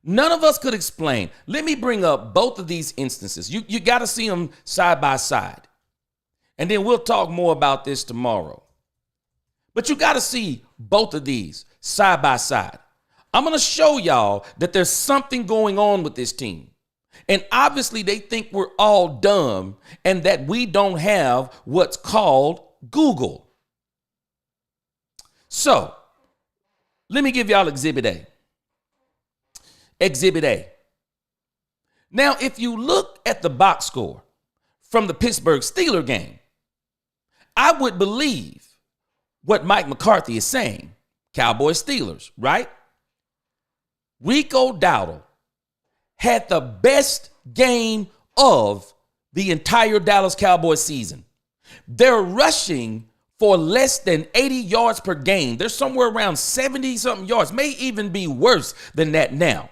S1: None of us could explain. Let me bring up both of these instances. You got to see them side by side. And then we'll talk more about this tomorrow. But you got to see both of these side by side. I'm going to show y'all that there's something going on with this team. And obviously they think we're all dumb and that we don't have what's called Google. So let me give y'all Exhibit A. Exhibit A. Now, if you look at the box score from the Pittsburgh Steelers game, I would believe what Mike McCarthy is saying. Cowboys Steelers, right? Rico Dowdle had the best game of the entire Dallas Cowboys season. They're rushing for less than 80 yards per game. They're somewhere around 70-something yards, may even be worse than that now.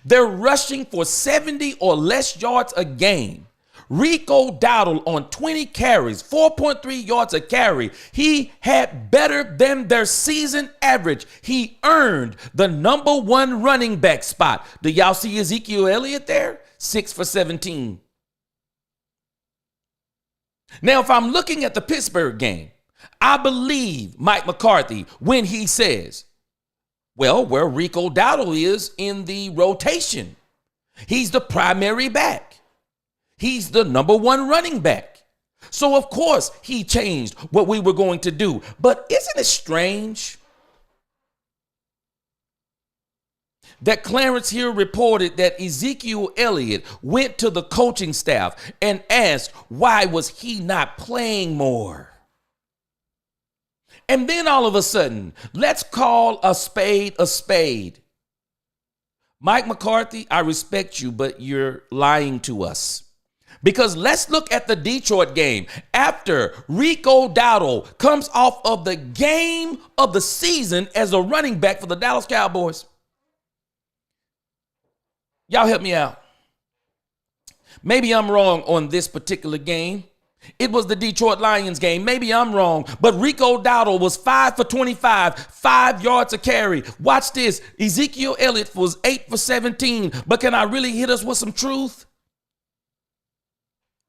S1: They're rushing for 70 or less yards a game. Rico Dowdle on 20 carries, 4.3 yards a carry. He had better than their season average. He earned the number one running back spot. Do y'all see Ezekiel Elliott there? 6 for 17. Now, if I'm looking at the Pittsburgh game, I believe Mike McCarthy when he says, well, where Rico Dowdle is in the rotation. He's the primary back. He's the number one running back. So, of course, he changed what we were going to do. But isn't it strange that Clarence here reported that Ezekiel Elliott went to the coaching staff and asked, why was he not playing more? And then all of a sudden, let's call a spade a spade. Mike McCarthy, I respect you, but you're lying to us. Because let's look at the Detroit game. After Rico Dowdle comes off of the game of the season as a running back for the Dallas Cowboys. Y'all help me out. Maybe I'm wrong on this particular game. It was the Detroit Lions game. Maybe I'm wrong, but Rico Dowdle was 5 for 25, 5 yards a carry. Watch this. Ezekiel Elliott was 8 for 17. But can I really hit us with some truth?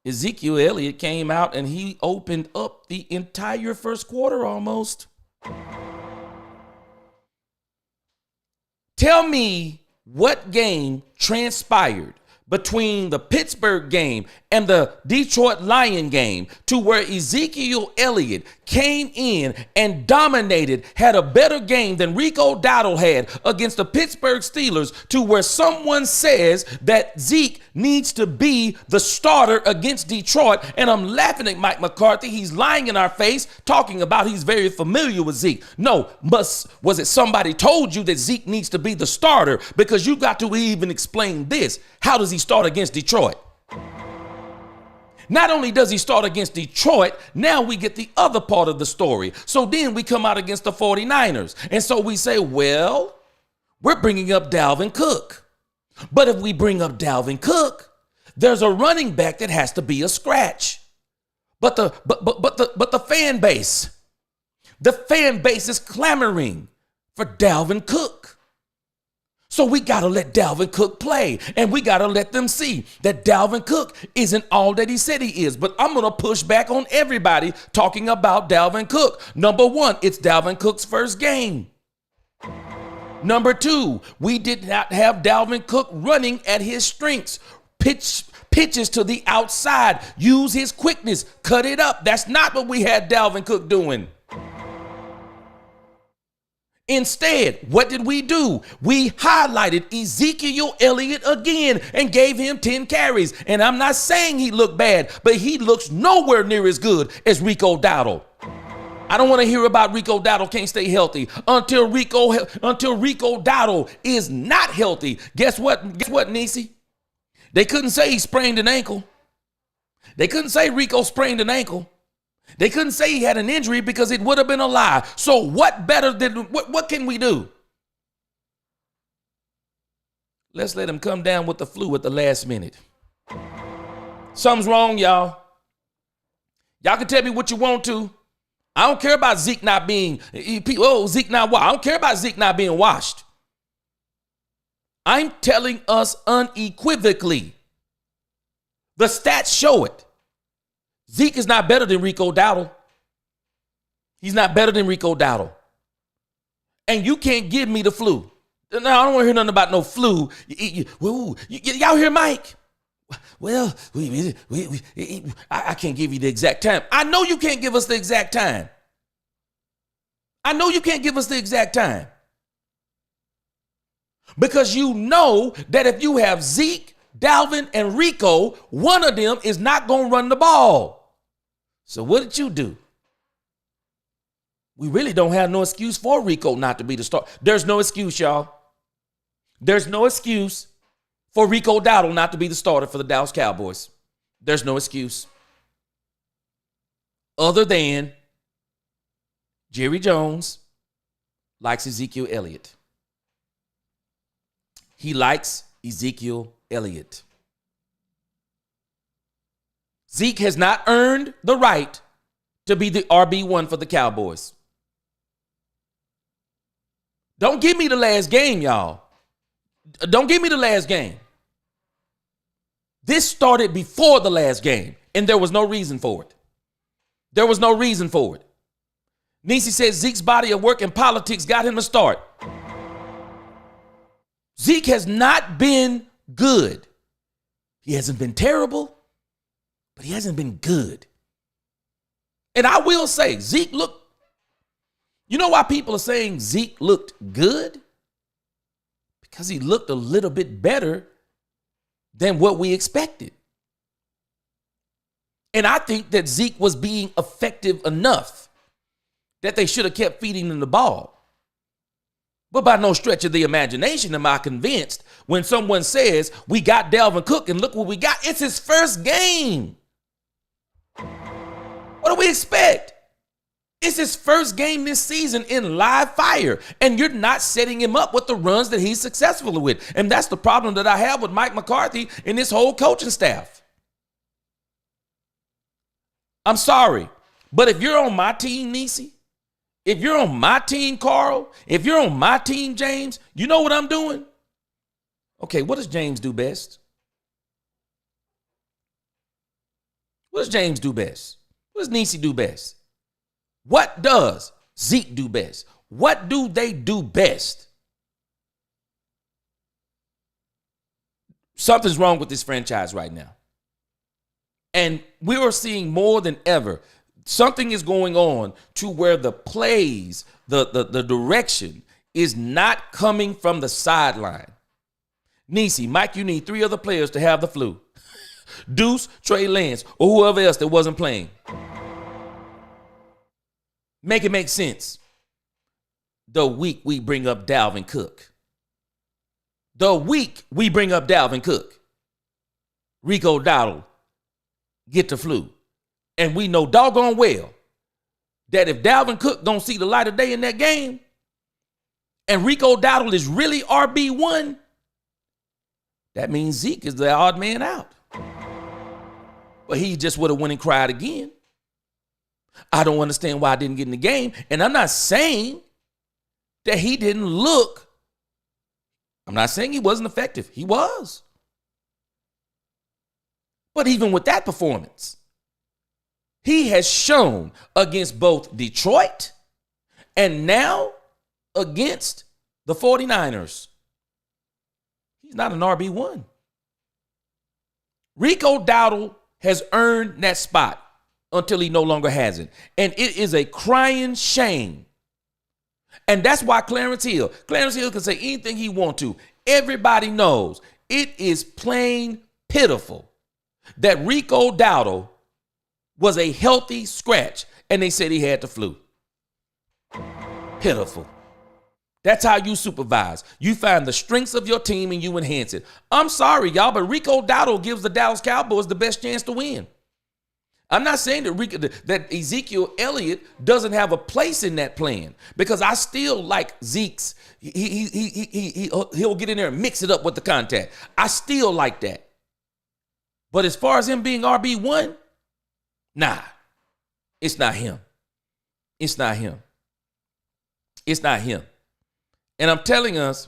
S1: Ezekiel Elliott came out and he opened up the entire first quarter almost. Tell me what game transpired between the Pittsburgh game and the Detroit Lion game to where Ezekiel Elliott came in and dominated, had a better game than Rico Dowdle had against the Pittsburgh Steelers, to where someone says that Zeke needs to be the starter against Detroit. And I'm laughing at Mike McCarthy. He's lying in our face, talking about he's very familiar with Zeke. No, was it somebody told you that Zeke needs to be the starter? Because you got to even explain this. How does he start against Detroit? Not only does he start against Detroit, now we get the other part of the story. So then we come out against the 49ers. And so we say, well, we're bringing up Dalvin Cook. But if we bring up Dalvin Cook, there's a running back that has to be a scratch. But the fan base is clamoring for Dalvin Cook. So we got to let Dalvin Cook play, and we got to let them see that Dalvin Cook isn't all that he said he is. But I'm going to push back on everybody talking about Dalvin Cook. Number one, it's Dalvin Cook's first game. Number two, we did not have Dalvin Cook running at his strengths. Pitches to the outside, use his quickness, cut it up. That's not what we had Dalvin Cook doing. Instead, what did we do? We highlighted Ezekiel Elliott again and gave him 10 carries. And I'm not saying he looked bad, but he looks nowhere near as good as Rico Dowdle. I don't want to hear about Rico Dowdle can't stay healthy until Rico Dowdle is not healthy. Guess what? Guess what, Nisi? They couldn't say he sprained an ankle. They couldn't say Rico sprained an ankle. They couldn't say he had an injury because it would have been a lie. So what better than what can we do? Let's let him come down with the flu at the last minute. Something's wrong, y'all. Y'all can tell me what you want to. I don't care about Zeke not being, Zeke not washed. I don't care about Zeke not being washed. I'm telling us unequivocally. The stats show it. Zeke is not better than Rico Dowdle. He's not better than Rico Dowdle. And you can't give me the flu. No, I don't want to hear nothing about no flu. Y'all hear Mike? Well, I can't give you the exact time. I know you can't give us the exact time. I know you can't give us the exact time. Because you know that if you have Zeke, Dalvin, and Rico, one of them is not going to run the ball. So what did you do? We really don't have no excuse for Rico not to be the starter. There's no excuse, y'all. There's no excuse for Rico Dowdle not to be the starter for the Dallas Cowboys. There's no excuse. Other than Jerry Jones likes Ezekiel Elliott. He likes Ezekiel Elliott. Zeke has not earned the right to be the RB1 for the Cowboys. Don't give me the last game, y'all. Don't give me the last game. This started before the last game, and there was no reason for it. There was no reason for it. Nisi says Zeke's body of work and politics got him to start. Zeke has not been good. He hasn't been terrible, but he hasn't been good. And I will say, Zeke looked, you know why people are saying Zeke looked good? Because he looked a little bit better than what we expected. And I think that Zeke was being effective enough that they should have kept feeding him the ball. But by no stretch of the imagination am I convinced when someone says we got Dalvin Cook and look what we got. It's his first game. What do we expect? It's his first game this season in live fire, and you're not setting him up with the runs that he's successful with. And that's the problem that I have with Mike McCarthy and this whole coaching staff. I'm sorry, but if you're on my team, Nisi, if you're on my team, Carl, if you're on my team, James, you know what I'm doing? Okay, what does James do best? What does James do best? What does Nisi do best? What does Zeke do best? What do they do best? Something's wrong with this franchise right now. And we are seeing more than ever. Something is going on to where the plays, the direction is not coming from the sideline. Nisi, Mike, you need 3 other players to have the flu. Deuce, Trey Lance, or whoever else that wasn't playing. Make it make sense. The week we bring up Dalvin Cook. The week we bring up Dalvin Cook. Rico Dowdle get the flu. And we know doggone well that if Dalvin Cook don't see the light of day in that game and Rico Dowdle is really RB1, that means Zeke is the odd man out. but he just would have went and cried again. I don't understand why I didn't get in the game. And I'm not saying that he didn't look. I'm not saying he wasn't effective. He was. But even with that performance, he has shown against both Detroit and now against the 49ers. He's not an RB1. Rico Dowdle has earned that spot until he no longer has it. And it is a crying shame. And that's why Clarence Hill can say anything he wants to. Everybody knows it is plain pitiful that Rico Dowdle was a healthy scratch and they said he had the flu. Pitiful. That's how you supervise. You find the strengths of your team and you enhance it. I'm sorry, y'all, but Rico Dowdle gives the Dallas Cowboys the best chance to win. I'm not saying that Ezekiel Elliott doesn't have a place in that plan, because I still like Zeke's. He'll get in there and mix it up with the contact. I still like that. But as far as him being RB1, nah, it's not him. It's not him. It's not him. And I'm telling us,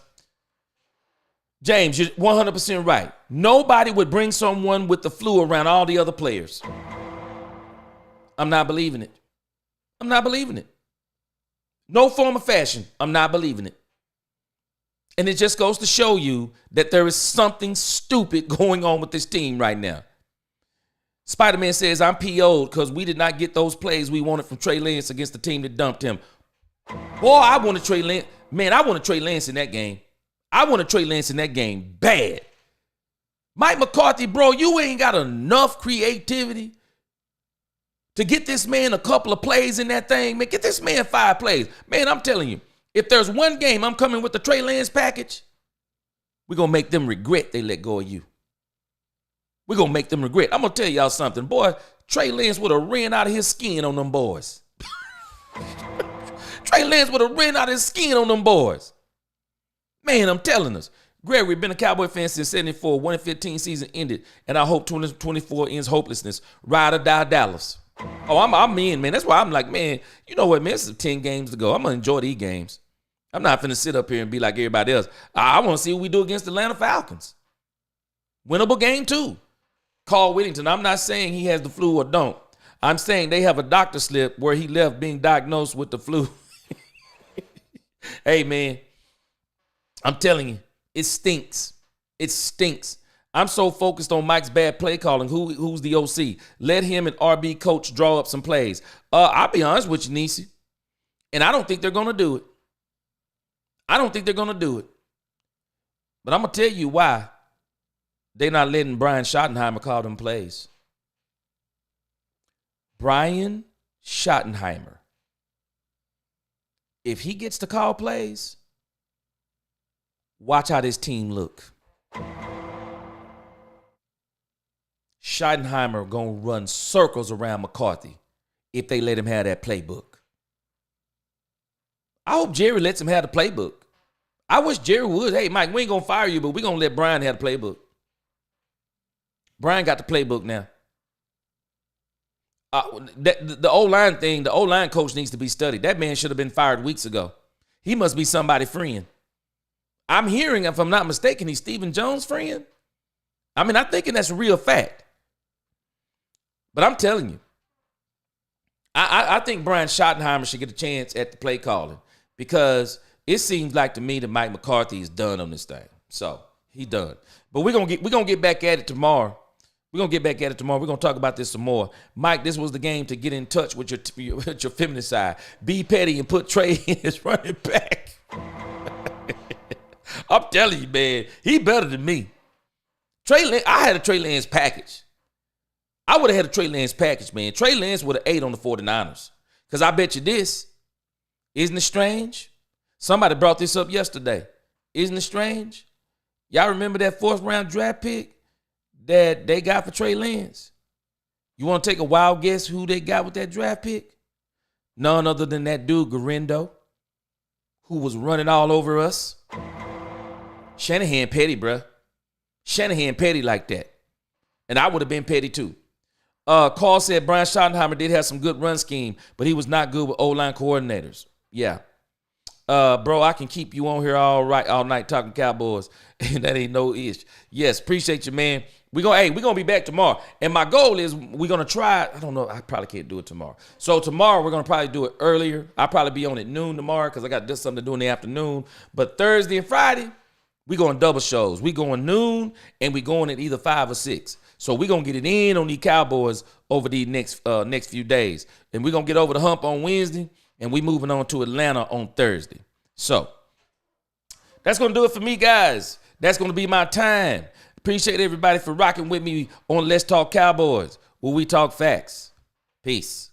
S1: James, you're 100% right. Nobody would bring someone with the flu around all the other players. I'm not believing it. I'm not believing it. No form of fashion. I'm not believing it. And it just goes to show you that there is something stupid going on with this team right now. Spider-Man says, I'm PO'd because we did not get those plays we wanted from Trey Lance against the team that dumped him. Boy, I wanted Trey Lance. Man, I wanted Trey Lance in that game. I wanted Trey Lance in that game bad. Mike McCarthy, bro, you ain't got enough creativity to get this man a couple of plays in that thing. Man, get this man 5 plays. Man, I'm telling you, if there's one game I'm coming with the Trey Lance package, we're going to make them regret they let go of you. We're going to make them regret. I'm going to tell y'all something. Boy, Trey Lance would have ran out of his skin on them boys. Trey Lance would have ran out of his skin on them boys. Man, I'm telling us. Gregory, been a Cowboy fan since 74. 1-15 season ended, and I hope 2024 ends hopelessness. Ride or die Dallas. Oh, I'm in, man. That's why I'm like, man, you know what, man? This is 10 games to go. I'm going to enjoy these games. I'm not finna sit up here and be like everybody else. I want to see what we do against the Atlanta Falcons. Winnable game, too. Carl Whittington, I'm not saying he has the flu or don't. I'm saying they have a doctor slip where he left being diagnosed with the flu. Hey, man, I'm telling you, it stinks. It stinks. I'm so focused on Mike's bad play calling. Who's the OC? Let him and RB coach draw up some plays. I'll be honest with you, Nisi, and I don't think they're going to do it. I don't think they're going to do it. But I'm going to tell you why they're not letting Brian Schottenheimer call them plays. Brian Schottenheimer, if he gets to call plays, watch how this team look. Schottenheimer going to run circles around McCarthy if they let him have that playbook. I hope Jerry lets him have the playbook. I wish Jerry would. Hey, Mike, we ain't going to fire you, but we're going to let Brian have the playbook. Brian got the playbook now. The O-line thing, the O-line coach needs to be studied. That man should have been fired weeks ago. He must be somebody's friend. I'm hearing, if I'm not mistaken, he's Stephen Jones' friend. I mean, I'm thinking that's a real fact. But I'm telling you, I think Brian Schottenheimer should get a chance at the play calling, because it seems like to me that Mike McCarthy is done on this thing. So he done. But we're gonna get back at it tomorrow. We're going to get back at it tomorrow. We're going to talk about this some more. Mike, this was the game to get in touch with your feminine side. Be petty and put Trey in as running back. I'm telling you, man, he better than me. I had a Trey Lance package. I would have had a Trey Lance package, man. Trey Lance would have ate on the 49ers. Because I bet you this, isn't it strange? Somebody brought this up yesterday. Isn't it strange? Y'all remember that 4th round draft pick that they got for Trey Lance? You want to take a wild guess who they got with that draft pick? None other than that dude, Garendo, who was running all over us. Shanahan petty, bruh. Shanahan petty like that. And I would have been petty too. Carl said Brian Schottenheimer did have some good run scheme, but he was not good with O-line coordinators. Yeah. Bro, I can keep you on here all night talking Cowboys, and that ain't no ish. Yes, appreciate you, man. We're gonna be back tomorrow. And my goal is we're gonna try, I don't know, I probably can't do it tomorrow. So tomorrow we're gonna probably do it earlier. I'll probably be on at noon tomorrow because I got just something to do in the afternoon. But Thursday and Friday, we going double shows. We going noon and we going at either 5 or 6. So we're gonna get it in on these Cowboys over these next few days. And we're gonna get over the hump on Wednesday, and we moving on to Atlanta on Thursday. So that's gonna do it for me, guys. That's gonna be my time. Appreciate everybody for rocking with me on Let's Talk Cowboys, where we talk facts. Peace.